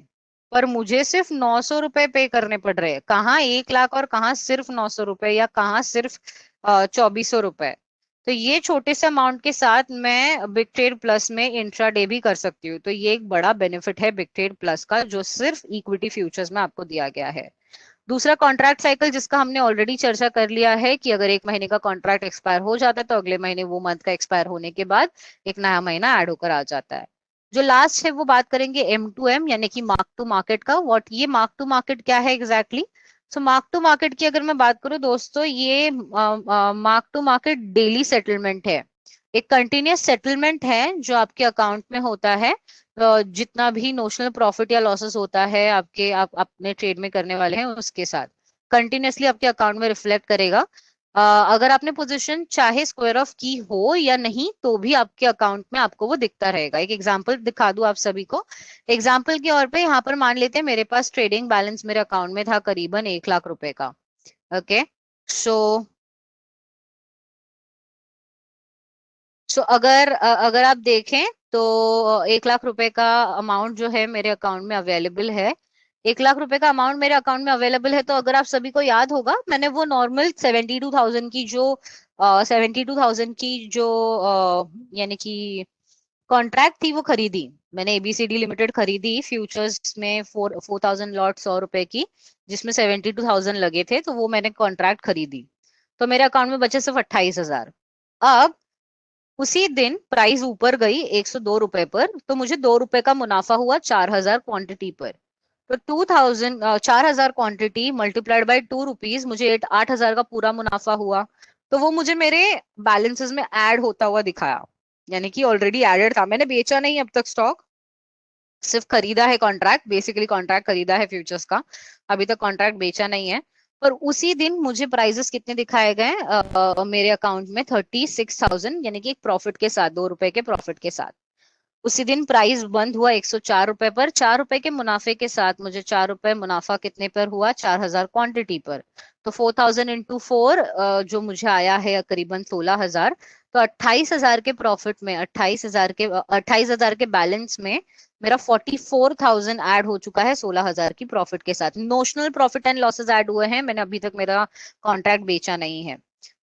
पर मुझे सिर्फ 900 रुपए पे करने पड़ रहे हैं। कहाँ 1 लाख और कहाँ सिर्फ 900 रुपए, या कहाँ सिर्फ 2400 रुपए। तो ये छोटे से अमाउंट के साथ मैं बिग ट्रेड प्लस में इंट्रा डे भी कर सकती हूँ। तो ये एक बड़ा बेनिफिट है बिग ट्रेड प्लस का, जो सिर्फ इक्विटी फ्यूचर्स में आपको दिया गया है। दूसरा कॉन्ट्रैक्ट साइकिल, जिसका हमने ऑलरेडी चर्चा कर लिया है कि अगर एक महीने का कॉन्ट्रैक्ट एक्सपायर हो जाता है तो अगले महीने वो मंथ का एक्सपायर होने के बाद एक नया महीना ऐड होकर आ जाता है। जो लास्ट है वो बात करेंगे एम टू एम, यानी कि मार्क टू मार्केट का। व्हाट ये मार्क टू मार्केट क्या है exactly? So mark to market की अगर मैं बात करूं दोस्तों, ये mark to market daily settlement है, एक कंटिन्यूस सेटलमेंट है जो आपके अकाउंट में होता है। जितना भी नोशनल प्रॉफिट या लॉसेस होता है आपके, आप अपने ट्रेड में करने वाले हैं उसके साथ कंटिन्यूसली आपके अकाउंट में रिफ्लेक्ट करेगा। अगर आपने पोजीशन चाहे स्क्वायर ऑफ की हो या नहीं तो भी आपके अकाउंट में आपको वो दिखता रहेगा। एक एग्जांपल दिखा दूं आप सभी को। एग्जांपल के तौर पे यहाँ पर मान लेते हैं मेरे पास ट्रेडिंग बैलेंस मेरे अकाउंट में था करीबन 1 लाख रुपए का। ओके। सो अगर आप देखें तो 1 लाख रुपए का अमाउंट जो है मेरे अकाउंट में अवेलेबल है। 1 लाख रुपए का अमाउंट मेरे अकाउंट में अवेलेबल है, तो अगर आप सभी को याद होगा मैंने वो नॉर्मल 72,000 की जो 72,000 की जो यानी कि कॉन्ट्रैक्ट थी वो खरीदी। मैंने एबीसीडी लिमिटेड खरीदी फ्यूचर्स में 4,000 लॉट 100 रुपए की, जिसमें 72,000 लगे थे, तो वो मैंने कॉन्ट्रैक्ट खरीदी। तो मेरे अकाउंट में बचे सिर्फ 28,000। अब उसी दिन प्राइस ऊपर गई 102 रुपए पर, तो मुझे 2 रुपए का मुनाफा हुआ 4,000 क्वांटिटी पर। तो 2,000 4,000 क्वांटिटी मल्टीप्लाइड बाय 2 रुपीज, मुझे 8,000 का पूरा मुनाफा हुआ। तो वो मुझे मेरे बैलेंसेस में ऐड होता हुआ दिखाया, यानी कि ऑलरेडी एडेड था, मैंने बेचा नहीं अब तक स्टॉक, सिर्फ खरीदा है कॉन्ट्रैक्ट, बेसिकली कॉन्ट्रैक्ट खरीदा है फ्यूचर्स का, अभी तक कॉन्ट्रैक्ट बेचा नहीं है। पर उसी दिन मुझे प्राइजेस कितने दिखाए गए मेरे अकाउंट में? 36,000, यानी कि एक प्रॉफिट के साथ, 2 रुपए के प्रॉफिट के साथ। उसी दिन प्राइस बंद हुआ 104 रुपए पर, 4 रुपए के मुनाफे के साथ मुझे 4 रुपए मुनाफा कितने पर हुआ? 4,000 क्वांटिटी पर। तो 4,000 इंटू 4 जो मुझे आया है करीबन 16,000। तो 28,000 के प्रॉफिट में, 28,000 के बैलेंस में मेरा 44,000 ऐड हो चुका है 16,000 की प्रॉफिट के साथ। Notional profit and losses add हुए हैं, मैंने अभी तक मेरा कॉन्ट्रैक्ट बेचा नहीं है।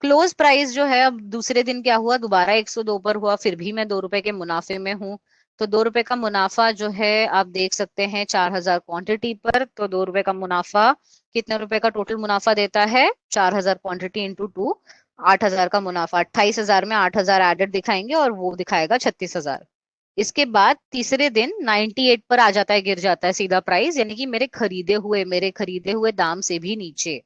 क्लोज प्राइस जो है, अब दूसरे दिन क्या हुआ, दोबारा 102 पर हुआ, फिर भी मैं 2 रुपए के मुनाफे में हूँ। तो 2 रुपए का मुनाफा जो है आप देख सकते हैं 4,000 क्वांटिटी पर, तो 2 रुपए का मुनाफा कितने रुपए का टोटल मुनाफा देता है? 4000 क्वांटिटी इंटू 2, 8000 का मुनाफा। 28,000 में 8000 एडेड दिखाएंगे और वो दिखाएगा 36,000। इसके बाद तीसरे दिन 98 पर आ जाता है, गिर जाता है सीधा प्राइस, यानी कि मेरे खरीदे हुए दाम से भी नीचे।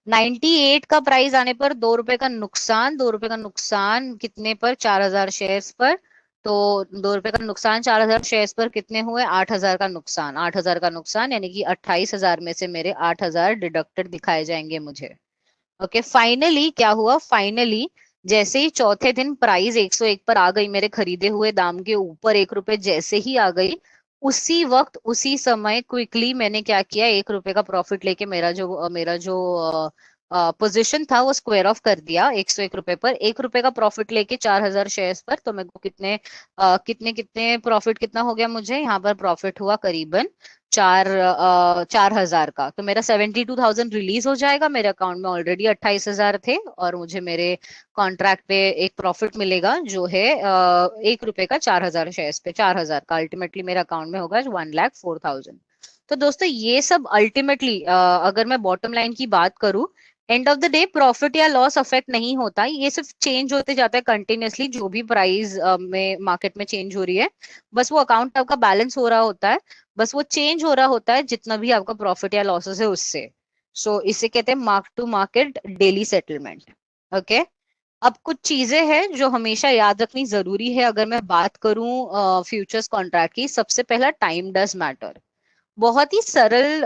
98 का प्राइस आने पर 2 रुपए का नुकसान। 2 रुपए का नुकसान कितने पर? 4000 शेयर्स पर। तो 2 रुपए का नुकसान 4000 शेयर्स पर कितने हुए? 8000 का नुकसान। 8000 का नुकसान यानी कि 28,000 में से मेरे 8000 डिडक्टेड दिखाए जाएंगे मुझे। ओके, फाइनली क्या हुआ? फाइनली जैसे ही चौथे दिन प्राइस 101 पर आ गई, मेरे खरीदे हुए दाम के ऊपर 1 रुपए जैसे ही आ गई, उसी वक्त उसी समय क्विकली मैंने क्या किया, 1 रुपए का प्रॉफिट लेके मेरा जो पोजीशन था वो स्क्वायर ऑफ कर दिया 101 रुपए पर। 1 रुपए का प्रॉफिट लेके 4000 शेयर्स पर, तो मेरे को कितने कितने प्रॉफिट कितना हो गया? मुझे यहाँ पर प्रॉफिट हुआ करीबन 4000 का। तो मेरा 72,000 रिलीज हो जाएगा। मेरे अकाउंट में ऑलरेडी 28,000 थे और मुझे मेरे कॉन्ट्रैक्ट पे एक प्रॉफिट मिलेगा जो है 1 रुपए का 4000 शेयर्स पे। 4000 का अल्टीमेटली मेरे अकाउंट में होगा 1,04,000। तो दोस्तों ये सब अल्टीमेटली अगर मैं बॉटम लाइन की बात करूं, end of the day profit या लॉस अफेक्ट नहीं होता, ये सिर्फ चेंज होते जाता है कंटिन्यूअसली। जो भी प्राइस में मार्केट में चेंज हो रही है, बस वो अकाउंट आपका बैलेंस हो रहा होता है, बस वो चेंज हो रहा होता है जितना भी आपका प्रॉफिट या लॉसेस है उससे। सो इसे कहते हैं mark to market daily settlement. Okay, अब कुछ चीजें हैं जो हमेशा याद रखनी जरूरी है अगर मैं बात करूं फ्यूचर्स कॉन्ट्रैक्ट की। सबसे पहला, टाइम डज मैटर। बहुत ही सरल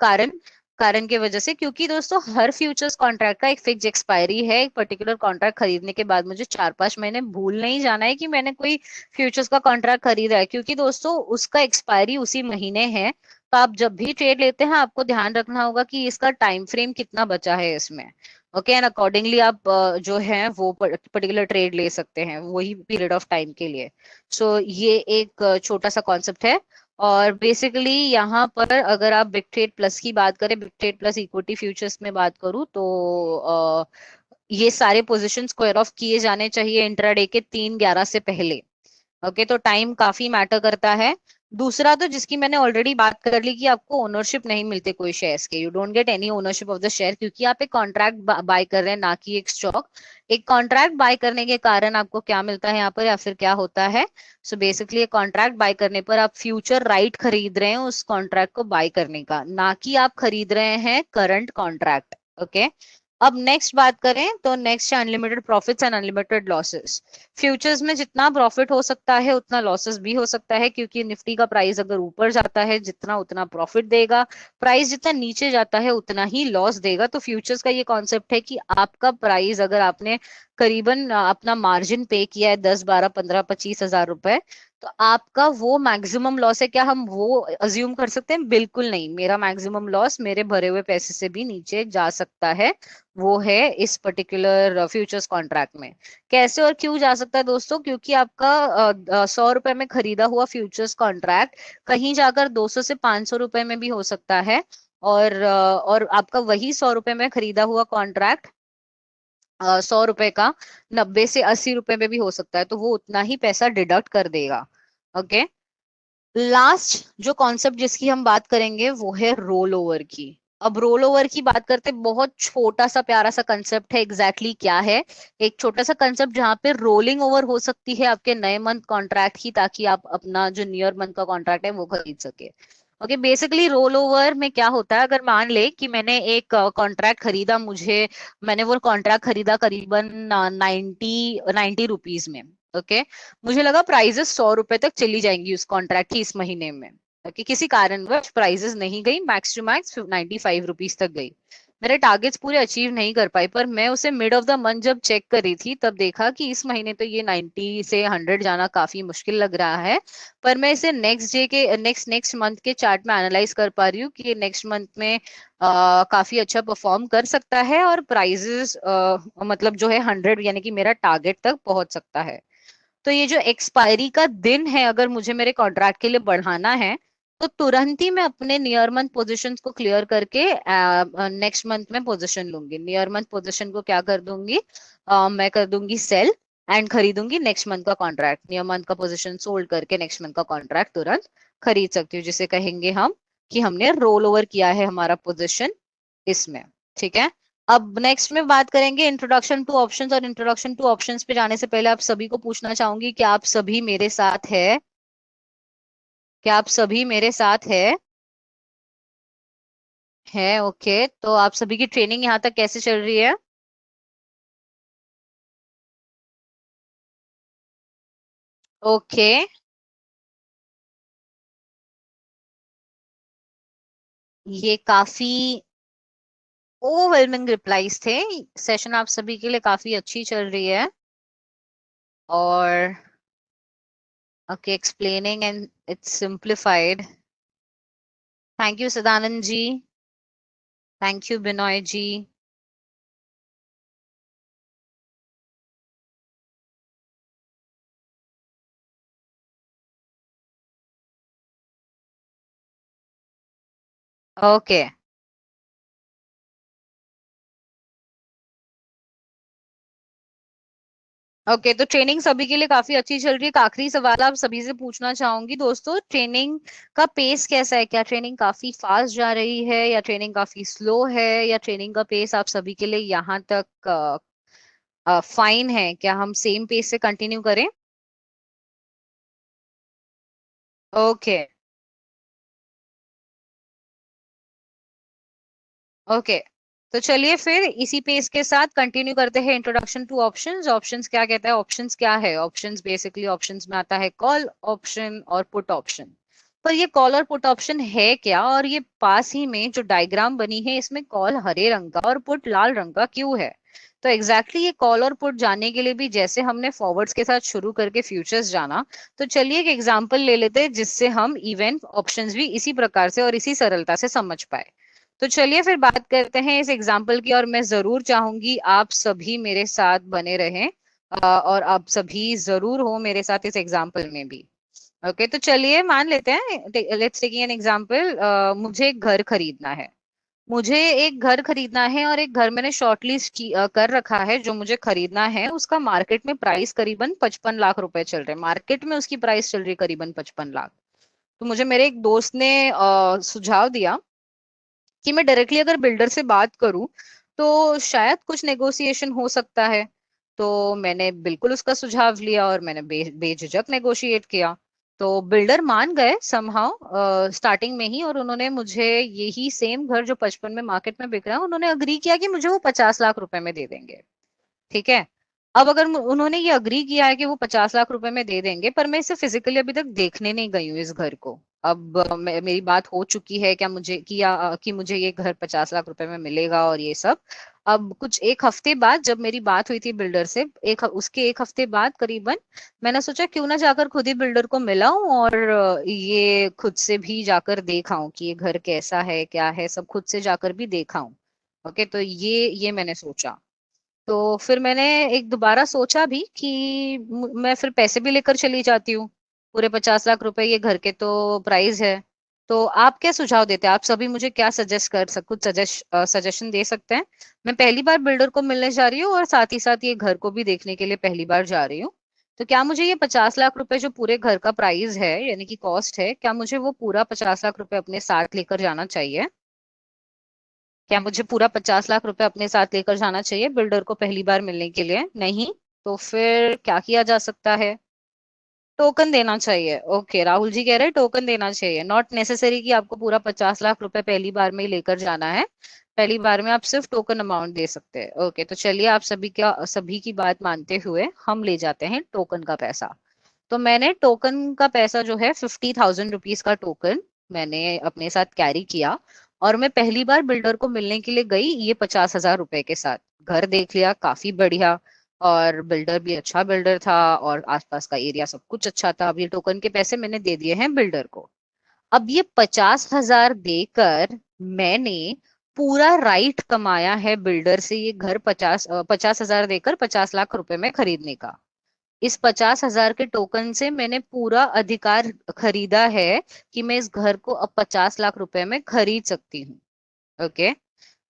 कारण कारण की वजह से, क्योंकि दोस्तों हर फ्यूचर्स कॉन्ट्रैक्ट का एक फिक्स एक्सपायरी है। एक पर्टिकुलर कॉन्ट्रैक्ट खरीदने के बाद मुझे 4-5 महीने भूल नहीं जाना है कि मैंने कोई फ्यूचर्स का कॉन्ट्रैक्ट खरीदा है, क्योंकि दोस्तों उसका एक्सपायरी उसी महीने है। तो आप जब भी ट्रेड लेते हैं आपको ध्यान रखना होगा कि इसका टाइम फ्रेम कितना बचा है इसमें। ओके, एंड अकॉर्डिंगली आप जो है वो पर्टिकुलर ट्रेड ले सकते हैं वही पीरियड ऑफ टाइम के लिए। सो ये एक छोटा सा कॉन्सेप्ट है। और बेसिकली यहाँ पर अगर आप बिग ट्रेड प्लस की बात करें, big trade plus equity futures में बात करूँ, तो ये सारे पोजीशन स्क्वायर ऑफ किए जाने चाहिए इंट्राडे के 3:11 से पहले। ओके, तो टाइम काफी मैटर करता है। दूसरा तो जिसकी मैंने ऑलरेडी बात कर ली कि आपको ओनरशिप नहीं मिलते कोई शेयर्स के, you don't get any ownership of the share, क्योंकि आप एक कॉन्ट्रैक्ट बाय कर रहे हैं ना कि एक स्टॉक। एक कॉन्ट्रैक्ट बाय करने के कारण आपको क्या मिलता है यहाँ पर, या फिर क्या होता है? सो बेसिकली एक कॉन्ट्रैक्ट बाय करने पर आप फ्यूचर राइट खरीद रहे हैं उस कॉन्ट्रैक्ट को बाय करने का, ना कि आप खरीद रहे हैं करंट कॉन्ट्रैक्ट। ओके, अब नेक्स्ट बात करें तो नेक्स्ट है unlimited profits and unlimited losses. Futures में जितना प्रॉफिट हो सकता है उतना लॉसेस भी हो सकता है, क्योंकि निफ्टी का प्राइस अगर ऊपर जाता है जितना उतना प्रॉफिट देगा, प्राइस जितना नीचे जाता है उतना ही लॉस देगा। तो फ्यूचर्स का ये कॉन्सेप्ट है कि आपका प्राइस अगर आपने करीबन अपना मार्जिन पे किया है 10, 12, 15, 25 हजार रुपए, तो आपका वो मैक्सिमम लॉस है। क्या हम वो अज्यूम कर सकते हैं? बिल्कुल नहीं। मेरा मैक्सिमम लॉस मेरे भरे हुए पैसे से भी नीचे जा सकता है, वो है इस पर्टिकुलर फ्यूचर्स कॉन्ट्रैक्ट में। कैसे और क्यों जा सकता है दोस्तों? क्योंकि आपका 100 रुपए में खरीदा हुआ फ्यूचर्स कॉन्ट्रैक्ट कहीं जाकर 200 से 500 रुपए में भी हो सकता है, और आपका वही 100 रुपए में खरीदा हुआ कॉन्ट्रैक्ट 100 रुपए का 90 से 80 रुपए में भी हो सकता है, तो वो उतना ही पैसा डिडक्ट कर देगा। ओके, लास्ट जो कॉन्सेप्ट जिसकी हम बात करेंगे वो है रोल ओवर की। अब रोल ओवर की बात करते हैं, बहुत छोटा सा प्यारा सा कंसेप्ट है। एग्जैक्टली क्या है? एक छोटा सा कंसेप्ट जहां पे रोलिंग ओवर हो सकती है आपके नए मंथ कॉन्ट्रैक्ट की, ताकि आप अपना जो नियर मंथ का कॉन्ट्रैक्ट है वो खरीद सके। ओके, बेसिकली रोल ओवर में क्या होता है, अगर मान ले कि मैंने एक कॉन्ट्रैक्ट खरीदा, मैंने वो कॉन्ट्रैक्ट खरीदा करीबन 90 रुपीज में। ओके, मुझे लगा प्राइजेस 100 रुपए तक चली जाएंगी उस कॉन्ट्रैक्ट की इस महीने में। ओके, किसी कारणवश प्राइजेस नहीं गई, मैक्स टू मैक्स 95 रुपीज तक गई। मेरे टारगेट्स पूरे अचीव नहीं कर पाई, पर मैं उसे मिड ऑफ द मंथ जब चेक करी थी तब देखा कि इस महीने तो ये 90 से 100 जाना काफी मुश्किल लग रहा है। पर मैं इसे नेक्स्ट डे के नेक्स्ट नेक्स्ट मंथ के चार्ट में एनालाइज कर पा रही हूँ कि ये नेक्स्ट मंथ में काफी अच्छा परफॉर्म कर सकता है, और प्राइजेस मतलब जो है 100 यानी कि मेरा टारगेट तक पहुंच सकता है। तो ये जो एक्सपायरी का दिन है, अगर मुझे मेरे कॉन्ट्रैक्ट के लिए बढ़ाना है, तो तुरंत ही मैं अपने नियर मंथ पोजीशंस को क्लियर करके नेक्स्ट मंथ में पोजीशन लूंगी। नियर मंथ पोजीशन को क्या कर दूंगी, मैं कर दूंगी सेल, एंड खरीदूंगी नेक्स्ट मंथ का कॉन्ट्रैक्ट। नियर मंथ का पोजीशन सोल्ड करके नेक्स्ट मंथ का कॉन्ट्रैक्ट तुरंत खरीद सकती हूँ, जिसे कहेंगे हम कि हमने रोल ओवर किया है हमारा पोजीशन इसमें। ठीक है, अब नेक्स्ट में बात करेंगे इंट्रोडक्शन टू ऑप्शंस, और इंट्रोडक्शन टू ऑप्शंस पे जाने से पहले आप सभी को पूछना चाहूंगी कि आप सभी मेरे साथ है? क्या आप सभी मेरे साथ है ओके, तो आप सभी की ट्रेनिंग यहाँ तक कैसे चल रही है? ओके, ये काफी ओवरवेलमिंग रिप्लाईज थे। सेशन आप सभी के लिए काफी अच्छी चल रही है। और okay, explaining and it's simplified. Thank you Sadanand ji, thank you Binoy ji. Okay okay, तो ट्रेनिंग सभी के लिए काफी अच्छी चल रही है। एक आखिरी सवाल आप सभी से पूछना चाहूंगी दोस्तों, ट्रेनिंग का पेस कैसा है? क्या ट्रेनिंग काफी फास्ट जा रही है, या ट्रेनिंग काफी स्लो है, या ट्रेनिंग का पेस आप सभी के लिए यहाँ तक फाइन है? क्या हम सेम पेस से कंटिन्यू करें? ओके ओके, तो चलिए फिर इसी पेस के साथ कंटिन्यू करते हैं। Introduction two options. ऑप्शंस क्या कहता है? ऑप्शंस क्या है? ऑप्शंस बेसिकली, ऑप्शंस में आता है कॉल ऑप्शन और पुट ऑप्शन। पर ये कॉल और पुट ऑप्शन है क्या? और ये पास ही में जो डायग्राम बनी है इसमें कॉल हरे रंग का और पुट लाल रंग का क्यों है? तो एग्जैक्टली ये कॉल और पुट जानने के लिए भी जैसे हमने फॉरवर्ड्स के साथ शुरू करके फ्यूचर्स जाना, तो चलिए एक एग्जांपल ले लेते हैं जिससे हम इवेंट ऑप्शंस भी इसी प्रकार से और इसी सरलता से समझ पाए। तो चलिए फिर बात करते हैं इस एग्जाम्पल की, और मैं जरूर चाहूंगी आप सभी मेरे साथ बने रहें, और आप सभी जरूर हो मेरे साथ इस एग्जाम्पल में भी। ओके, तो चलिए मान लेते हैं, लेट्स टेकिंग एन एग्जाम्पल, मुझे एक घर खरीदना है। मुझे एक घर खरीदना है और एक घर मैंने शॉर्ट लिस्ट कर रखा है। जो मुझे खरीदना है उसका मार्केट में प्राइस करीबन 55 लाख रुपए चल रहे हैं। मार्केट में उसकी प्राइस चल रही है करीबन 55 लाख। तो मुझे मेरे एक दोस्त ने सुझाव दिया कि मैं डायरेक्टली अगर बिल्डर से बात करूं तो शायद कुछ नेगोशिएशन हो सकता है। तो मैंने बिल्कुल उसका सुझाव लिया और मैंने बेझिझक नेगोशिएट किया। तो बिल्डर मान गए समहाउ स्टार्टिंग में ही, और उन्होंने मुझे यही सेम घर जो 55 में मार्केट में बिक रहा है, उन्होंने अग्री किया कि मुझे वो 50 लाख रुपए में दे देंगे। ठीक है, अब अगर उन्होंने ये अग्री किया है कि वो 50 लाख रुपए में दे देंगे, पर मैं इसे फिजिकली अभी तक देखने नहीं गई हूँ इस घर को। अब मेरी बात हो चुकी है क्या मुझे कि मुझे ये घर 50 लाख रुपए में मिलेगा और ये सब। अब कुछ एक हफ्ते बाद जब मेरी बात हुई थी बिल्डर से, उसके एक हफ्ते बाद करीबन, मैंने सोचा क्यों ना जाकर खुद ही बिल्डर को मिलाऊं और ये खुद से भी जाकर देखाऊं कि ये घर कैसा है क्या है, सब खुद से जाकर भी देखाऊं। ओके, तो ये मैंने सोचा। तो फिर मैंने एक दोबारा सोचा भी कि मैं फिर पैसे भी लेकर चली जाती हूँ। पूरे 50 लाख रुपए ये घर के तो प्राइस है। तो आप क्या सुझाव देते हैं? आप सभी मुझे क्या सजेस्ट कर सक कुछ सजेशन दे सकते हैं? मैं पहली बार बिल्डर को मिलने जा रही हूँ और साथ ही साथ ये घर को भी देखने के लिए पहली बार जा रही हूँ। तो क्या मुझे ये 50 लाख रुपए जो पूरे घर का प्राइस है यानी कि कॉस्ट है, क्या मुझे वो पूरा 50 लाख रुपए अपने साथ लेकर जाना चाहिए? क्या मुझे पूरा 50 लाख रुपए अपने साथ लेकर जाना चाहिए बिल्डर को पहली बार मिलने के लिए? नहीं? तो फिर क्या किया जा सकता है? टोकन देना चाहिए। ओके, राहुल जी कह रहे हैं टोकन देना चाहिए। नॉट नेसेसरी कि आपको पूरा 50 लाख रुपए पहली बार में ही लेकर जाना है। पहली बार में आप सिर्फ टोकन अमाउंट दे सकते हैं। ओके, तो चलिए आप सभी की बात मानते हुए हम ले जाते हैं टोकन का पैसा। तो मैंने टोकन का पैसा जो है 50,000 रुपीज का टोकन मैंने अपने साथ कैरी किया। और मैं पहली बार बिल्डर को मिलने के लिए गई ये 50,000 रुपए के साथ। घर देख लिया, काफी बढ़िया, और बिल्डर भी अच्छा बिल्डर था, और आसपास का एरिया सब कुछ अच्छा था। अब ये टोकन के पैसे मैंने दे दिए हैं बिल्डर को। अब ये 50,000 देकर मैंने पूरा राइट कमाया है बिल्डर से ये घर 50,000 देकर 50 लाख रुपए में खरीदने का। इस 50,000 के टोकन से मैंने पूरा अधिकार खरीदा है कि मैं इस घर को अब 50 लाख रुपए में खरीद सकती हूँ। ओके,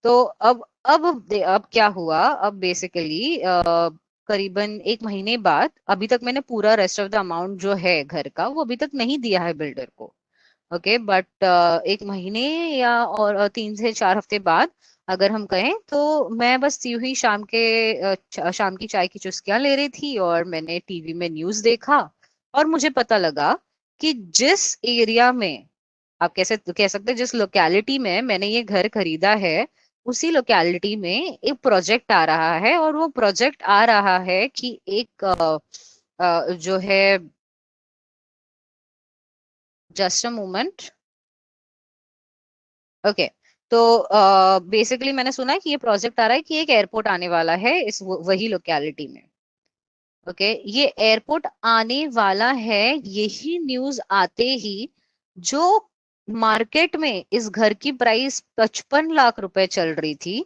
तो अब क्या हुआ? अब बेसिकली करीबन एक महीने बाद, अभी तक मैंने पूरा रेस्ट ऑफ द अमाउंट जो है घर का वो अभी तक नहीं दिया है बिल्डर को। ओके, बट एक महीने या और 3 से 4 हफ्ते बाद अगर हम कहें तो मैं बस यूं ही शाम के शाम की चाय की चुस्कियां ले रही थी और मैंने टीवी में न्यूज देखा और मुझे पता लगा कि जिस एरिया में, आप कैसे कह सकते हैं, जिस लोकेलिटी में मैंने ये घर खरीदा है उसी लोकेलिटी में एक प्रोजेक्ट आ रहा है। और वो प्रोजेक्ट आ रहा है कि एक जो है, जस्ट अ मोमेंट। ओके, तो बेसिकली मैंने सुना है कि ये प्रोजेक्ट आ रहा है कि एक एयरपोर्ट आने वाला है इस वही लोकेलिटी में। ओके, ये एयरपोर्ट आने वाला है, यही न्यूज आते ही जो मार्केट में इस घर की प्राइस 55 लाख रुपए चल रही थी,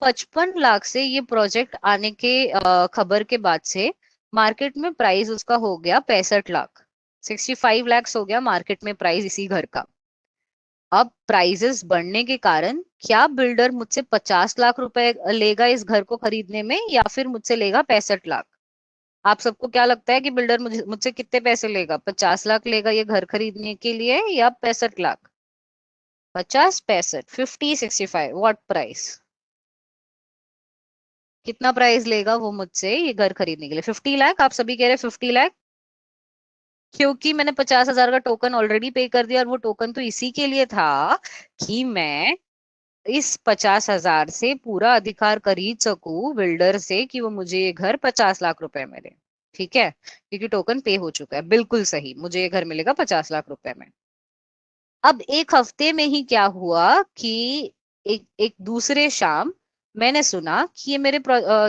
55 लाख से ये प्रोजेक्ट आने के खबर के बाद से मार्केट में प्राइस उसका हो गया 65 लाख। 65 लैक्स हो गया मार्केट में प्राइस इसी घर का। अब प्राइजेस बढ़ने के कारण क्या बिल्डर मुझसे 50 लाख रुपए लेगा इस घर को खरीदने में, या फिर मुझसे लेगा 65 लाख? आप सबको क्या लगता है कि बिल्डर मुझसे कितने पैसे लेगा? 50 लाख लेगा ये घर खरीदने के लिए या 65 लाख? 50, 65, 50, 65, what price? कितना प्राइस लेगा वो मुझसे ये घर खरीदने के लिए? 50 लाख? आप सभी कह रहे 50 लाख, क्योंकि मैंने 50,000 का टोकन ऑलरेडी पे कर दिया और वो टोकन तो इसी के लिए था कि मैं इस 50,000 से पूरा अधिकार खरीद सकूं बिल्डर से कि वो मुझे ये घर 50 लाख रुपए में दे। ठीक है, क्योंकि टोकन पे हो चुका है। बिल्कुल सही, मुझे ये घर मिलेगा 50 लाख रुपए में। अब एक हफ्ते में ही क्या हुआ कि एक एक दूसरे शाम मैंने सुना कि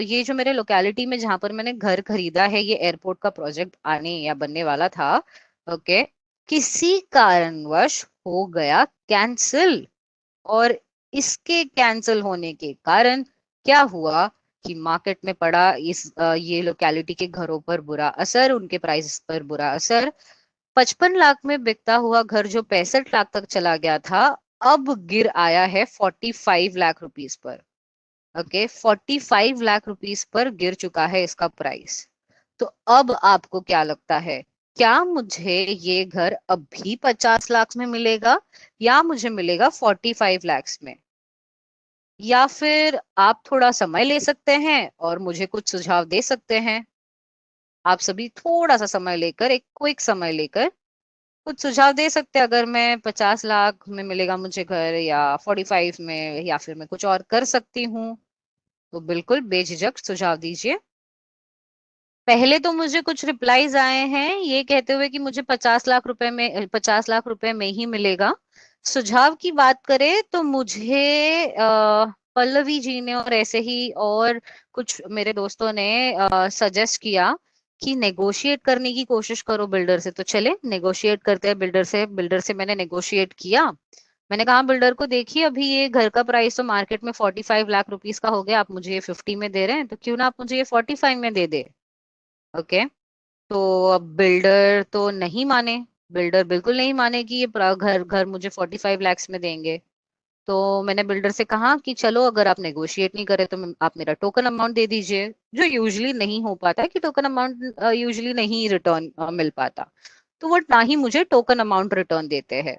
ये जो मेरे लोकेलिटी में जहां पर मैंने घर खरीदा है, ये एयरपोर्ट का प्रोजेक्ट आने या बनने वाला था, ओके, किसी कारणवश हो गया कैंसिल। और इसके कैंसिल होने के कारण क्या हुआ कि मार्केट में पड़ा ये लोकेलिटी के घरों पर बुरा असर, उनके प्राइस पर बुरा असर। 55 लाख में बिकता हुआ घर जो 65 लाख तक चला गया था, अब गिर आया है 45 lakh rupees per. Okay, 45 lakh rupees per गिर चुका है इसका प्राइस। तो अब आपको क्या लगता है, क्या मुझे ये घर अभी 50 लाख में मिलेगा या मुझे मिलेगा 45 लैक्स में? या फिर आप थोड़ा समय ले सकते हैं और मुझे कुछ सुझाव दे सकते हैं। आप सभी थोड़ा सा समय लेकर, एक क्विक समय लेकर कुछ सुझाव दे सकते हैं। अगर मैं 50 लाख में मिलेगा मुझे घर, या 45 में, या फिर मैं कुछ और कर सकती हूँ, तो बिल्कुल बेझिझक सुझाव दीजिए। पहले तो मुझे कुछ रिप्लाईज आए हैं ये कहते हुए कि मुझे 50 लाख रुपए में ही मिलेगा। सुझाव की बात करें तो मुझे पल्लवी जी ने और ऐसे ही और कुछ मेरे दोस्तों ने सजेस्ट किया कि नेगोशिएट करने की कोशिश करो बिल्डर से। तो चले नेगोशिएट करते हैं बिल्डर से। बिल्डर से मैंने नेगोशिएट किया। मैंने कहा बिल्डर को, देखिए अभी ये घर का प्राइस तो मार्केट में 45 लाख रुपीज का हो गया, आप मुझे ये 50 में दे रहे हैं, तो क्यों ना आप मुझे ये 45 में दे दे। ओके, तो अब बिल्डर तो नहीं माने। बिल्डर बिल्कुल नहीं माने कि ये घर घर मुझे 45 लैक्स में देंगे। तो मैंने बिल्डर से कहा कि चलो, अगर आप नेगोशिएट नहीं करे तो आप मेरा टोकन अमाउंट दे दीजिए, जो यूजली नहीं हो पाता है कि टोकन अमाउंट यूजली नहीं रिटर्न मिल पाता। तो वो ना ही मुझे टोकन अमाउंट रिटर्न देते हैं।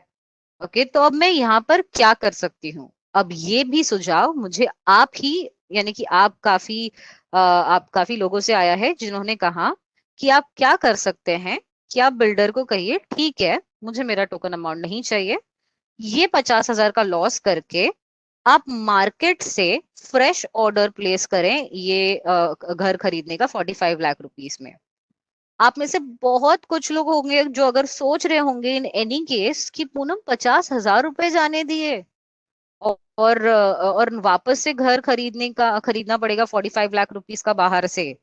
ओके, तो अब मैं यहाँ पर क्या कर सकती हूँ? अब ये भी सुझाव मुझे आप ही, यानी कि आप काफी लोगों से आया है जिन्होंने कहा कि आप क्या कर सकते हैं कि आप बिल्डर को कहिए, ठीक है मुझे मेरा टोकन अमाउंट नहीं चाहिए, ये 50,000 का लॉस करके आप मार्केट से फ्रेश ऑर्डर प्लेस करें ये घर खरीदने का 45 लाख रुपीज में। आप में से बहुत कुछ लोग होंगे जो अगर सोच रहे होंगे इन एनी केस कि पूनम 50,000 रुपए जाने दिए और वापस से घर खरीदना पड़ेगा 45 लाख रुपीज का बाहर से।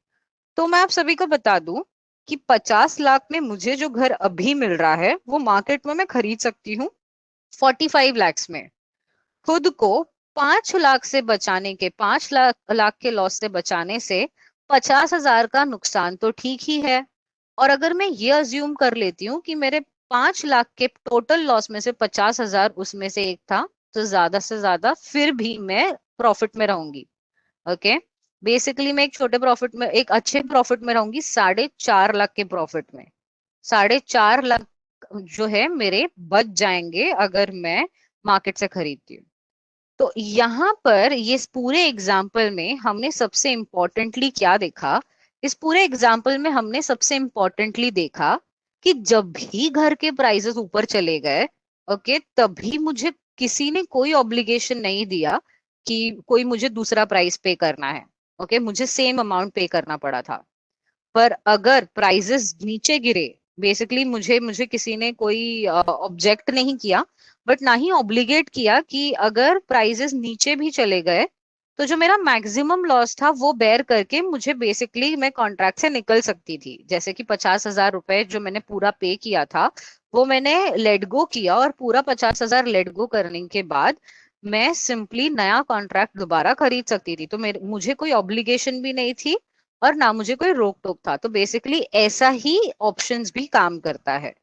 तो मैं आप सभी को बता दूं कि 50 लाख में मुझे जो घर अभी मिल रहा है वो मार्केट में मैं खरीद सकती हूँ 45 लैक्स में। खुद को 5 लाख से बचाने के, 5 लाख के लॉस से बचाने से 50,000 का नुकसान तो ठीक ही है। और अगर मैं ये अज्यूम कर लेती हूँ कि मेरे 5 लाख के टोटल लॉस में से 50,000 उसमें से एक था, तो ज्यादा से ज्यादा फिर भी मैं प्रॉफिट में रहूंगी। ओके, बेसिकली मैं एक अच्छे प्रॉफिट में रहूंगी, 4.5 लाख के प्रॉफिट में। 4.5 लाख जो है मेरे बच जाएंगे अगर मैं मार्केट से खरीदती हूँ। तो यहाँ पर ये इस पूरे एग्जाम्पल में हमने सबसे इम्पोर्टेंटली क्या देखा? इस पूरे एग्जाम्पल में हमने सबसे इम्पोर्टेंटली देखा कि जब भी घर के प्राइसेस ऊपर चले गए, ओके, तभी मुझे किसी ने कोई ऑब्लिगेशन नहीं दिया कि कोई मुझे दूसरा प्राइस पे करना है। ओके, मुझे सेम अमाउंट पे करना पड़ा था। पर अगर प्राइजेस नीचे गिरे, बेसिकली मुझे मुझे किसी ने कोई ऑब्जेक्ट नहीं किया, बट ना ही ऑब्लिगेट किया कि अगर प्राइजेस नीचे भी चले गए तो जो मेरा मैक्सिमम लॉस था वो बेयर करके मुझे बेसिकली मैं कॉन्ट्रैक्ट से निकल सकती थी। जैसे कि 50,000 रुपए जो मैंने पूरा पे किया था वो मैंने लेट गो किया, और पूरा 50,000 लेट गो करने के बाद मैं सिंपली नया कॉन्ट्रैक्ट दोबारा खरीद सकती थी। तो मेरे मुझे कोई ऑब्लिगेशन भी नहीं थी और ना मुझे कोई रोक टोक था। तो बेसिकली ऐसा ही ऑप्शंस भी काम करता है।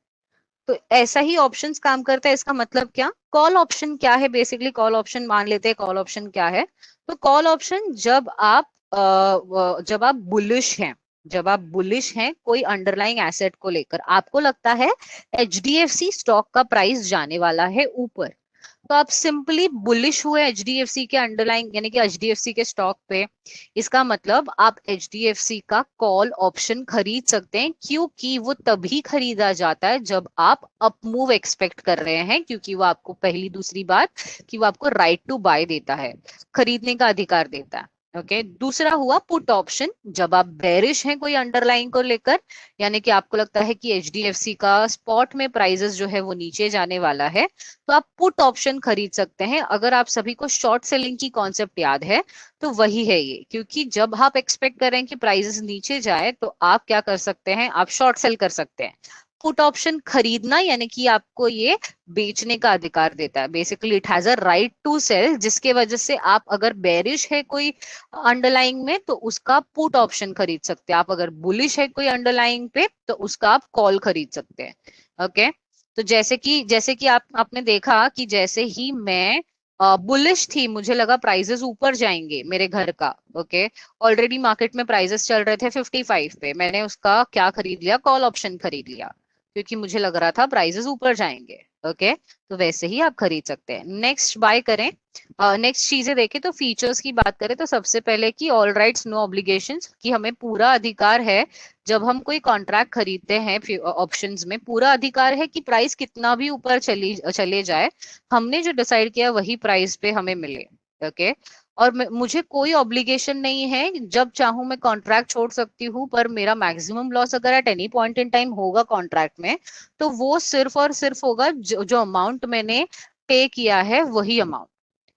तो ऐसा ही ऑप्शंस काम करता है, इसका मतलब क्या? कॉल ऑप्शन क्या है? बेसिकली कॉल ऑप्शन मान लेते हैं, कॉल ऑप्शन क्या है? तो कॉल ऑप्शन जब आप बुलिश हैं, जब आप बुलिश हैं कोई अंडरलाइंग एसेट को लेकर, आपको लगता है एचडीएफसी स्टॉक का प्राइस जाने वाला है ऊपर, तो आप सिंपली बुलिश हुए एचडीएफसी के अंडरलाइंग यानी कि एचडीएफसी के स्टॉक पे। इसका मतलब आप एचडीएफसी का कॉल ऑप्शन खरीद सकते हैं, क्योंकि वो तभी खरीदा जाता है जब आप अप मूव एक्सपेक्ट कर रहे हैं, क्योंकि वो आपको, पहली दूसरी बात, कि वो आपको राइट टू बाय देता है, खरीदने का अधिकार देता है। ओके, दूसरा हुआ पुट ऑप्शन, जब आप बेरिश हैं कोई अंडरलाइंग को लेकर, यानी कि आपको लगता है कि एचडीएफसी का स्पॉट में प्राइजेस जो है वो नीचे जाने वाला है, तो आप पुट ऑप्शन खरीद सकते हैं। अगर आप सभी को शॉर्ट सेलिंग की कॉन्सेप्ट याद है तो वही है ये, क्योंकि जब आप एक्सपेक्ट करें कि प्राइसेस नीचे जाए तो आप क्या कर सकते हैं? आप शॉर्ट सेल कर सकते हैं। पुट ऑप्शन खरीदना यानी कि आपको ये बेचने का अधिकार देता है। Basically it has a right to sell, जिसके वजह से आप अगर बेरिश है कोई अंडरलाइंग में तो उसका पुट ऑप्शन खरीद सकते हैं। आप अगर बुलिश है कोई अंडरलाइंग पे तो उसका आप कॉल खरीद सकते हैं। ओके, तो जैसे कि आपने देखा कि जैसे ही मैं बुलिश थी, मुझे लगा प्राइजेस ऊपर जाएंगे मेरे घर का। ओके, ऑलरेडी मार्केट में प्राइजेस चल रहे थे 55 पे, मैंने उसका क्या खरीद लिया? कॉल ऑप्शन खरीद लिया, क्योंकि मुझे लग रहा था प्राइजेस ऊपर जाएंगे। ओके, तो वैसे ही आप खरीद सकते हैं। नेक्स्ट बाय करें, नेक्स्ट चीजें देखें तो फीचर्स की बात करें तो सबसे पहले कि ऑल राइट्स नो ऑब्लिगेशंस, कि हमें पूरा अधिकार है जब हम कोई कॉन्ट्रैक्ट खरीदते हैं ऑप्शंस में, पूरा अधिकार है कि प्राइस कितना भी ऊपर चली चले जाए, हमने जो डिसाइड किया वही प्राइस पे हमें मिले। ओके, और मुझे कोई ऑब्लिगेशन नहीं है, जब चाहूं मैं कॉन्ट्रैक्ट छोड़ सकती हूँ, पर मेरा मैक्सिमम लॉस अगर at any point in time होगा कॉन्ट्रैक्ट में, तो वो सिर्फ और सिर्फ होगा जो अमाउंट मैंने पे किया है वही अमाउंट।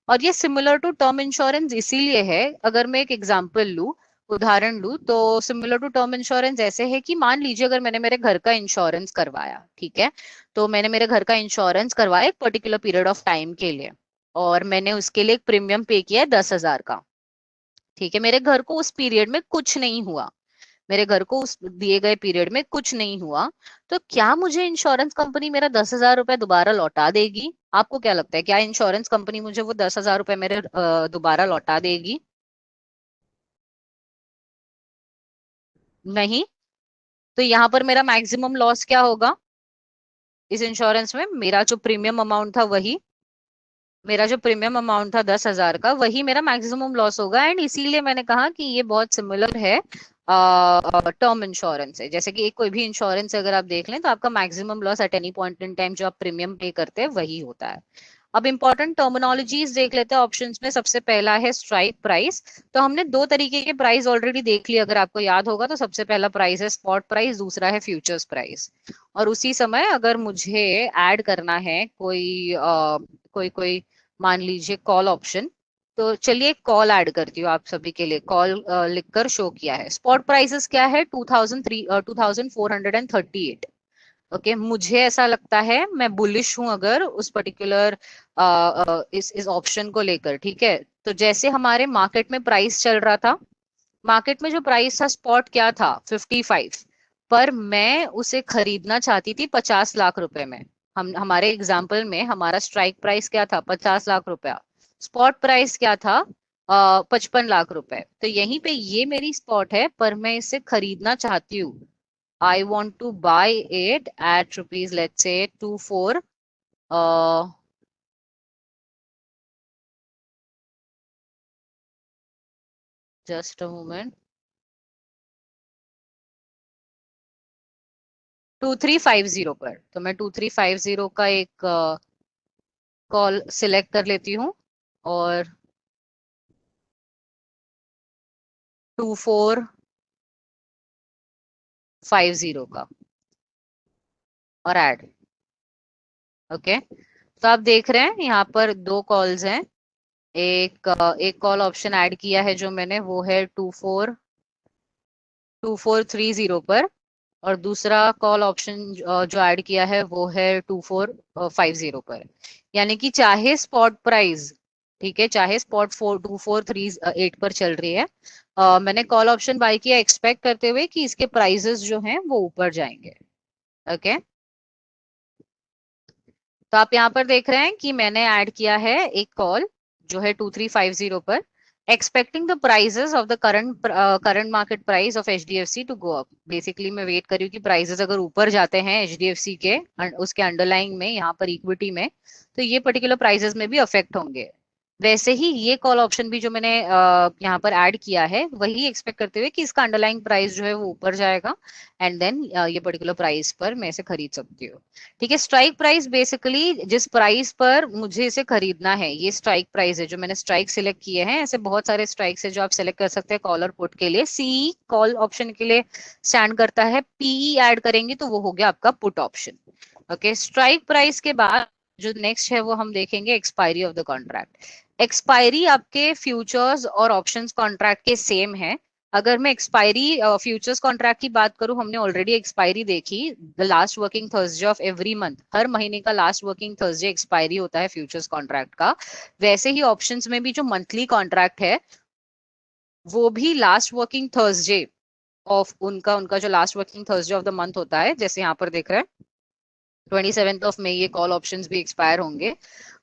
और ये सिमिलर टू टर्म इंश्योरेंस इसीलिए है, अगर मैं एक एग्जांपल लूं, उदाहरण लूं, तो सिमिलर टू टर्म इंश्योरेंस ऐसे है कि मान लीजिए अगर मैंने मेरे घर का इंश्योरेंस करवाया, ठीक है, तो मैंने मेरे घर का इंश्योरेंस करवाया एक पर्टिकुलर पीरियड ऑफ टाइम के लिए, और मैंने उसके लिए एक प्रीमियम पे किया है 10,000 का। ठीक है, मेरे घर को उस पीरियड में कुछ नहीं हुआ, मेरे घर को उस दिए गए पीरियड में कुछ नहीं हुआ, तो क्या मुझे इंश्योरेंस कंपनी मेरा 10,000 रुपए दोबारा लौटा देगी? आपको क्या लगता है, क्या इंश्योरेंस कंपनी मुझे वो 10,000 रुपए मेरे दोबारा लौटा देगी? नहीं। तो यहाँ पर मेरा मैक्सिमम लॉस क्या होगा? इस इंश्योरेंस में मेरा जो प्रीमियम अमाउंट था वही, मेरा जो प्रीमियम अमाउंट था 10,000 का, वही मेरा मैक्सिमम लॉस होगा। एंड इसीलिए मैंने कहा कि ये बहुत सिमिलर है टर्म इंश्योरेंस है। जैसे कि एक कोई भी इंश्योरेंस अगर आप देख लें तो आपका maximum loss at any point in time जो आप प्रीमियम पे करते हैं वही होता है। अब इंपॉर्टेंट टर्मिनोलॉजीज देख लेते हैं ऑप्शंस में। सबसे पहला है स्ट्राइक प्राइस। तो हमने दो तरीके के प्राइस ऑलरेडी देख लिया, अगर आपको याद होगा तो सबसे पहला प्राइस है स्पॉट प्राइस, दूसरा है फ्यूचर्स प्राइस। और उसी समय अगर मुझे ऐड करना है कोई कोई मान लीजिए कॉल ऑप्शन, तो चलिए कॉल ऐड करती हूँ आप सभी के लिए। कॉल लिखकर शो किया है। स्पॉट प्राइसेस क्या है? 2,438। ओके, मुझे ऐसा लगता है, मैं बुलिश हूं अगर उस पर्टिकुलर इस ऑप्शन को लेकर, ठीक है। तो जैसे हमारे मार्केट में प्राइस चल रहा था, मार्केट में जो प्राइस था स्पॉट क्या था? 55। पर मैं उसे खरीदना चाहती थी 50 लाख रुपए में। हमारे एग्जाम्पल में हमारा स्ट्राइक प्राइस क्या था? 50 लाख रुपया। स्पॉट प्राइस क्या था? 55 लाख रुपए। तो यहीं पे ये मेरी स्पॉट है, पर मैं इसे खरीदना चाहती हूँ I want to buy it at rupees, let's say 24, just a moment, 2350 पर। तो मैं 2350 का एक कॉल सिलेक्ट कर लेती हूँ और 2450 का और ऐड। ओके, तो आप देख रहे हैं यहाँ पर दो कॉल्स हैं। एक कॉल ऑप्शन ऐड किया है जो मैंने, वो है 2430 पर, और दूसरा कॉल ऑप्शन जो ऐड किया है वो है 2450 पर। यानी कि चाहे स्पॉट प्राइस, ठीक है, चाहे स्पॉट 2438 पर चल रही है, मैंने कॉल ऑप्शन बाय किया एक्सपेक्ट करते हुए कि इसके प्राइसेस जो हैं वो ऊपर जाएंगे। ओके, तो आप यहाँ पर देख रहे हैं कि मैंने ऐड किया है एक कॉल जो है 2350 पर, expecting the prices of the current market price of HDFC to go up. Basically मैं वेट कर रही हूँ कि प्राइसेस अगर ऊपर जाते हैं एचडीएफसी के उसके अंडरलाइंग में, यहाँ पर इक्विटी में, तो ये पर्टिकुलर प्राइसेस में भी अफेक्ट होंगे। वैसे ही ये कॉल ऑप्शन भी जो मैंने यहाँ पर ऐड किया है, वही एक्सपेक्ट करते हुए कि इसका अंडरलाइंग प्राइस जो है वो ऊपर जाएगा, एंड देन ये पर्टिकुलर प्राइस पर मैं इसे खरीद सकती हूँ। ठीक है, स्ट्राइक प्राइस बेसिकली जिस प्राइस पर मुझे इसे खरीदना है, ये स्ट्राइक प्राइस है जो मैंने स्ट्राइक सिलेक्ट किए हैं। ऐसे बहुत सारे स्ट्राइक्स है जो आप सिलेक्ट कर सकते हैं कॉल और पुट के लिए। सी कॉल ऑप्शन के लिए स्टैंड करता है, पीई ऐड करेंगे तो वो हो गया आपका put option. Okay, strike price के बाद जो नेक्स्ट है वो हम देखेंगे expiry of the contract. Expiry आपके फ्यूचर्स और ऑप्शंस कॉन्ट्रैक्ट के सेम है। अगर मैं एक्सपायरी फ्यूचर्स कॉन्ट्रैक्ट की बात करूं, हमने ऑलरेडी एक्सपायरी देखी, the last working Thursday of every month, हर महीने का लास्ट वर्किंग थर्सडे एक्सपायरी होता है फ्यूचर्स कॉन्ट्रैक्ट का। वैसे ही ऑप्शंस में भी जो मंथली कॉन्ट्रैक्ट है वो भी लास्ट वर्किंग थर्सडे ऑफ उनका उनका जो last working Thursday of the month होता है, जैसे यहाँ पर देख रहे हैं 27 मई ये कॉल ऑप्शंस भी एक्सपायर होंगे।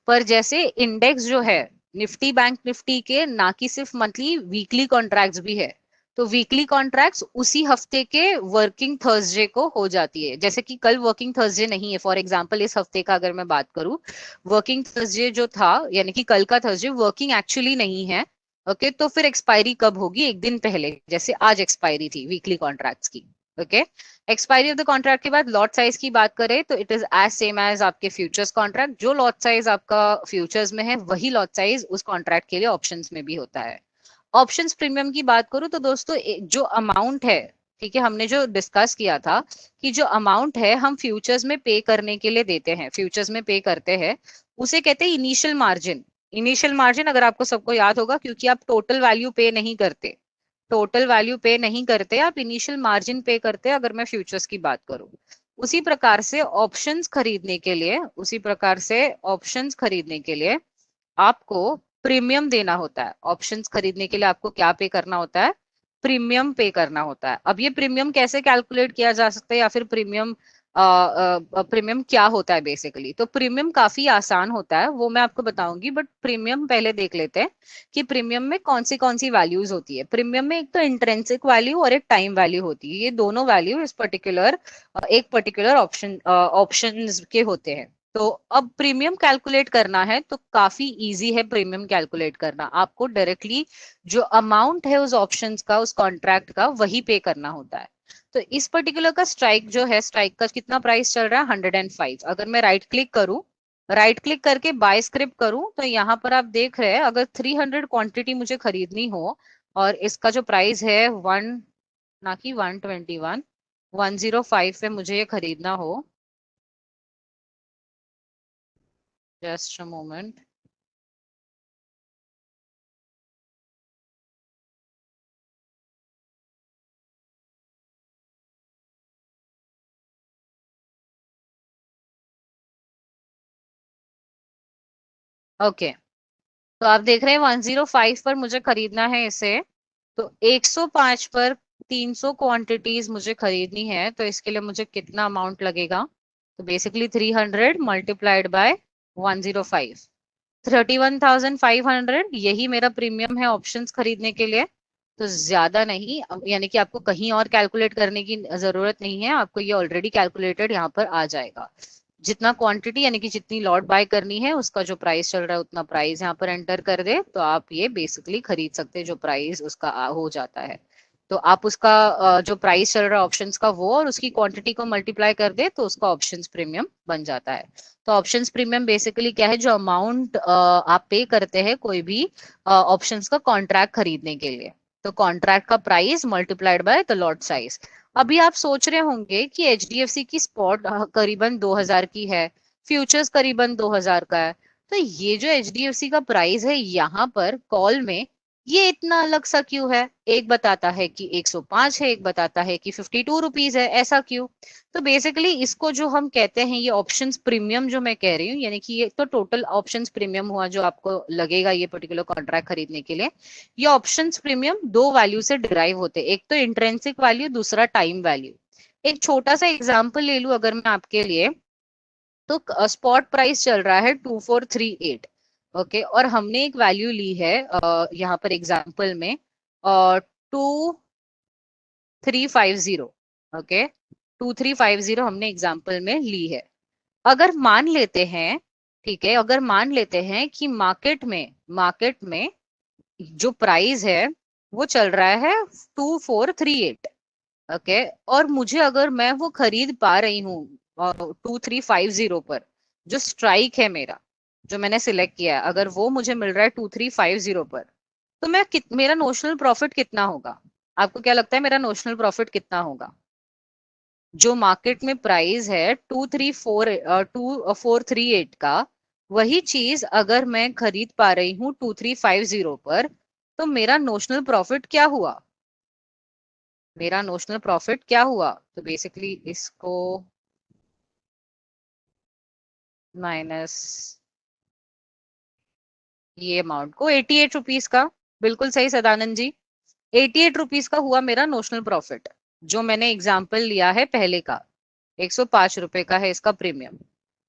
पर जैसे इंडेक्स जो है निफ्टी बैंक निफ्टी के, ना कि सिर्फ मंथली, वीकली कॉन्ट्रैक्ट्स भी है। तो वीकली कॉन्ट्रैक्ट्स उसी हफ्ते के वर्किंग थर्सडे को हो जाती है। जैसे कि कल वर्किंग थर्सडे नहीं है, फॉर एग्जांपल इस हफ्ते का अगर मैं बात करूं, वर्किंग थर्सडे जो था यानी कि कल का थर्सडे वर्किंग एक्चुअली नहीं है। ओके, तो फिर एक्सपायरी कब होगी? एक दिन पहले, जैसे आज एक्सपायरी थी वीकली कॉन्ट्रैक्ट्स की। Okay, expiry of the contract के बाद लॉट साइज की बात करें तो it is as same as आपके फ्यूचर्स कॉन्ट्रैक्ट। जो लॉट साइज आपका फ्यूचर्स में है वही लॉट साइज उस कॉन्ट्रैक्ट के लिए ऑप्शंस में भी होता है। ऑप्शंस प्रीमियम की बात करूं तो दोस्तों जो अमाउंट है, ठीक है, हमने जो डिस्कस किया था कि जो अमाउंट है हम फ्यूचर्स में पे करने के लिए देते हैं, फ्यूचर्स में पे करते हैं, उसे कहते हैं इनिशियल मार्जिन। इनिशियल मार्जिन अगर आपको सबको याद होगा, क्योंकि आप टोटल वैल्यू पे नहीं करते, टोटल वैल्यू पे नहीं करते आप, इनिशियल मार्जिन पे करते हैं अगर मैं फ्यूचर्स की बात करूं। उसी प्रकार से ऑप्शंस खरीदने के लिए, उसी प्रकार से ऑप्शंस खरीदने के लिए आपको प्रीमियम देना होता है। ऑप्शंस खरीदने के लिए आपको क्या पे करना होता है? प्रीमियम पे करना होता है। अब ये प्रीमियम कैसे कैलकुलेट किया जा सकता है, या फिर प्रीमियम प्रीमियम क्या होता है बेसिकली? तो प्रीमियम काफी आसान होता है, वो मैं आपको बताऊंगी, बट प्रीमियम पहले देख लेते हैं कि प्रीमियम में कौन सी वैल्यूज होती है। प्रीमियम में एक तो इंट्रिंसिक वैल्यू और एक टाइम वैल्यू होती है। ये दोनों वैल्यू इस पर्टिकुलर एक पर्टिकुलर ऑप्शंस के होते हैं। तो अब प्रीमियम कैलकुलेट करना है तो काफी इजी है प्रीमियम कैलकुलेट करना। आपको डायरेक्टली जो अमाउंट है उस ऑप्शंस का, उस कॉन्ट्रैक्ट का, वही पे करना होता है। तो इस पर्टिकुलर का स्ट्राइक जो है, स्ट्राइक का कितना प्राइस चल रहा है? 105। अगर मैं राइट क्लिक करूं, राइट क्लिक करके बाय स्क्रिप्ट करूं, तो यहाँ पर आप देख रहे हैं अगर 300 क्वांटिटी मुझे खरीदनी हो और इसका जो प्राइस है ना कि 121, 105 पे मुझे ये खरीदना हो, जस्ट अ मोमेंट। ओके, तो आप देख रहे हैं 105 पर मुझे खरीदना है इसे। तो 105 पर 300 क्वांटिटीज मुझे खरीदनी है, तो इसके लिए मुझे कितना अमाउंट लगेगा? तो बेसिकली 300 मल्टीप्लाइड बाय 105, 31,500, यही मेरा प्रीमियम है ऑप्शंस खरीदने के लिए। तो ज्यादा नहीं, यानी कि आपको कहीं और कैलकुलेट करने की जरूरत नहीं है, आपको ये ऑलरेडी कैलकुलेटेड यहाँ पर आ जाएगा। जितना क्वांटिटी यानी कि जितनी लॉट बाय करनी है उसका जो प्राइस चल रहा है उतना प्राइस यहाँ पर एंटर कर दे, तो आप ये बेसिकली खरीद सकते हैं, जो प्राइस उसका हो जाता है। तो आप उसका जो प्राइस चल रहा है ऑप्शंस का वो और उसकी क्वांटिटी को मल्टीप्लाई कर दे तो उसका ऑप्शंस प्रीमियम बन जाता है। तो ऑप्शंस प्रीमियम बेसिकली क्या है, जो अमाउंट आप पे करते हैं कोई भी ऑप्शंस का कॉन्ट्रैक्ट खरीदने के लिए, तो कॉन्ट्रैक्ट का price multiplied by the lot size. अभी आप सोच रहे होंगे कि एचडीएफसी की स्पॉट करीबन 2000 की है, फ्यूचर्स करीबन 2000 का है, तो ये जो एचडीएफसी का प्राइस है यहाँ पर कॉल में ये इतना अलग सा क्यों है? एक बताता है कि 105 है, एक बताता है कि 52 रुपीज है, ऐसा क्यों? तो बेसिकली इसको जो हम कहते हैं ये ऑप्शंस प्रीमियम जो मैं कह रही हूँ, यानी कि ये तो टोटल ऑप्शंस प्रीमियम हुआ जो आपको लगेगा ये पर्टिकुलर कॉन्ट्रैक्ट खरीदने के लिए। ये ऑप्शंस प्रीमियम दो वैल्यू से डिराइव होते हैं, एक तो इंट्रिंसिक वैल्यू, दूसरा टाइम वैल्यू। एक छोटा सा एग्जांपल ले लूं अगर मैं आपके लिए, तो स्पॉट प्राइस चल रहा है 2438, ओके, और हमने एक वैल्यू ली है यहाँ पर एग्जांपल में 2350, ओके, 2350 हमने एग्जांपल में ली है। अगर मान लेते हैं, ठीक है, अगर मान लेते हैं कि मार्केट में जो प्राइस है वो चल रहा है 2438, ओके, और मुझे अगर मैं वो खरीद पा रही हूँ 2350 पर, जो स्ट्राइक है मेरा, जो मैंने सिलेक्ट किया है, अगर वो मुझे मिल रहा है 2350 पर, तो मेरा नोशनल प्रॉफिट कितना होगा? आपको क्या लगता है मेरा नोशनल प्रॉफिट कितना होगा? जो मार्केट में प्राइस है 2438 का, वही चीज अगर मैं खरीद पा रही हूँ 2350 पर, तो मेरा नोशनल प्रॉफिट क्या हुआ? मेरा नोशनल प्रॉफिट क्या हुआ? तो बेसिकली इसको माइनस ये अमाउंट को 88 रुपीज का, बिल्कुल सही सदानंद जी, 88 रुपीज का हुआ मेरा नोशनल प्रॉफिट, जो मैंने एग्जाम्पल लिया है पहले का। 105 रुपए का है इसका प्रीमियम,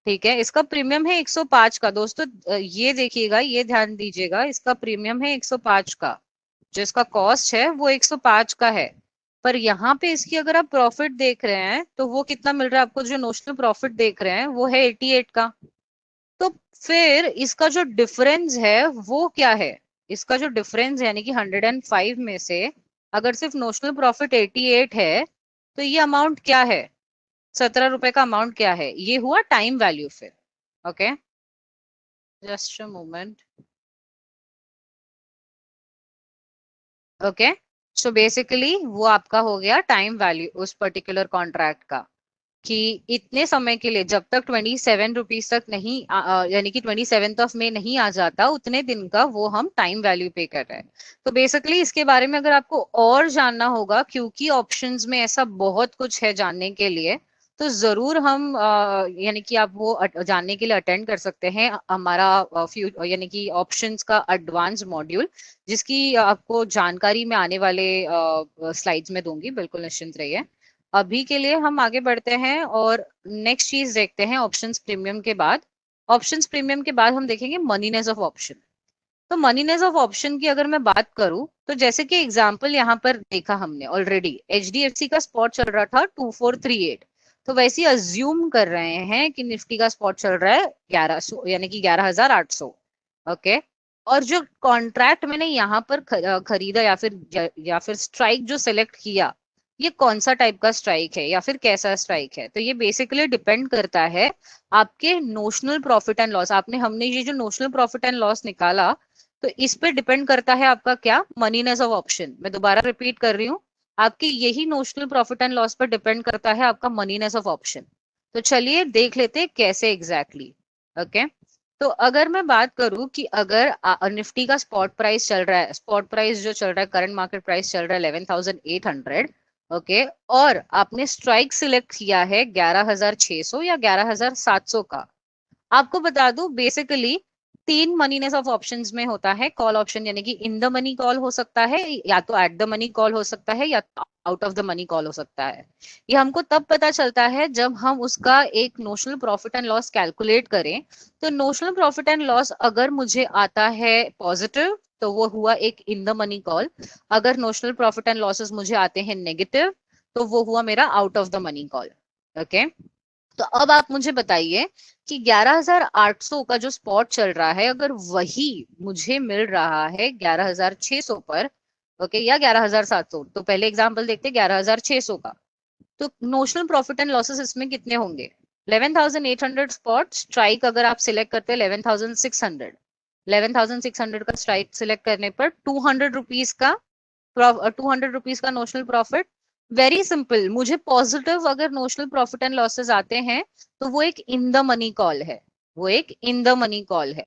ठीक है, इसका प्रीमियम है 105 का दोस्तों। ये देखिएगा, ये ध्यान दीजिएगा, इसका प्रीमियम है 105 का, जो इसका कॉस्ट है वो 105 का है। पर यहाँ पे इसकी अगर आप प्रॉफिट देख रहे हैं तो वो कितना मिल रहा है आपको? जो नोशनल प्रॉफिट देख रहे हैं वो है 88 का। तो फिर इसका जो डिफरेंस है वो क्या है? इसका जो डिफरेंस है यानी कि 105 में से अगर सिर्फ नोशनल प्रॉफिट 88 है, तो ये अमाउंट क्या है? 17 रुपए का अमाउंट क्या है? ये हुआ टाइम वैल्यू फिर। Okay, just a moment. Okay, so basically वो आपका हो गया टाइम वैल्यू उस पर्टिकुलर कॉन्ट्रैक्ट का, कि इतने समय के लिए जब तक 27 रुपीज तक नहीं यानी कि 27 नहीं आ जाता, उतने दिन का वो हम टाइम वैल्यू पे कर रहे हैं। तो बेसिकली इसके बारे में अगर आपको और जानना होगा, क्योंकि ऑप्शंस में ऐसा बहुत कुछ है जानने के लिए, तो जरूर हम यानी कि आप वो जानने के लिए अटेंड कर सकते हैं हमारा यानी कि ऑप्शंस का एडवांस मॉड्यूल, जिसकी आपको जानकारी मैं आने वाले स्लाइड्स में दूंगी, बिल्कुल निश्चिंत रहिए। अभी के लिए हम आगे बढ़ते हैं और नेक्स्ट चीज देखते हैं ऑप्शंस प्रीमियम के बाद। ऑप्शंस प्रीमियम के बाद हम देखेंगे मनीनेस ऑफ ऑप्शन। तो मनीनेस ऑफ ऑप्शन की अगर मैं बात करूं, तो जैसे कि एग्जांपल यहाँ पर देखा हमने ऑलरेडी, एचडीएफसी का स्पॉट चल रहा था 2438, तो वैसे ही अज्यूम कर रहे हैं कि निफ्टी का स्पॉट चल रहा है 1100 यानी कि 11800, ओके। और जो कॉन्ट्रैक्ट मैंने यहाँ पर खरीदा या फिर स्ट्राइक जो सिलेक्ट किया, ये कौन सा टाइप का स्ट्राइक है या फिर कैसा स्ट्राइक है, तो ये बेसिकली डिपेंड करता है आपके नोशनल प्रॉफिट एंड लॉस। आपने हमने ये जो नोशनल प्रॉफिट एंड लॉस निकाला, तो इस पे डिपेंड करता है आपका क्या? मनीनेस ऑफ ऑप्शन। मैं दोबारा रिपीट कर रही हूँ, आपकी यही नोशनल प्रॉफिट एंड लॉस पर डिपेंड करता है आपका मनीनेस ऑफ ऑप्शन। तो चलिए देख लेते हैं कैसे एग्जैक्टली, ओके। तो अगर मैं बात करूं कि अगर निफ्टी का स्पॉट प्राइस चल रहा है, स्पॉट प्राइस जो चल रहा है, करंट मार्केट प्राइस चल रहा है 11,800, ओके, और आपने स्ट्राइक सिलेक्ट किया है 11,600 या 11,700 का। आपको बता दूं बेसिकली तीन मनीनेस ऑफ ऑप्शंस में होता है। कॉल ऑप्शन यानी कि इन द मनी कॉल हो सकता है, या तो एट द मनी कॉल हो सकता है, या out of the money call हो सकता है। ये हमको तब पता चलता है जब हम उसका एक notional profit and loss calculate करें। तो नोशनल प्रॉफिट एंड लॉस अगर मुझे आता है पॉजिटिव, तो वो हुआ एक इन द मनी कॉल। अगर नोशनल प्रॉफिट एंड लॉसेस मुझे आते हैं नेगेटिव, तो वो हुआ मेरा out of the money call. Okay, तो अब आप मुझे बताइए कि 11,800 का जो स्पॉट चल रहा है, अगर वही मुझे मिल रहा है 11,600 पर, ओके, या 11,700, तो पहले एग्जांपल देखते हैं 11,600 का। तो नोशनल प्रॉफिट एंड लॉसेस इसमें कितने होंगे? 11,800 स्पॉट स्ट्राइक अगर आप सिलेक्ट करते हैं 11,600, 11,600 का स्ट्राइक सिलेक्ट करने पर 200 रुपीज का 200 रुपीज का नोशनल प्रॉफिट। वेरी सिंपल, मुझे पॉजिटिव अगर नोशनल प्रॉफिट एंड लॉसेस आते हैं तो वो एक इन द मनी कॉल है, वो एक इन द मनी कॉल है।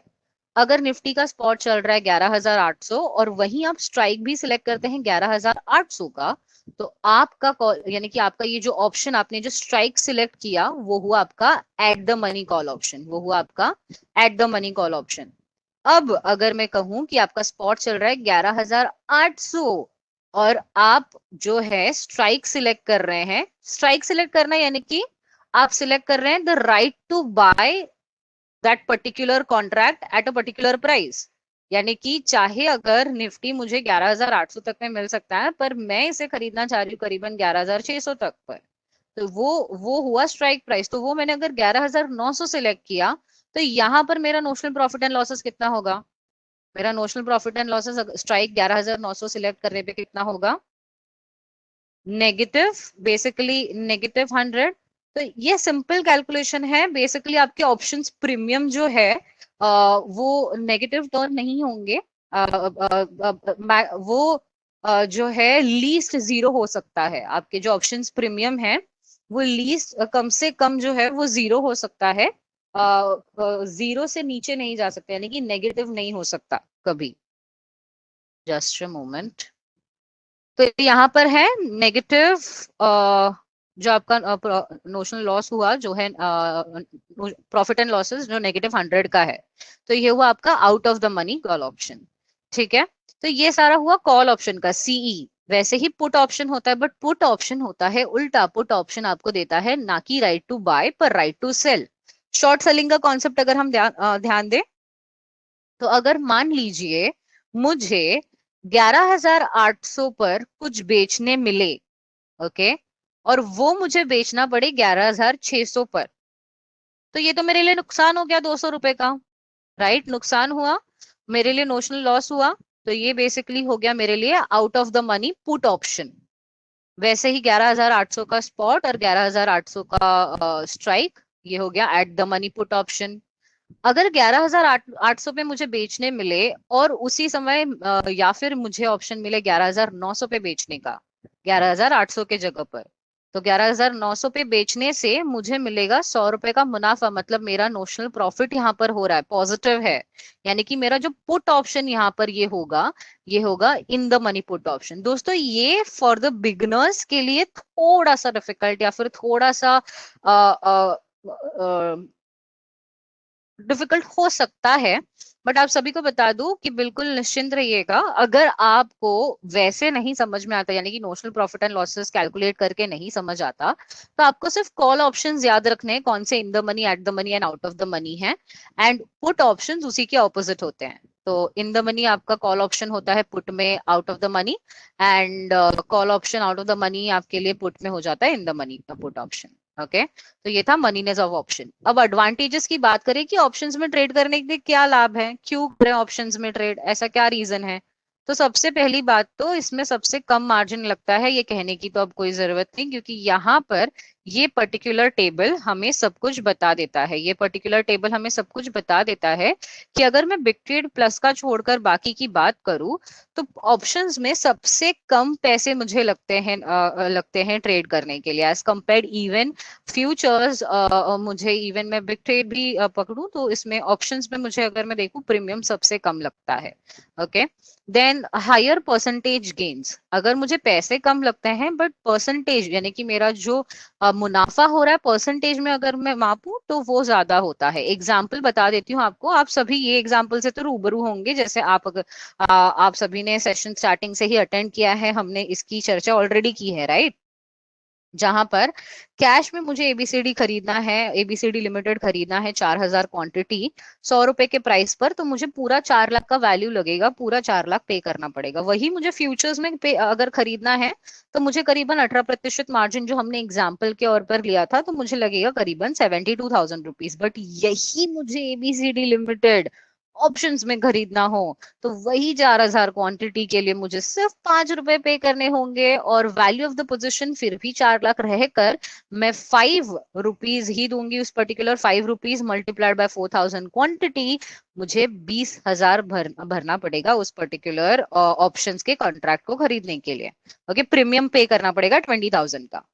अगर निफ्टी का स्पॉट चल रहा है 11,800 और वहीं आप स्ट्राइक भी सिलेक्ट करते हैं 11,800 का, तो आपका कॉल यानी कि आपका ये जो ऑप्शन आपने जो स्ट्राइक सिलेक्ट किया वो हुआ आपका at the money call option, वो हुआ आपका at the money call option. अब अगर मैं कहूं कि आपका स्पॉट चल रहा है 11,800 और आप जो है स्ट्राइक सिलेक्ट कर रहे हैं, स्ट्राइक सिलेक्ट करना यानी कि आप सिलेक्ट कर रहे हैं the right to buy that particular contract at a particular price, यानी कि चाहे अगर निफ्टी मुझे 11,800 तक में मिल सकता है पर मैं इसे खरीदना चाह रही हूँ करीबन 11,600 तक पर, तो वो हुआ स्ट्राइक प्राइस। तो वो मैंने अगर 11,900 सिलेक्ट किया तो यहाँ पर मेरा नोशनल प्रॉफिट एंड लॉसेस कितना होगा? मेरा notional profit and losses strike 11,900 select करने पे कितना होगा? Negative, basically -100। तो ये सिंपल कैलकुलेशन है। बेसिकली आपके ऑप्शंस प्रीमियम जो है वो नेगेटिव टर्न नहीं होंगे। वो जो है लीस्ट जीरो हो सकता है। आपके जो ऑप्शंस प्रीमियम है वो लीस्ट कम से कम जो है वो जीरो हो सकता है, जीरो से नीचे नहीं जा सकता, यानी कि नेगेटिव नहीं हो सकता कभी। Just a moment. तो यहाँ पर है नेगेटिव, जो आपका नोशनल लॉस हुआ जो है प्रॉफिट एंड लॉसेस जो -100 का है, तो ये हुआ आपका out of the money call option. ठीक है, तो ये सारा हुआ कॉल ऑप्शन का सीई। वैसे ही पुट ऑप्शन होता है, बट पुट ऑप्शन होता है उल्टा। पुट ऑप्शन आपको देता है ना कि राइट टू बाय पर right to sell. Short selling का कॉन्सेप्ट अगर हम ध्यान दें, तो अगर मान लीजिए मुझे 11,800 पर कुछ बेचने मिले, ओके, और वो मुझे बेचना पड़े 11,600 पर, तो ये तो मेरे लिए नुकसान हो गया 200 रुपए का, राइट? नुकसान हुआ, मेरे लिए नोशनल लॉस हुआ। तो ये बेसिकली हो गया मेरे लिए out of the money put option. वैसे ही 11,800 का स्पॉट और 11,800 का स्ट्राइक, ये हो गया at the money put option. अगर 11,800 पे मुझे बेचने मिले और उसी समय या फिर मुझे ऑप्शन मिले 11,900 पे बेचने का 11,800 के जगह पर, तो 11,900 पे बेचने से मुझे मिलेगा 100 रुपए का मुनाफा। मतलब मेरा नोशनल प्रॉफिट यहाँ पर हो रहा है, पॉजिटिव है। यानी कि मेरा जो पुट ऑप्शन यहाँ पर ये होगा in the money put option. दोस्तों ये फॉर द बिगनर्स के लिए थोड़ा सा डिफिकल्ट या फिर थोड़ा सा डिफिकल्ट हो सकता है, बट आप सभी को बता दूं कि बिल्कुल निश्चिंत रहिएगा। अगर आपको वैसे नहीं समझ में आता, यानी कि notional profit and losses calculate करके नहीं समझ आता, तो आपको सिर्फ कॉल ऑप्शंस याद रखने हैं, कौन से in the money, at the money and out of the money है। एंड पुट ऑप्शंस उसी के ऑपोजिट होते हैं। तो इन द मनी आपका कॉल ऑप्शन होता है पुट में out of the money, and call option out of the money आपके लिए पुट में हो जाता है इन द मनी का पुट ऑप्शन। ओके, तो ये था मनीनेस ऑफ ऑप्शन। अब एडवांटेजेस की बात करें कि ऑप्शंस में ट्रेड करने के क्या लाभ है, क्यों करें ऑप्शंस में ट्रेड, ऐसा क्या रीजन है? तो सबसे पहली बात तो इसमें सबसे कम मार्जिन लगता है, ये कहने की तो अब कोई जरूरत नहीं, क्योंकि यहाँ पर ये पर्टिकुलर टेबल हमें सब कुछ बता देता है। ये पर्टिकुलर टेबल हमें सब कुछ बता देता है कि अगर मैं बिग ट्रेड प्लस का छोड़कर बाकी की बात करूं, तो ऑप्शंस में सबसे कम पैसे मुझे लगते हैं ट्रेड करने के लिए, एज कंपेयर्ड इवन फ्यूचर्स। मुझे इवन मैं बिग ट्रेड भी पकड़ूं तो इसमें ऑप्शंस में मुझे अगर मैं देखूं प्रीमियम सबसे कम लगता है। Okay, then higher percentage gains. अगर मुझे पैसे कम लगते हैं बट परसेंटेज यानी कि मेरा जो मुनाफा हो रहा है परसेंटेज में अगर मैं मापूं तो वो ज्यादा होता है। एग्जाम्पल बता देती हूँ आपको, आप सभी ये एग्जाम्पल से तो रूबरू होंगे। जैसे आप अगर आप सभी ने सेशन स्टार्टिंग से ही अटेंड किया है, हमने इसकी चर्चा ऑलरेडी की है, राइट? जहां पर कैश में मुझे एबीसीडी खरीदना है, एबीसीडी लिमिटेड खरीदना है 4,000 क्वांटिटी 100 रुपए के प्राइस पर, तो मुझे पूरा 4 लाख का वैल्यू लगेगा, पूरा 4 लाख पे करना पड़ेगा। वही मुझे फ्यूचर्स में पे अगर खरीदना है तो मुझे करीबन 18% मार्जिन जो हमने एग्जाम्पल के और पर लिया था, तो मुझे लगेगा करीबन 72,000 रुपीज। बट यही मुझे एबीसीडी लिमिटेड ऑप्शंस में खरीदना हो तो वही 4,000 क्वांटिटी के लिए मुझे सिर्फ 5 रुपए पे करने होंगे, और वैल्यू ऑफ द पोजीशन फिर भी 4 लाख रहकर मैं 5 रुपीज ही दूंगी। उस particular 5 rupees multiplied by 4,000 quantity, मुझे 20,000 भरना पड़ेगा उस पर्टिकुलर ऑप्शंस के कॉन्ट्रैक्ट को खरीदने के लिए। ओके, प्रीमियम पे करना पड़ेगा 20,000 का।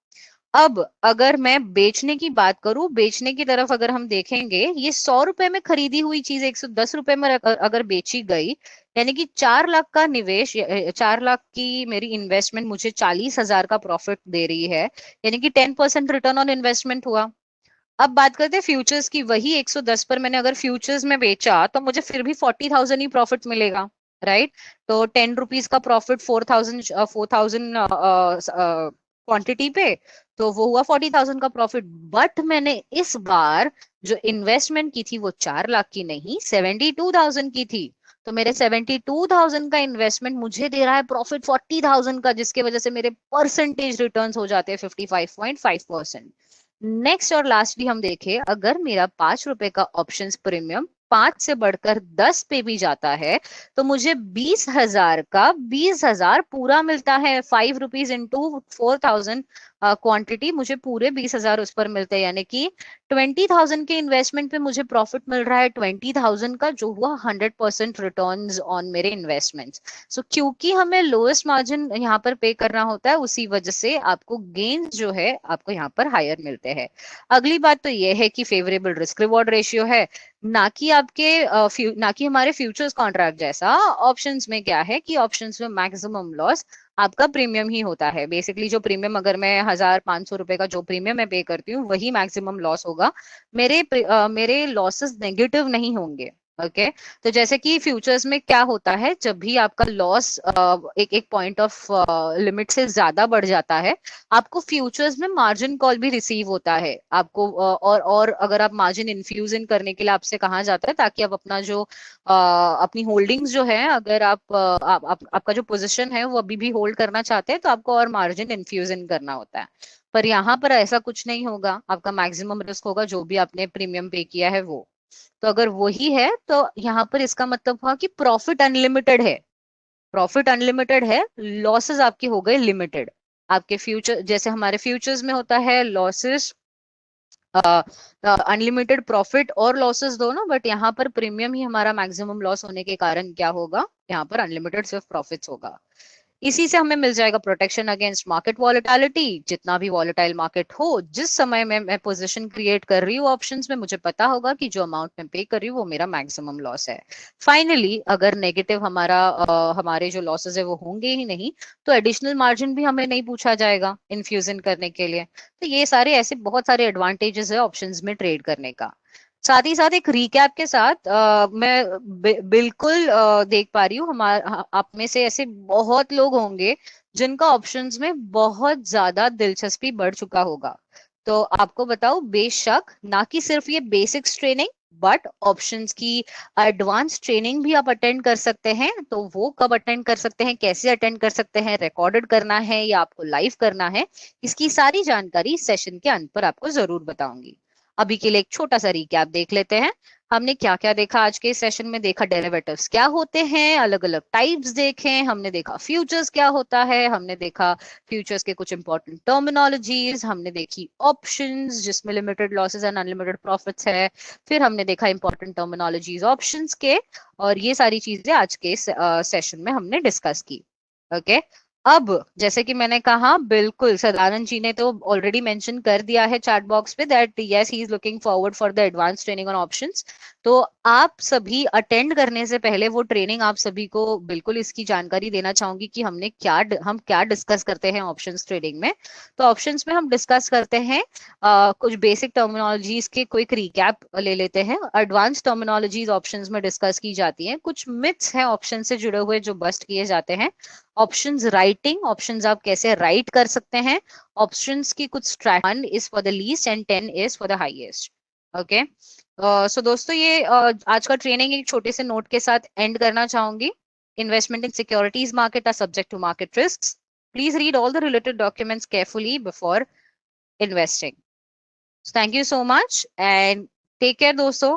अब अगर मैं बेचने की बात करूं, बेचने की तरफ अगर हम देखेंगे, ये 100 रुपए में खरीदी हुई चीज 110 रुपए में अगर बेची गई, यानी कि 4 लाख का निवेश, 4 लाख की मेरी इन्वेस्टमेंट मुझे 40,000 का प्रॉफिट दे रही है, यानी कि 10% रिटर्न ऑन इन्वेस्टमेंट हुआ। अब बात करते हैं फ्यूचर्स की। वही 110 पर मैंने अगर फ्यूचर्स में बेचा तो मुझे फिर भी 40,000 ही प्रॉफिट मिलेगा, राइट। तो 10 रुपीज का प्रॉफिट 4,000 क्वांटिटी पे, तो वो हुआ 40,000 का प्रॉफिट। बट मैंने इस बार जो इन्वेस्टमेंट की थी वो 4 लाख की नहीं, 72,000 की थी। तो मेरे 72,000 का इन्वेस्टमेंट मुझे दे रहा है प्रॉफिट 40,000 का, जिसके वजह से मेरे परसेंटेज रिटर्न्स हो जाते हैं 55.5%। नेक्स्ट और लास्टली हम देखें, अगर मेरा 5 रुपए का ऑप्शंस प्रीमियम 5 से बढ़कर 10 पे भी जाता है, तो मुझे 20,000 का 20,000 पूरा मिलता है। 5 रुपीज इंटू 4,000 क्वांटिटी, मुझे पूरे 20,000 उस पर मिलते हैं, यानी कि 20,000 के इन्वेस्टमेंट पे मुझे प्रॉफिट मिल रहा है 20,000 का, जो हुआ 100% रिटर्न ऑन मेरे इन्वेस्टमेंट्स। सो क्योंकि हमें लोएस्ट मार्जिन यहाँ पर पे करना होता है, उसी वजह से आपको गेन जो है आपको यहाँ पर हायर मिलते हैं। अगली बात तो ये है कि फेवरेबल रिस्क रिवॉर्ड रेशियो है, ना कि ना कि हमारे फ्यूचर्स कॉन्ट्रैक्ट जैसा। ऑप्शंस में क्या है कि ऑप्शंस में मैक्सिमम लॉस आपका प्रीमियम ही होता है। बेसिकली जो प्रीमियम, अगर मैं 1,500 रुपए का जो प्रीमियम मैं पे करती हूँ वही मैक्सिमम लॉस होगा, मेरे लॉसेस नेगेटिव नहीं होंगे। ओके, तो जैसे कि फ्यूचर्स में क्या होता है, जब भी आपका लॉस एक एक पॉइंट ऑफ लिमिट से ज्यादा बढ़ जाता है, आपको फ्यूचर्स में मार्जिन कॉल भी रिसीव होता है आपको। और अगर आप मार्जिन इन्फ्यूजन करने के लिए आपसे कहा जाता है, ताकि आप अपना जो अपनी होल्डिंग्स जो है, अगर आपका जो पोजीशन है वो अभी भी होल्ड करना चाहते हैं, तो आपको और मार्जिन इन्फ्यूजन करना होता है। पर यहाँ पर ऐसा कुछ नहीं होगा, आपका मैक्सिमम रिस्क होगा जो भी आपने प्रीमियम पे किया है वो। तो अगर वही है तो यहाँ पर इसका मतलब हुआ कि प्रॉफिट अनलिमिटेड है। प्रॉफिट अनलिमिटेड है, लॉसेस आपके हो गए लिमिटेड। आपके फ्यूचर, जैसे हमारे फ्यूचर्स में होता है लॉसेस अनलिमिटेड, प्रॉफिट और लॉसेस दोनों, बट यहाँ पर प्रीमियम ही हमारा मैक्सिमम लॉस होने के कारण क्या होगा, यहाँ पर अनलिमिटेड सिर्फ प्रॉफिट्स होगा। इसी से हमें मिल जाएगा प्रोटेक्शन अगेंस्ट मार्केट वॉलेटिलिटी। जितना भी वॉलेटाइल मार्केट हो, जिस समय में मैं पोजीशन क्रिएट कर रही हूँ ऑप्शंस में, मुझे पता होगा कि जो अमाउंट मैं पे कर रही हूँ वो मेरा मैक्सिमम लॉस है। फाइनली अगर नेगेटिव हमारे जो लॉसेस है वो होंगे ही नहीं, तो एडिशनल मार्जिन भी हमें नहीं पूछा जाएगा इन्फ्यूजन करने के लिए। तो ये सारे ऐसे बहुत सारे एडवांटेजेस है ऑप्शंस में ट्रेड करने का। साथ ही साथ एक रिकैप के साथ मैं बिल्कुल देख पा रही हूँ, आप में से ऐसे बहुत लोग होंगे जिनका ऑप्शंस में बहुत ज्यादा दिलचस्पी बढ़ चुका होगा। तो आपको बताओ, बेशक ना कि सिर्फ ये बेसिक्स ट्रेनिंग, बट ऑप्शंस की एडवांस ट्रेनिंग भी आप अटेंड कर सकते हैं। तो वो कब अटेंड कर सकते हैं, कैसे अटेंड कर सकते हैं, रिकॉर्डेड करना है या आपको लाइव करना है, इसकी सारी जानकारी सेशन के अंत पर आपको जरूर बताऊंगी। अभी के लिए एक छोटा सा रिकैप देख लेते हैं। हमने क्या क्या देखा आज के सेशन में। देखा डेरिवेटिव्स क्या होते हैं, अलग अलग टाइप्स देखे, हमने देखा फ्यूचर्स क्या होता है, हमने देखा फ्यूचर्स के कुछ इंपॉर्टेंट टर्मिनोलॉजीज, हमने देखी ऑप्शंस जिसमें limited losses and unlimited profits है, फिर हमने देखा इंपॉर्टेंट टर्मिनोलॉजीज ऑप्शंस के। और ये सारी चीजें आज के सेशन में हमने डिस्कस की। ओके, अब जैसे कि मैंने कहा, बिल्कुल सदानंद जी ने तो ऑलरेडी मेंशन कर दिया है चैट बॉक्स पे that yes he is looking forward for the advance training on options. तो आप सभी अटेंड करने से पहले वो ट्रेनिंग आप सभी को बिल्कुल इसकी जानकारी देना चाहूंगी कि हम क्या डिस्कस करते हैं ऑप्शंस ट्रेडिंग में। तो ऑप्शंस में हम डिस्कस करते हैं कुछ बेसिक टर्मिनोलॉजीज के क्विक रिकैप ले लेते हैं। एडवांस टर्मिनोलॉजीज ऑप्शंस में डिस्कस की जाती हैं। कुछ मिथ्स हैं ऑप्शन से जुड़े हुए जो बस्ट किए जाते हैं। ऑप्शंस राइटिंग, ऑप्शंस आप कैसे राइट कर सकते हैं। ऑप्शंस की कुछ strategy, 1 is for the least and 10 is for the highest. Okay, so दोस्तों ये आज का ट्रेनिंग एक छोटे से नोट के साथ एंड करना चाहूंगी। Investment in securities market are subject to market risks. Please read all the related documents carefully before investing. So thank you so much and take care दोस्तों।